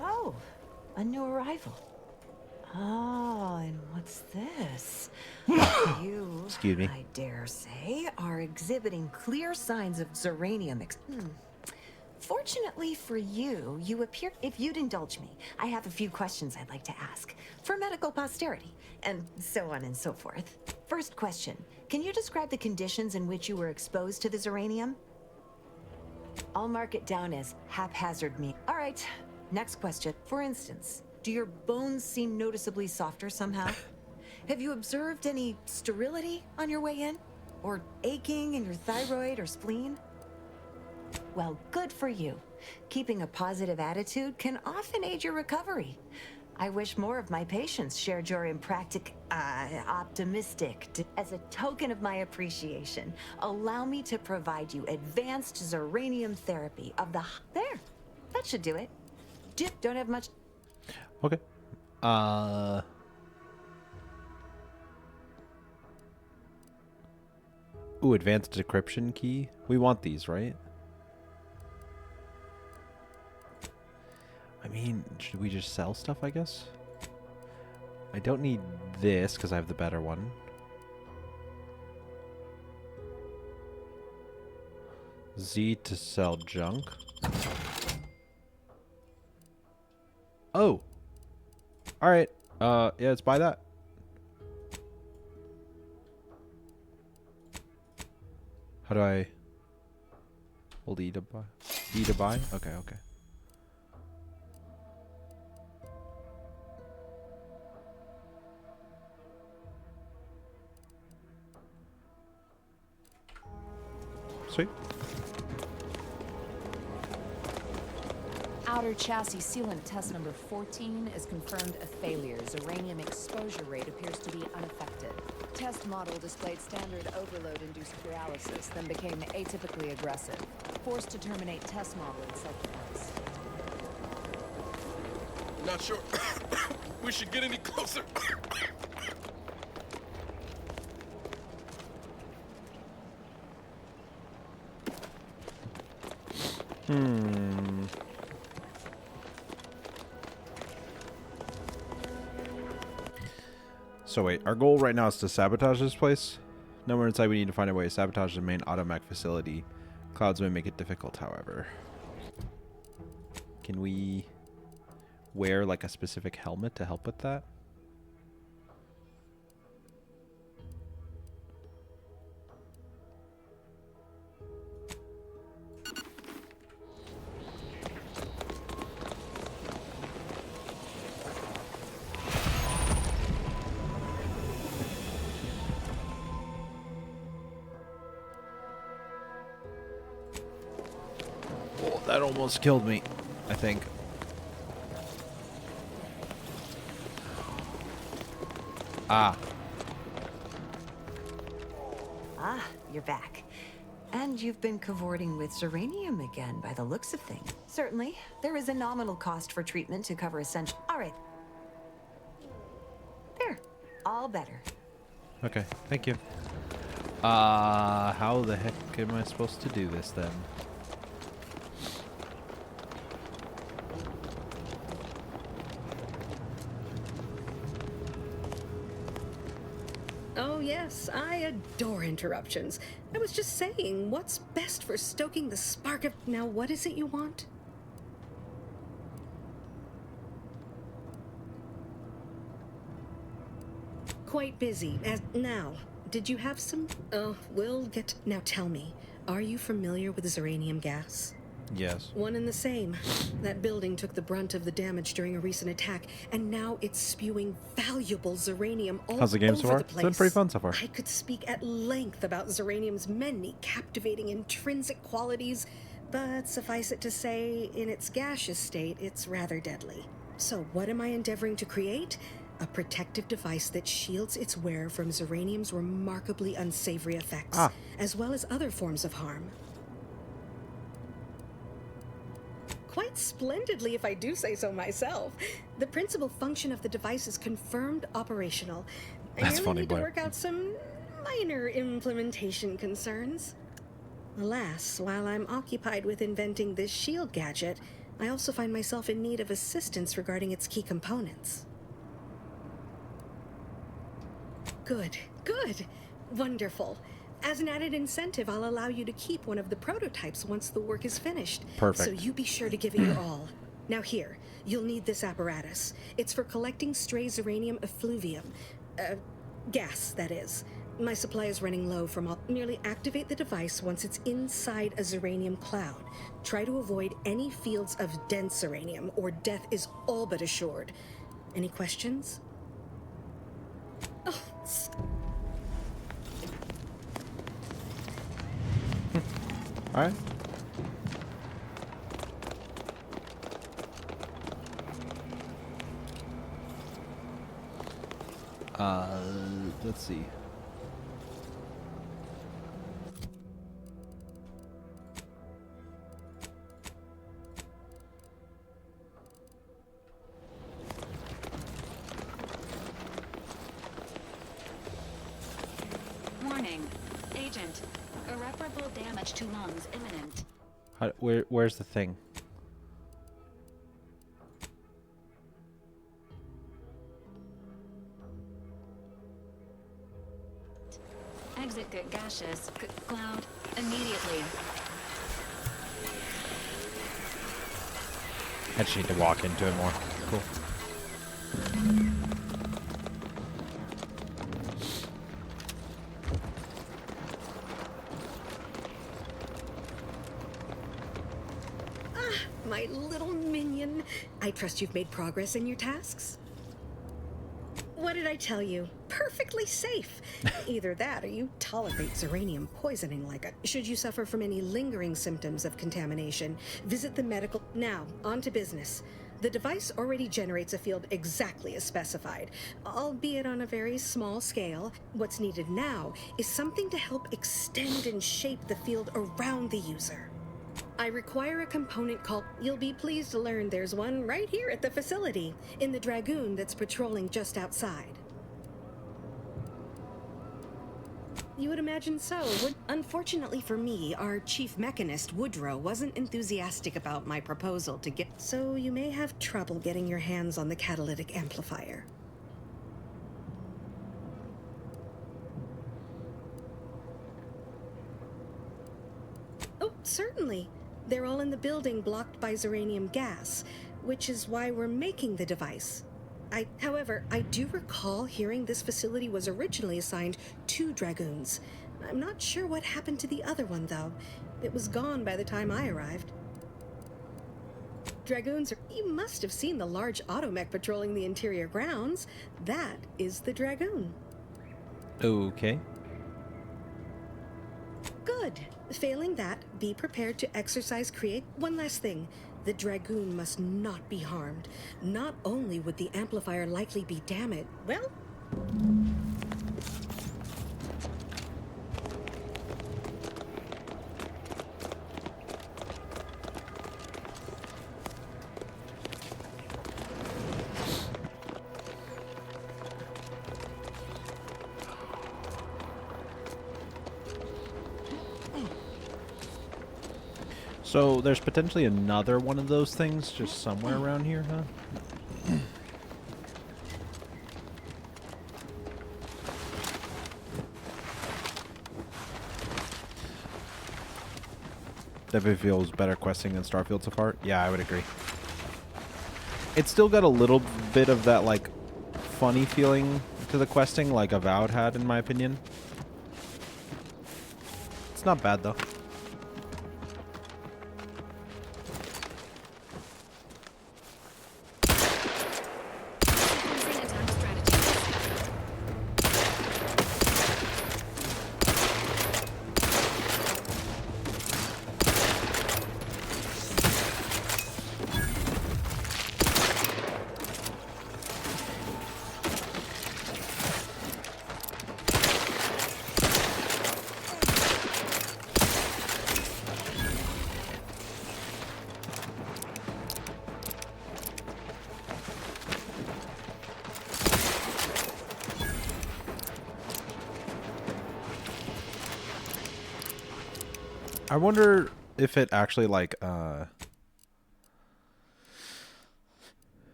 Oh, a new arrival. Oh, and what's this? You, excuse me, I dare say, are exhibiting clear signs of Zeranium. Fortunately for you, you appear... If you'd indulge me, I have a few questions I'd like to ask. For medical posterity, and so on and so forth. First question, can you describe the conditions in which you were exposed to the Zeranium? I'll mark it down as haphazard me. All right, next question. For instance, do your bones seem noticeably softer somehow? Have you observed any sterility on your way in? Or aching in your thyroid or spleen? Well, good for you. Keeping a positive attitude can often aid your recovery. I wish more of my patients shared your optimistic. As a token of my appreciation, allow me to provide you advanced Zeranium therapy of the... There, that should do it. Don't have much... Okay. Ooh, advanced decryption key. We want these, right? I mean, should we just sell stuff, I guess? I don't need this because I have the better one. Z to sell junk. Oh. All right. Yeah, let's buy that. How do I hold E to buy? E to buy? Okay, okay. Sweet. Outer chassis sealant test number 14 is confirmed a failure. Zeranium exposure rate appears to be unaffected. Test model displayed standard overload-induced paralysis, then became atypically aggressive. Forced to terminate test model in self-defense. Not sure we should get any closer. So wait, our goal right now is to sabotage this place. Nowhere inside we need to find a way to sabotage the main Automech facility. Clouds may make it difficult, however. Can we wear like a specific helmet to help with that? That almost killed me, I think. Ah. Ah, you're back. And you've been cavorting with Zeranium again, by the looks of things. Certainly, there is a nominal cost for treatment to cover essential... All right. There. All better. Okay, thank you. How the heck am I supposed to do this then? Oh yes, I adore interruptions. I was just saying, what's best for stoking the spark of... Now, what is it you want? Quite busy, as now. Did you have some... Oh, we'll get... Now tell me, are you familiar with Zeranium gas? Yes. One and the same. That building took the brunt of the damage during a recent attack, and now it's spewing valuable Zeranium all How's the game so over far? the It's place. been pretty fun so far. I could speak at length about Zeranium's many captivating intrinsic qualities, but suffice it to say, in its gaseous state, it's rather deadly. So what am I endeavoring to create? A protective device that shields its wearer from Zeranium's remarkably unsavory effects, as well as other forms of harm. Quite splendidly, if I do say so myself. The principal function of the device is confirmed operational. I That's merely funny, need to Blair. work out some minor implementation concerns. Alas, while I'm occupied with inventing this shield gadget, I also find myself in need of assistance regarding its key components. Good, good, wonderful. As an added incentive, I'll allow you to keep one of the prototypes once the work is finished. Perfect. So you be sure to give it your all. Now here, you'll need this apparatus. It's for collecting stray Zeranium effluvium. Gas, that is. My supply is running low from all. Merely activate the device once it's inside a Zeranium cloud. Try to avoid any fields of dense Zeranium, or death is all but assured. Any questions? Oh, All right. Let's see. Warning. Agent. Irreparable damage to lungs imminent. Where's the thing? Exit gaseous cloud immediately. I just need to walk into it more. Cool. my little minion. I trust you've made progress in your tasks? What did I tell you? Perfectly safe. Either that or you tolerate Zeranium poisoning like a... Should you suffer from any lingering symptoms of contamination, visit the medical... Now, on to business. The device already generates a field exactly as specified, albeit on a very small scale. What's needed now is something to help extend and shape the field around the user. I require a component called... You'll be pleased to learn there's one right here at the facility, in the Dragoon that's patrolling just outside. You would imagine so. Unfortunately for me, our chief mechanist, Woodrow, wasn't enthusiastic about my proposal to get... So you may have trouble getting your hands on the catalytic amplifier. Oh, certainly. They're all in the building blocked by Zeranium gas, which is why we're making the device. However, I do recall hearing this facility was originally assigned 2 Dragoons. I'm not sure what happened to the other one, though. It was gone by the time I arrived. Dragoons are... You must have seen the large automech patrolling the interior grounds. That is the Dragoon. Okay. Good. Failing that, be prepared to exercise create... One last thing. The Dragoon must not be harmed. Not only would the amplifier likely be damaged... Well... So there's potentially another one of those things just somewhere around here, huh? Definitely feels better questing than Starfield so far. Yeah, I would agree. It's still got a little bit of that, like, funny feeling to the questing like Avowed had, in my opinion. It's not bad, though. I wonder if it actually like so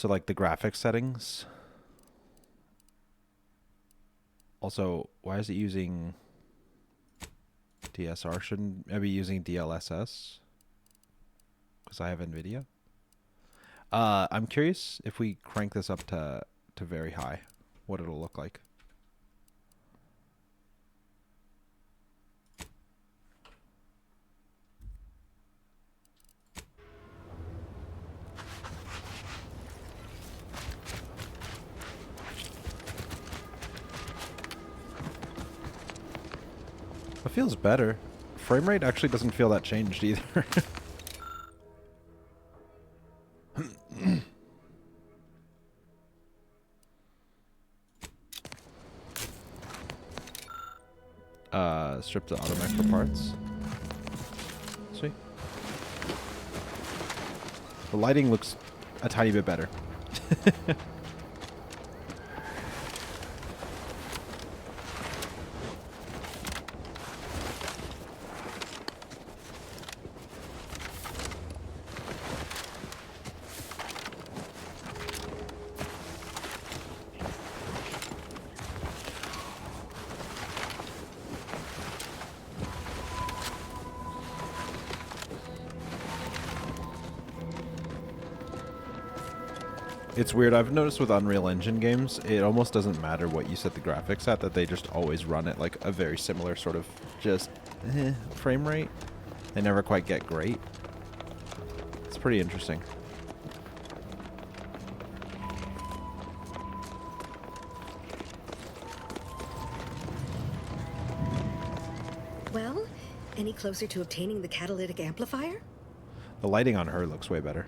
like the graphics settings. Also, why is it using DSR? Shouldn't I be using DLSS? Because I have NVIDIA. I'm curious if we crank this up to very high, what it'll look like. It feels better. Frame rate actually doesn't feel that changed either. Strip the automech for parts. Sweet. The lighting looks a tiny bit better. It's weird. I've noticed with Unreal Engine games, it almost doesn't matter what you set the graphics at, that they just always run at like a very similar sort of just frame rate. They never quite get great. It's pretty interesting. Well, any closer to obtaining the catalytic amplifier? The lighting on her looks way better.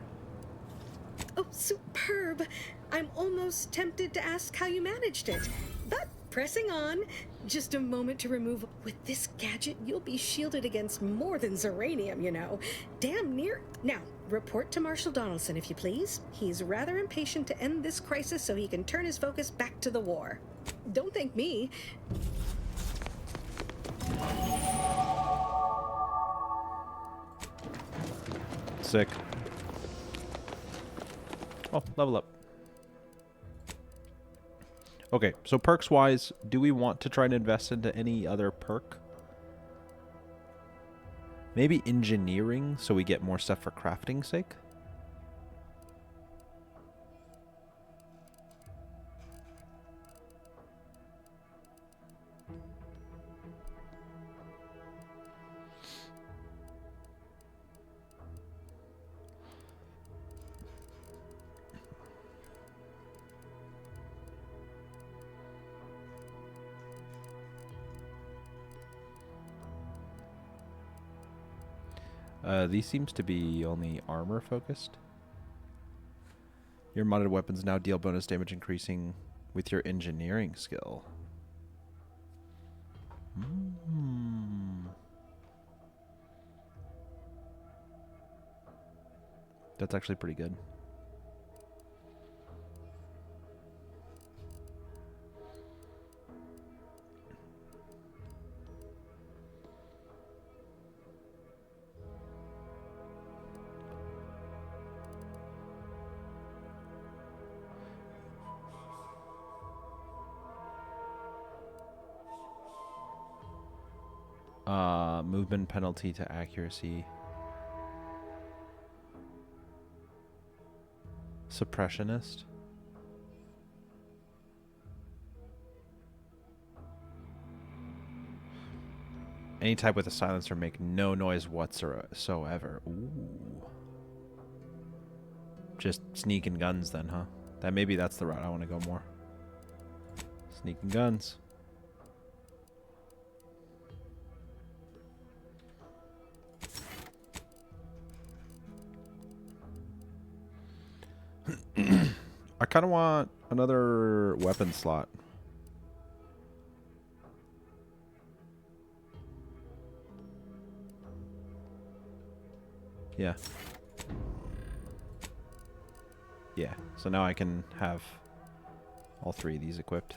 Oh, superb! I'm almost tempted to ask how you managed it. But pressing on, just a moment to remove. With this gadget, you'll be shielded against more than Zeranium, you know. Damn near. Now, report to Marshal Donaldson, if you please. He's rather impatient to end this crisis so he can turn his focus back to the war. Don't thank me. Sick. Oh, level up. Okay, so perks wise, do we want to try and invest into any other perk? Maybe engineering, so we get more stuff for crafting's sake? These seems to be only armor focused. Your modded weapons now deal bonus damage increasing with your engineering skill. That's actually pretty good. Movement penalty to accuracy. Suppressionist. Any type with a silencer make no noise whatsoever. Ooh. Just sneaking guns then, huh? Maybe that's the route I want to go more. Sneaking guns. I kind of want another weapon slot. Yeah. Yeah, so now I can have all three of these equipped.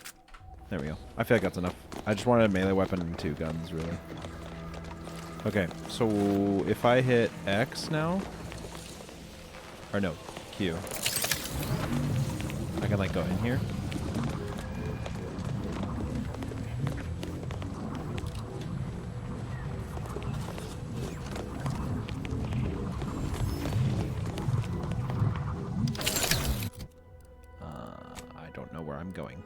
There we go. I feel like that's enough. I just wanted a melee weapon and 2 guns, really. Okay, so if I hit X now, or no, Q, I can like go in here. I don't know where I'm going.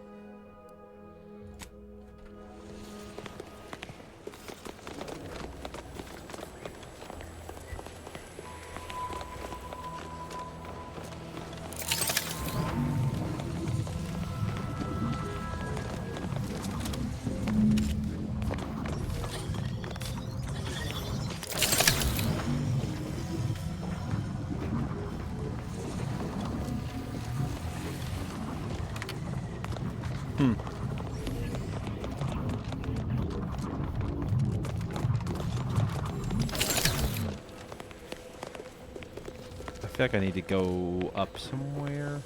I feel like I need to go up somewhere.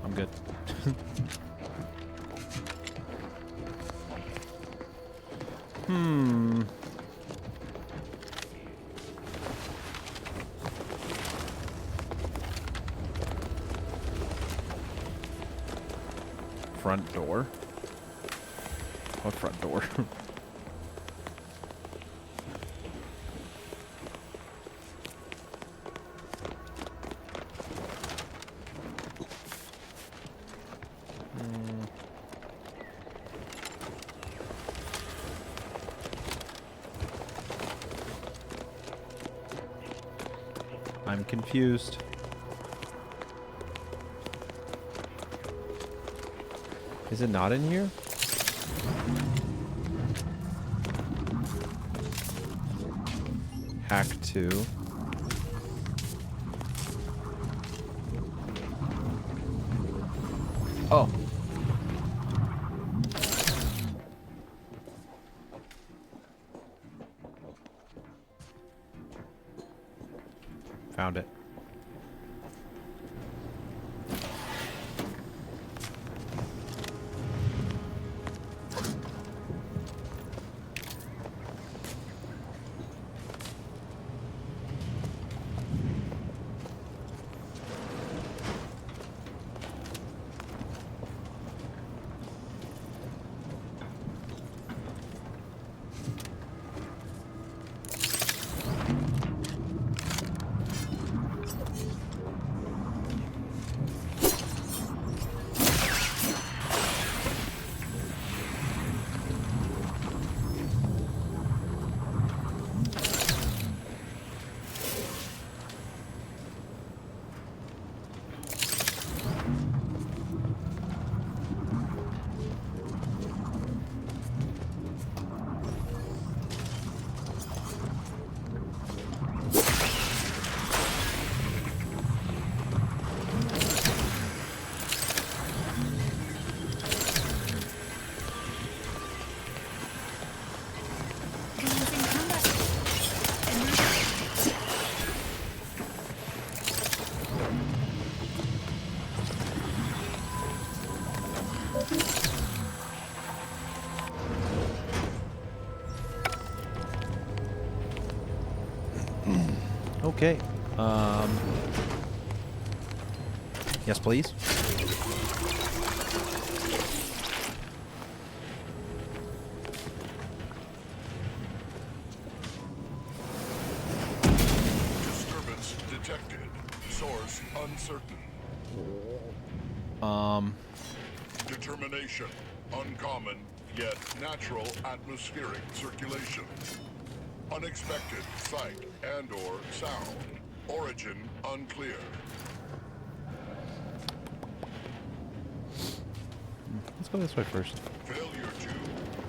I'm good. Front door? What front door? I'm confused. Is it not in here? Hack 2. Oh. Found it. Okay. Yes, please. Disturbance detected. Source uncertain. Determination uncommon, yet natural atmospheric circulation. Unexpected sight and/or sound. Origin unclear. Let's go this way first. Failure to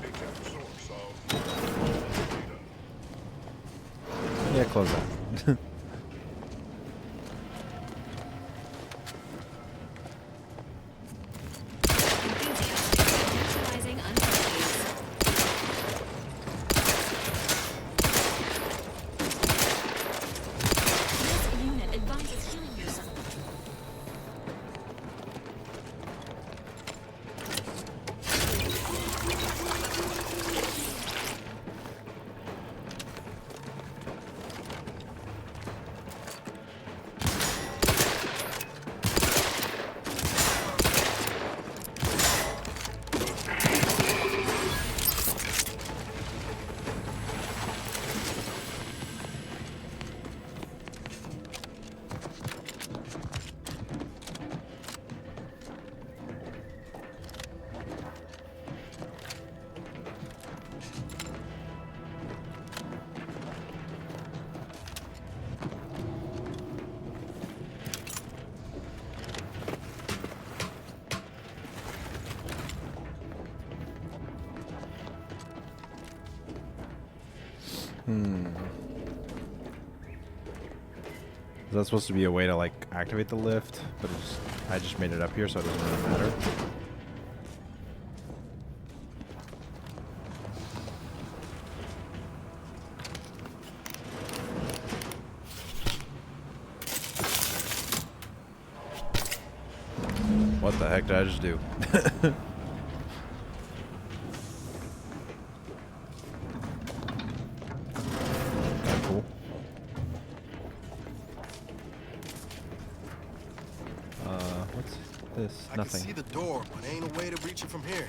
detect source of data. Yeah, close that. Is that supposed to be a way to like activate the lift? But I just made it up here, so it doesn't really matter. What the heck did I just do? Cool. What's this? I Nothing. can see the door, but ain't a way to reach it from here.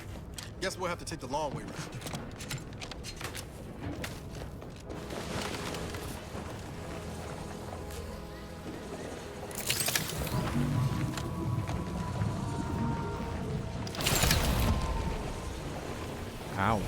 Guess we'll have to take the long way around. Ow.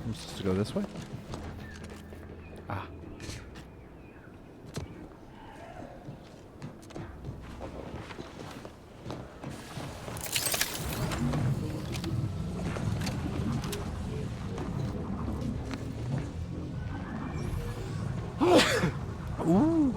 I'm supposed to go this way? Ah. Ooh.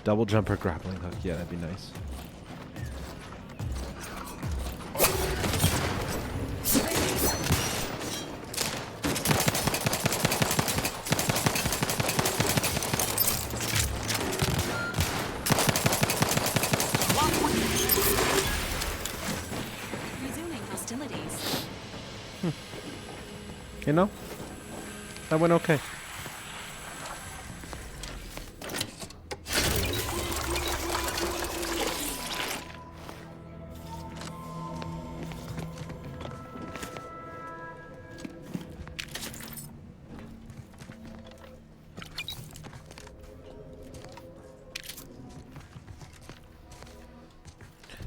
Double jumper grappling hook. Yeah, that'd be nice. Resuming hostilities. You know, that went okay.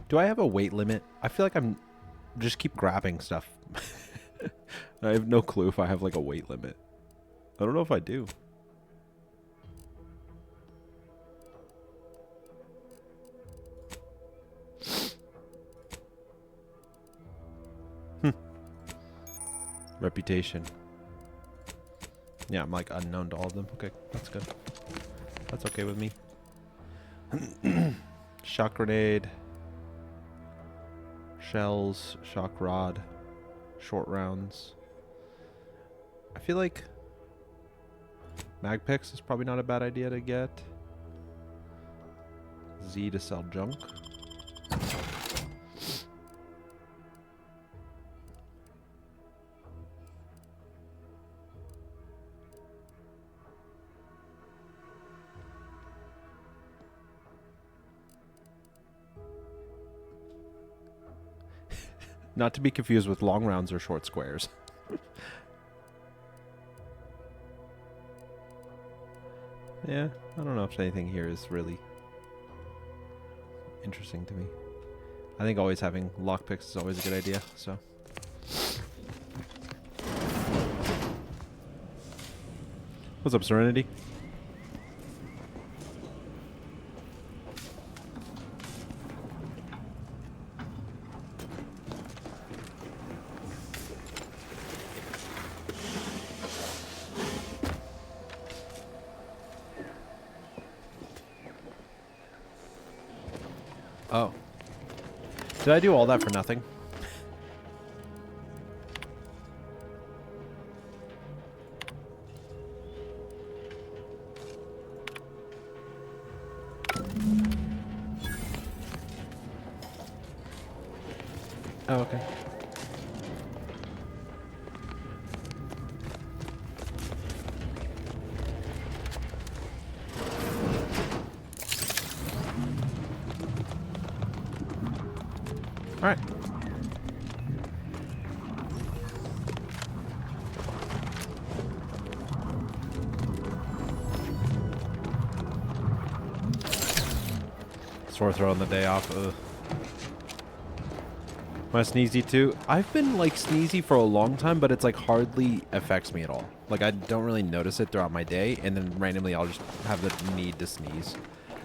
Do I have a weight limit? I feel like I'm just keep grabbing stuff. I have no clue if I have like a weight limit. I don't know if I do. Reputation. Yeah, I'm like unknown to all of them. Okay, that's good. That's okay with me. Shock grenade. Shells, shock rod, short rounds. I feel like mag picks is probably not a bad idea to get. Z to sell junk. Not to be confused with long rounds or short squares. Yeah, I don't know if anything here is really interesting to me. I think always having lockpicks is always a good idea, so. What's up, Serenity? Oh. Did I do all that for nothing? Oh, okay. All right. Sore throat on the day off. Ugh. Am I sneezy too? I've been like sneezy for a long time, but it's like hardly affects me at all. Like I don't really notice it throughout my day, and then randomly I'll just have the need to sneeze.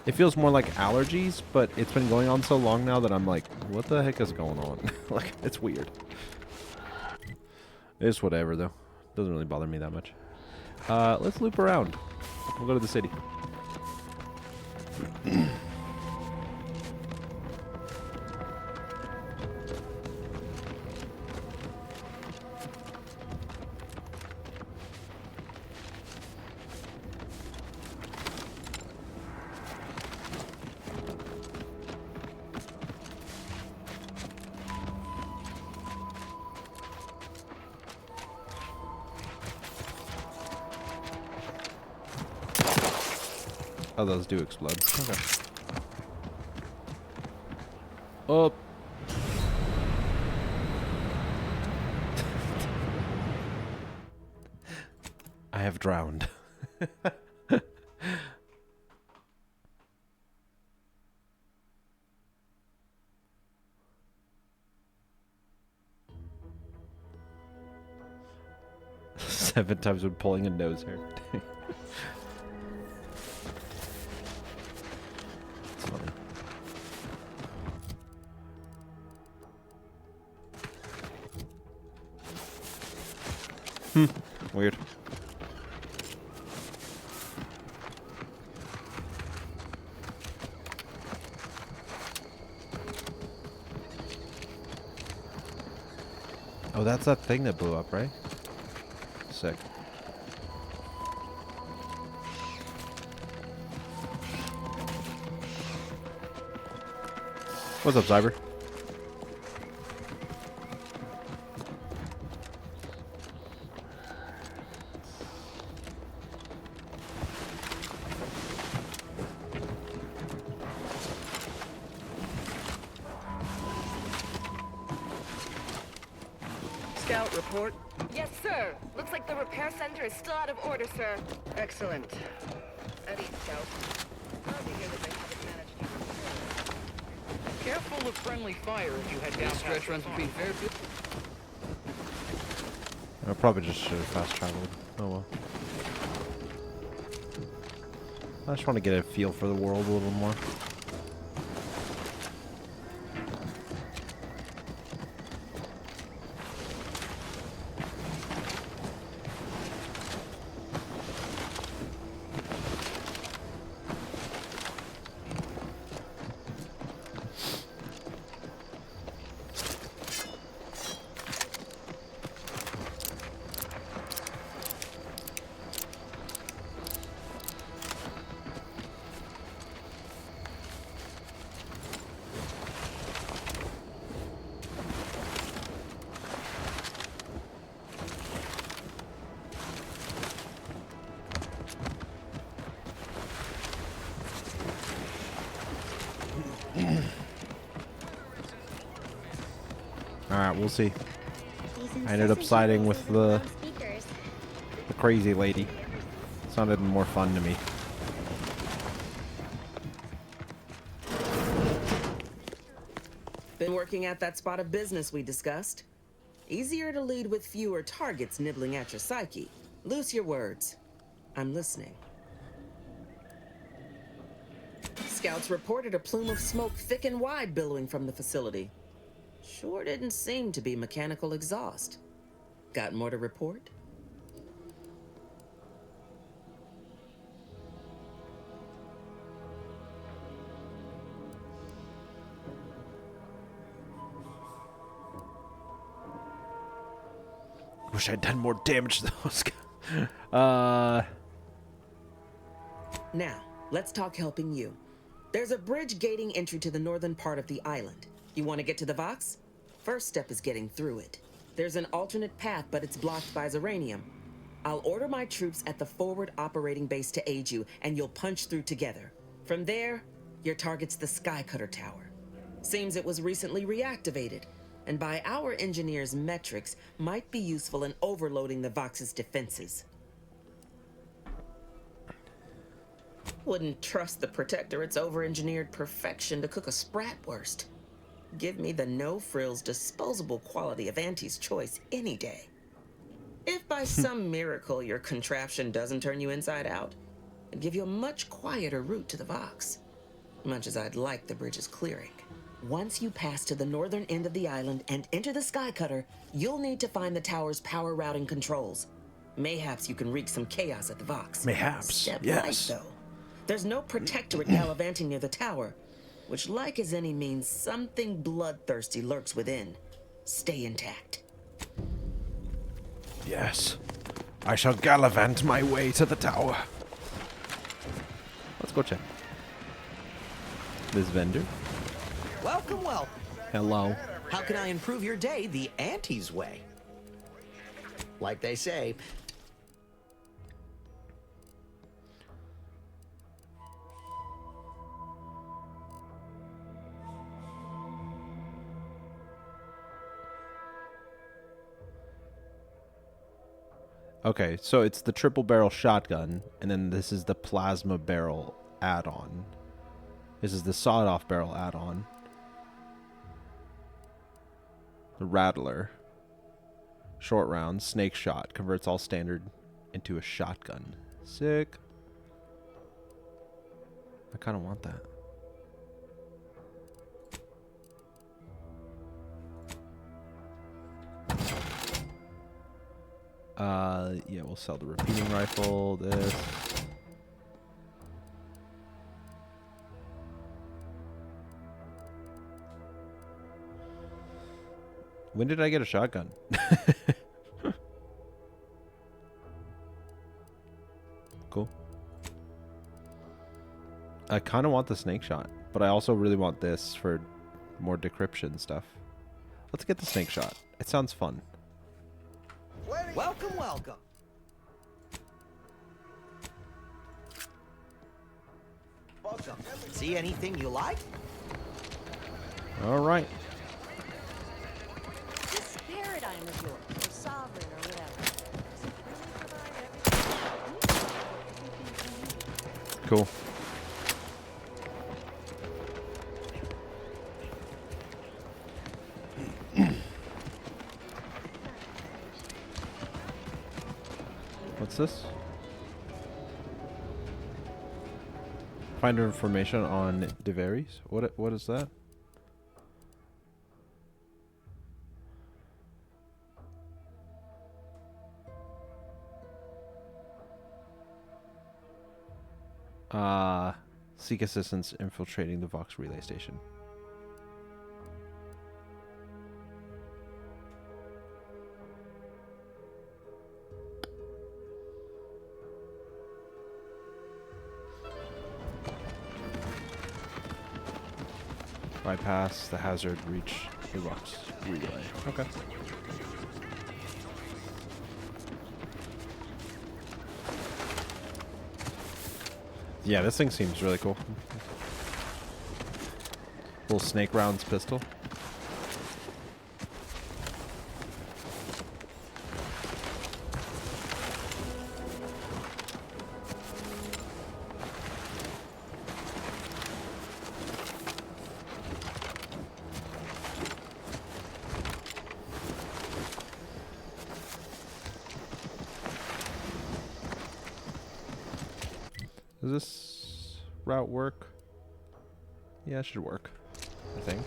It feels more like allergies, but it's been going on so long now that I'm like, what the heck is going on? Like, it's weird. It's whatever though. Doesn't really bother me that much. Let's loop around. We'll go to the city. Oh, those do explode. Okay. Oh. I have drowned. Seven times when pulling a nose hair. Weird. Oh, that's that thing that blew up, right? Sick. What's up, Cyber? Scout report. Yes, sir. Looks like the repair center is still out of order, sir. Excellent. Eddie, Scout. Glad to hear that they haven't managed to repair. Careful of friendly fire if you head down. This stretch runs between Fairfield. I probably just should have fast traveled. Oh well. I just want to get a feel for the world a little more. Alright, we'll see. I ended up siding with the crazy lady. Sounded more fun to me. Been working at that spot of business we discussed. Easier to lead with fewer targets nibbling at your psyche. Loose your words. I'm listening. Scouts reported a plume of smoke thick and wide billowing from the facility. Sure didn't seem to be mechanical exhaust. Got more to report? Wish I'd done more damage to those guys. Now, let's talk helping you. There's a bridge gating entry to the northern part of the island. You want to get to the Vox? First step is getting through it. There's an alternate path, but it's blocked by Zeranium. I'll order my troops at the forward operating base to aid you, and you'll punch through together. From there, your target's the Skycutter Tower. Seems it was recently reactivated, and by our engineers' metrics, might be useful in overloading the Vox's defenses. Wouldn't trust the Protectorate's over-engineered perfection to cook a Spratwurst. Give me the no-frills, disposable quality of Auntie's choice any day. If by some miracle your contraption doesn't turn you inside out, it'd give you a much quieter route to the Vox. Much as I'd like the bridge's clearing. Once you pass to the northern end of the island and enter the Skycutter, you'll need to find the tower's power routing controls. Mayhaps you can wreak some chaos at the Vox. Mayhaps, Step yes. right, though. There's no Protectorate gallivanting near the tower, which, like as any, means something bloodthirsty lurks within. Stay intact. Yes. I shall gallivant my way to the tower. Let's go check. This vendor. Welcome, welcome. Hello. How can I improve your day the Auntie's way? Like they say, Okay, so it's the triple barrel shotgun, and then this is the plasma barrel add-on. This is the sawed-off barrel add-on. The Rattler. Short round, snake shot. Converts all standard into a shotgun. Sick. I kind of want that. Yeah, we'll sell the repeating rifle, this. When did I get a shotgun? Cool. I kind of want the snake shot, but I also really want this for more decryption stuff. Let's get the snake shot. It sounds fun. welcome, welcome. Welcome. See anything you like? All right. This paradigm of yours, or sovereign, or whatever. Cool. What's this? Find information on Deveries? What is that? Seek assistance infiltrating the Vox relay station. Bypass the hazard, reach the Vox relay. Okay. Yeah, this thing seems really cool. Little snake rounds pistol. Does this route work? Yeah, it should work, I think.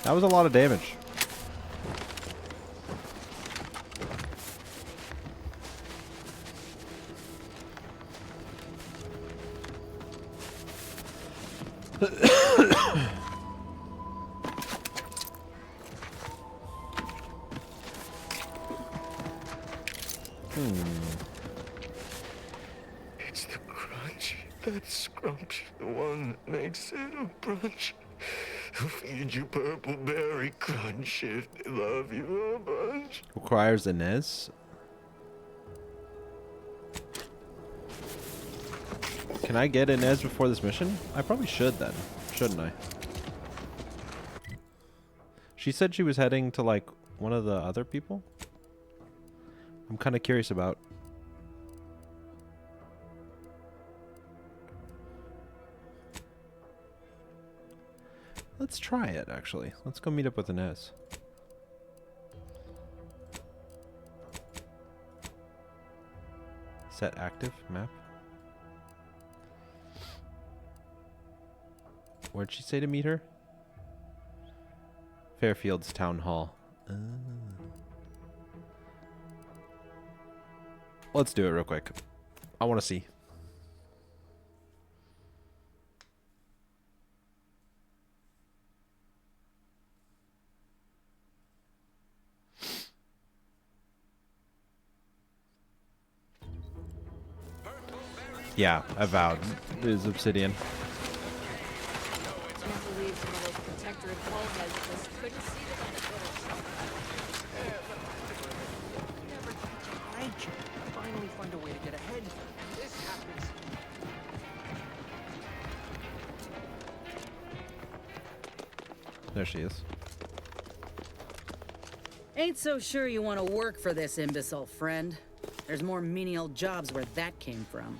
That was a lot of damage. That's Scrumps, the one that made Santa brunch. Who feeds you purple berry crunch if they love you a bunch. Requires Inez. Can I get Inez before this mission? I probably should then, shouldn't I? She said she was heading to like one of the other people. I'm kind of curious about. Let's try it actually. Let's go meet up with Inez. Set active map. Where'd she say to meet her? Fairfield's Town Hall. Let's do it real quick. I want to see. Yeah, I vowed. It is Obsidian. Can't believe some of those protectorate qualifiers just couldn't see it on the Twitter. Never catch a break. Finally find a way to get ahead. This happens. There she is. Ain't so sure you want to work for this imbecile, friend. There's more menial jobs where that came from.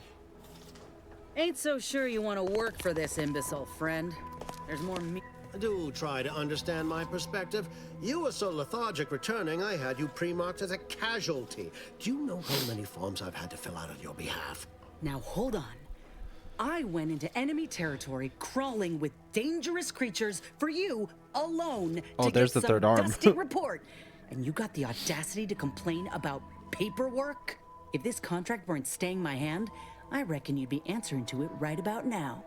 Ain't so sure you want to work for this imbecile, friend. There's more Do try to understand my perspective. You were so lethargic returning, I had you pre-marked as a casualty. Do you know how many forms I've had to fill out on your behalf? Now hold on. I went into enemy territory crawling with dangerous creatures for you alone Oh, to there's get the some third arm. dusty report. And you got the audacity to complain about paperwork? If this contract weren't staying my hand, I reckon you'd be answering to it right about now.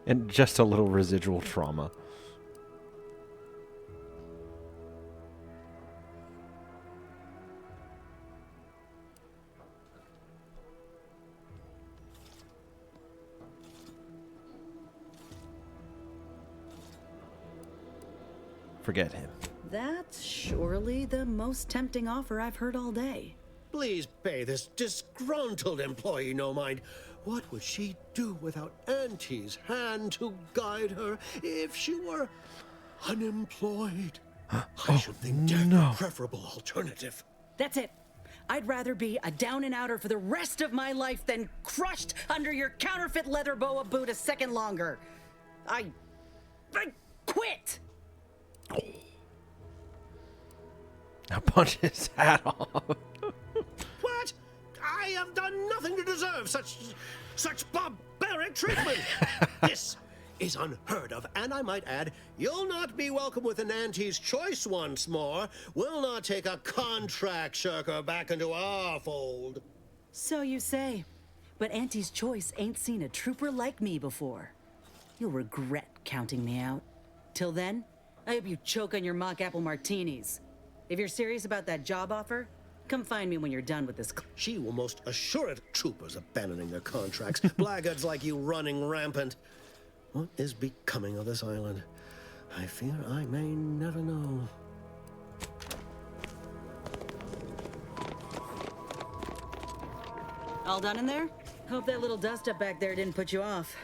And just a little residual trauma. Forget him. That's surely the most tempting offer I've heard all day. Please pay this disgruntled employee no mind. What would she do without Auntie's hand to guide her if she were unemployed? I should think death a preferable alternative. That's it. I'd rather be a down and outer for the rest of my life than crushed under your counterfeit leather boa boot a second longer. I quit. Now punch his hat off. What? I have done nothing to deserve such barbaric treatment. This is unheard of, and I might add, you'll not be welcome with an Auntie's choice once more. We'll not take a contract shirker back into our fold. So you say, but Auntie's choice ain't seen a trooper like me before. You'll regret counting me out. Till then, I hope you choke on your mock apple martinis. If you're serious about that job offer, come find me when you're done with this. She will most assure it. Troopers abandoning their contracts. Blackguards like you running rampant. What is becoming of this island? I fear I may never know. All done in there? Hope that little dust up back there didn't put you off.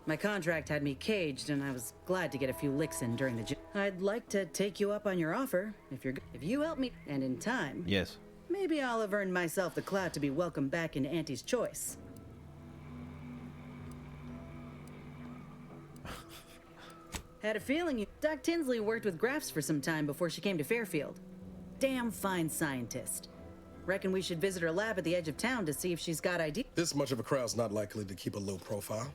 My contract had me caged, and I was glad to get a few licks in during the. I'd like to take you up on your offer if you help me, and in time. Yes. Maybe I'll have earned myself the clout to be welcomed back into Auntie's choice. Had a feeling you. Doc Tinsley worked with Grafs for some time before she came to Fairfield. Damn fine scientist. Reckon we should visit her lab at the edge of town to see if she's got ideas. This much of a crowd's not likely to keep a low profile.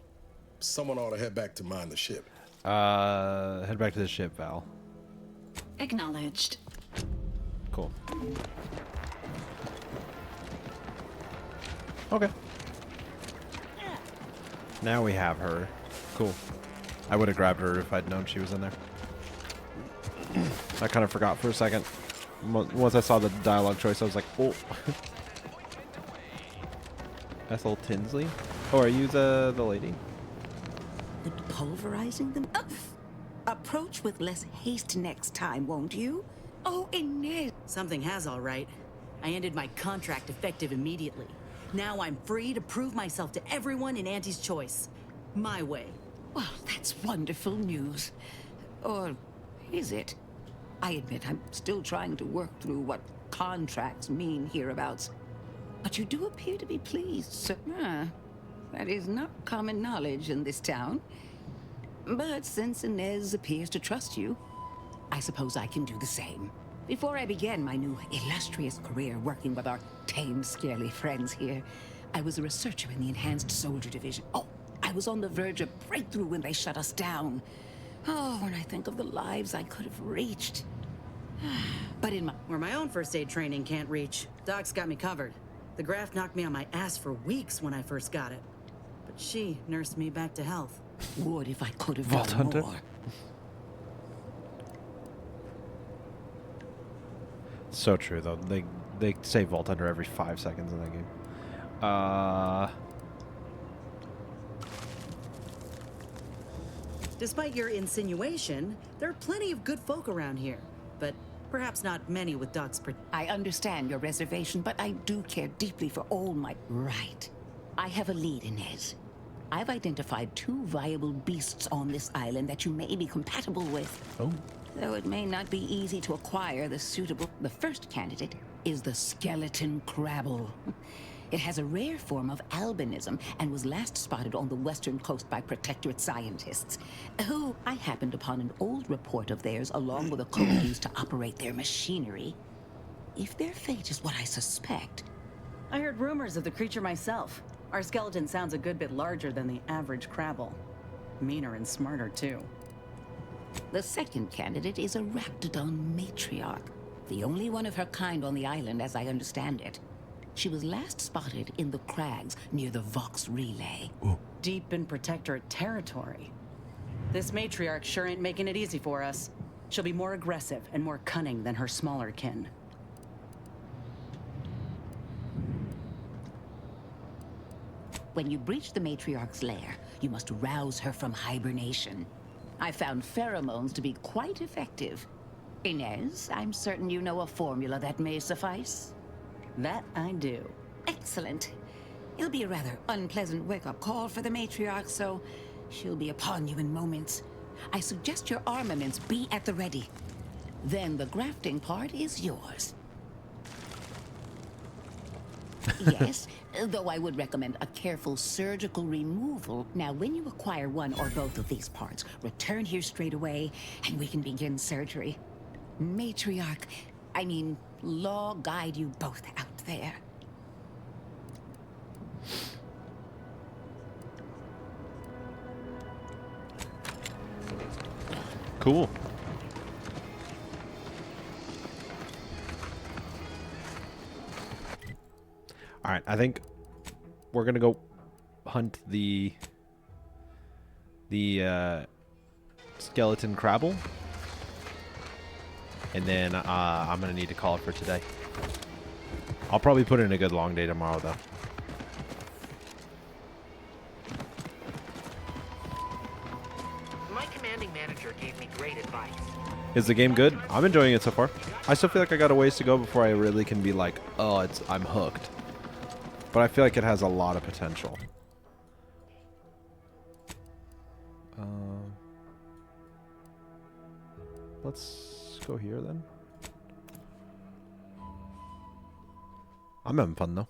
Someone ought to head back to mind the ship. Head back to the ship, Val. Acknowledged. Cool. Okay. Now we have her. Cool. I would have grabbed her if I'd known she was in there. I kind of forgot for a second. Once I saw the dialogue choice, I was like, oh. Ethel Tinsley? Oh, are you the lady? Pulverizing them? Approach with less haste next time, won't you? Oh, Inez. Something has, all right. I ended my contract effective immediately. Now I'm free to prove myself to everyone in Auntie's Choice. My way. Well, that's wonderful news. Or is it? I admit I'm still trying to work through what contracts mean hereabouts. But you do appear to be pleased, sir. That is not common knowledge in this town. But since Inez appears to trust you, I suppose I can do the same. Before I began my new illustrious career working with our tame, scaly friends here, I was a researcher in the Enhanced Soldier Division. Oh, I was on the verge of breakthrough when they shut us down. Oh, when I think of the lives I could have reached. But in my... Where my own first aid training can't reach, Doc's got me covered. The graft knocked me on my ass for weeks when I first got it. But she nursed me back to health. Would if I could have Vault done Hunter? more. So true, though. They say Vault Hunter every 5 seconds in that game. Despite your insinuation, there are plenty of good folk around here. But perhaps not many with Doc's I understand your reservation, but I do care deeply for all my... Right. I have a lead, Inez. I've identified 2 viable beasts on this island that you may be compatible with. Oh. Though it may not be easy to acquire the suitable... The first candidate is the skeleton crabble. It has a rare form of albinism and was last spotted on the western coast by Protectorate scientists. Oh, I happened upon an old report of theirs along with a code used to operate their machinery. If their fate is what I suspect... I heard rumors of the creature myself. Our skeleton sounds a good bit larger than the average crabble. Meaner and smarter, too. The second candidate is a Raptidon matriarch, the only one of her kind on the island as I understand it. She was last spotted in the crags near the Vox Relay. Deep in Protectorate territory. This matriarch sure ain't making it easy for us. She'll be more aggressive and more cunning than her smaller kin. When you breach the matriarch's lair, you must rouse her from hibernation. I found pheromones to be quite effective. Inez, I'm certain you know a formula that may suffice. That I do. Excellent. It'll be a rather unpleasant wake-up call for the matriarch, so she'll be upon you in moments. I suggest your armaments be at the ready. Then the grafting part is yours. Yes, though I would recommend a careful surgical removal. Now, when you acquire one or both of these parts, return here straight away, and we can begin surgery. Matriarch, I mean, law guide you both out there. Cool. All right, I think we're gonna go hunt the skeleton crabble, and then I'm gonna need to call it for today. I'll probably put in a good long day tomorrow, though. My commanding manager gave me great advice. Is the game good? I'm enjoying it so far. I still feel like I got a ways to go before I really can be like, oh, I'm hooked. But I feel like it has a lot of potential. Let's go here then. I'm having fun though.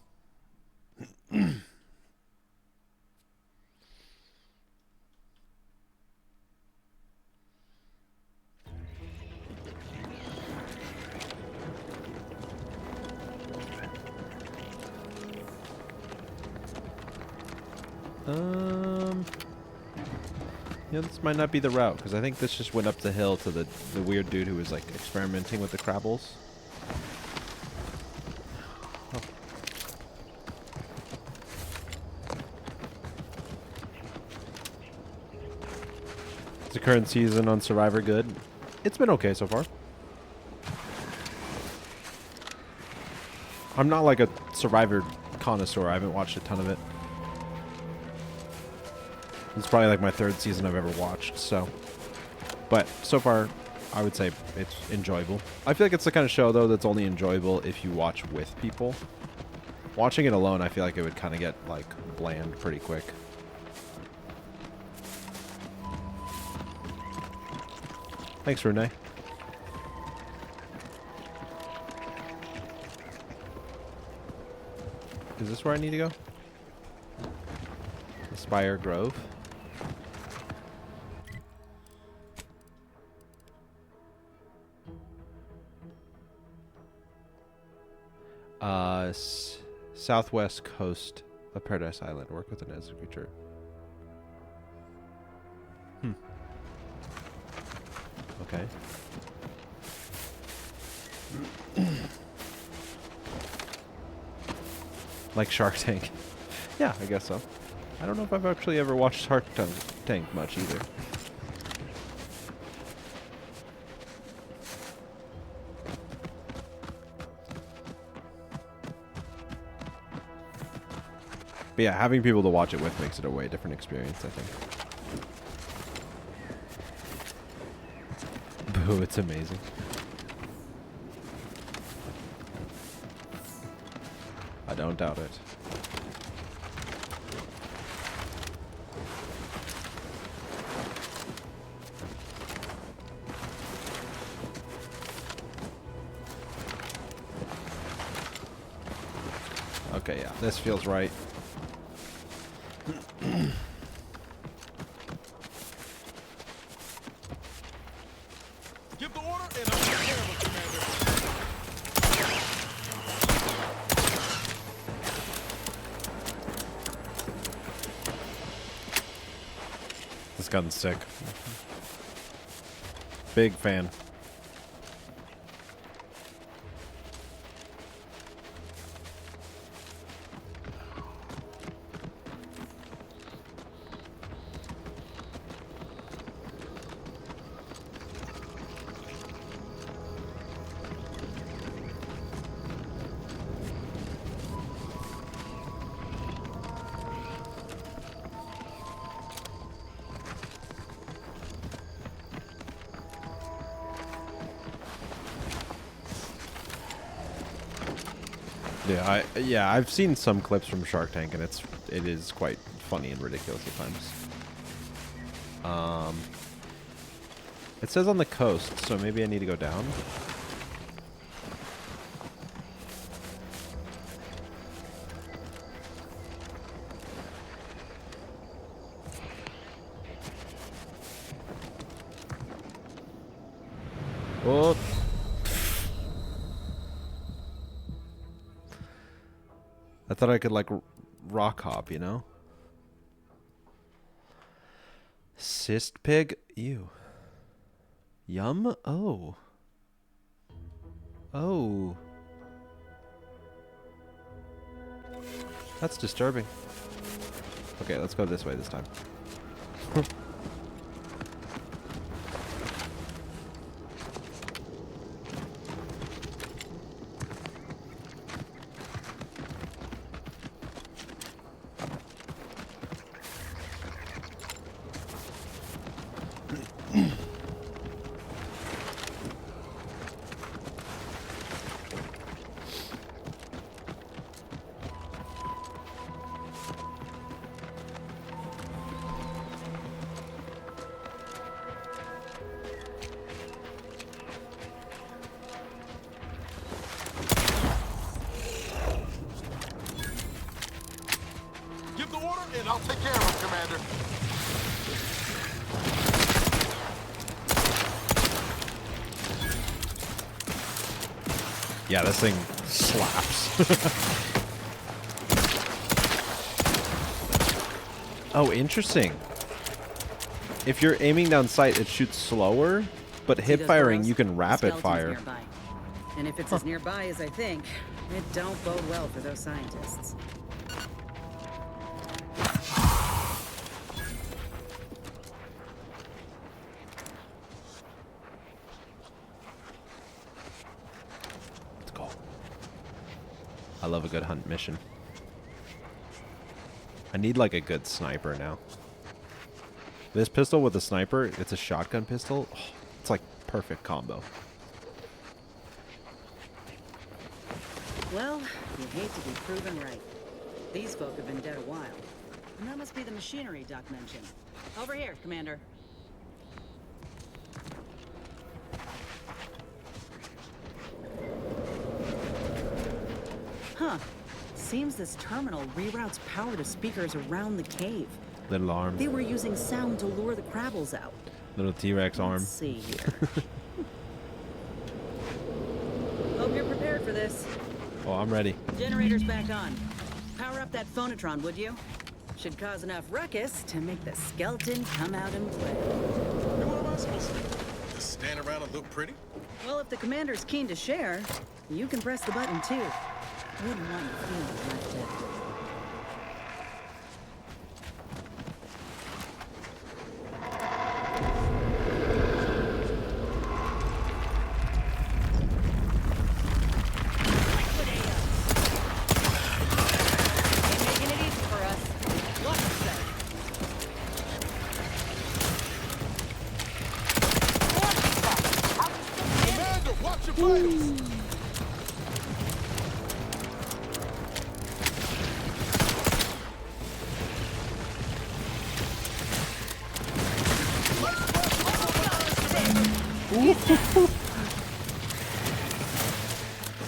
Yeah, this might not be the route, because I think this just went up the hill to the weird dude who was, like, experimenting with the crabbles. Oh. Is the current season on Survivor good? It's been okay so far. I'm not like a Survivor connoisseur. I haven't watched a ton of it. It's probably like my 3rd season I've ever watched, so. But so far, I would say it's enjoyable. I feel like it's the kind of show, though, that's only enjoyable if you watch with people. Watching it alone, I feel like it would kind of get, like, bland pretty quick. Thanks, Renee. Is this where I need to go? Aspire Grove. Southwest coast of Paradise Island. Work with an executor. Okay. Like Shark Tank. Yeah, I guess so. I don't know if I've actually ever watched Shark Tank much either. But yeah, having people to watch it with makes it a way different experience, I think. Boo, it's amazing. I don't doubt it. Okay, yeah, this feels right. Give the order and I'll take care of it, Commander. This gun's sick. Big fan. Yeah, I've seen some clips from Shark Tank, and it is quite funny and ridiculous at times. It says on the coast, so maybe I need to go down. Oh. I thought I could, like, rock hop, you know? Cyst pig? Ew. Yum? Oh. Oh. That's disturbing. Okay, let's go this way this time. Give the order and I'll take care of it, Commander. Yeah, this thing slaps. Oh, interesting. If you're aiming down sight, it shoots slower, but hip firing, you can rapid fire. Nearby. And if it's as nearby as I think, it don't bode well for those scientists. love a good hunt mission. I need like a good sniper now. This pistol with a sniper, it's a shotgun pistol. Oh, it's like perfect combo. Well, you hate to be proven right. These folk have been dead a while. And that must be the machinery Doc mentioned. Over here, Commander. Huh. Seems this terminal reroutes power to speakers around the cave. Little arm. They were using sound to lure the Crabbles out. Little T-Rex arm. Let's see here. Hope you're prepared for this. Oh, I'm ready. Generator's back on. Power up that phonotron, would you? Should cause enough ruckus to make the skeleton come out and play. And what am I supposed to do? Just stand around and look pretty? Well, if the commander's keen to share, you can press the button too. Wouldn't want your feelings left out.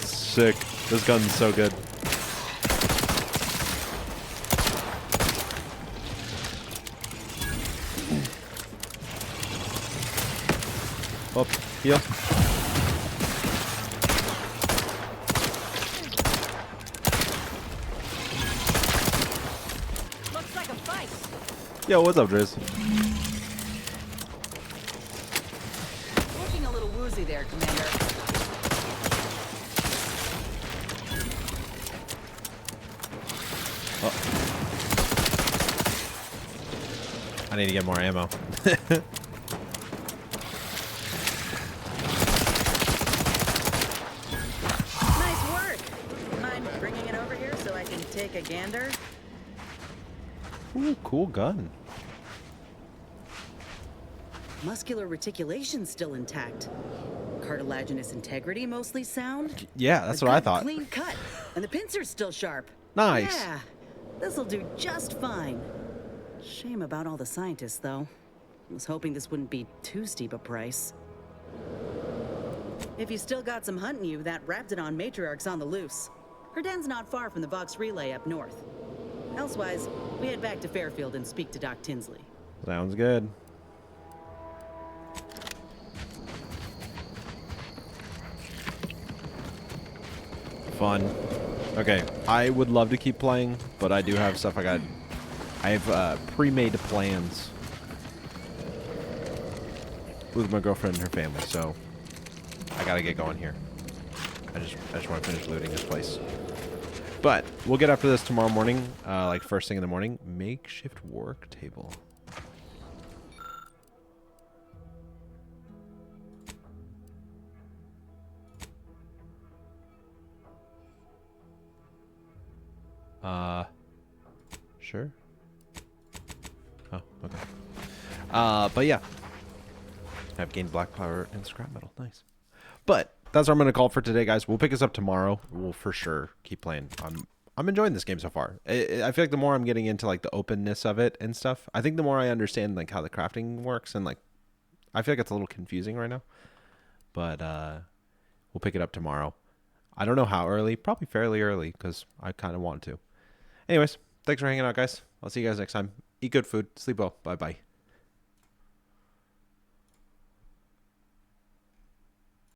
Sick. This gun's so good. Up, heal. Looks like a fight. Yo, what's up, Driz? Looking a little woozy there, Commander. Oh. I need to get more ammo. Nice work. Mind bringing it over here so I can take a gander? Ooh, cool gun. Muscular reticulation's still intact. Cartilaginous integrity mostly sound. Yeah, that's A what I good thought. Clean cut, and the pincer's still sharp. Nice. Yeah, this'll do just fine. Shame about all the scientists, though. Was hoping this wouldn't be too steep a price. If you still got some hunting you, that Raptidon matriarch's on the loose. Her den's not far from the Vox Relay up north. Elsewise, we head back to Fairfield and speak to Doc Tinsley. Sounds good. Fun. Okay, I would love to keep playing, but I do have stuff I have pre-made plans with my girlfriend and her family, so I gotta get going here. I just want to finish looting this place. But we'll get after this tomorrow morning, like first thing in the morning. Makeshift work table. Sure. Oh, okay. But yeah. I've gained black power and scrap metal. Nice. But that's what I'm going to call for today, guys. We'll pick this up tomorrow. We'll for sure keep playing. I'm enjoying this game so far. I feel like the more I'm getting into like the openness of it and stuff, I think the more I understand like how the crafting works, and like I feel like it's a little confusing right now. But we'll pick it up tomorrow. I don't know how early. Probably fairly early because I kind of want to. Anyways, thanks for hanging out, guys. I'll see you guys next time. Eat good food. Sleep well. Bye-bye.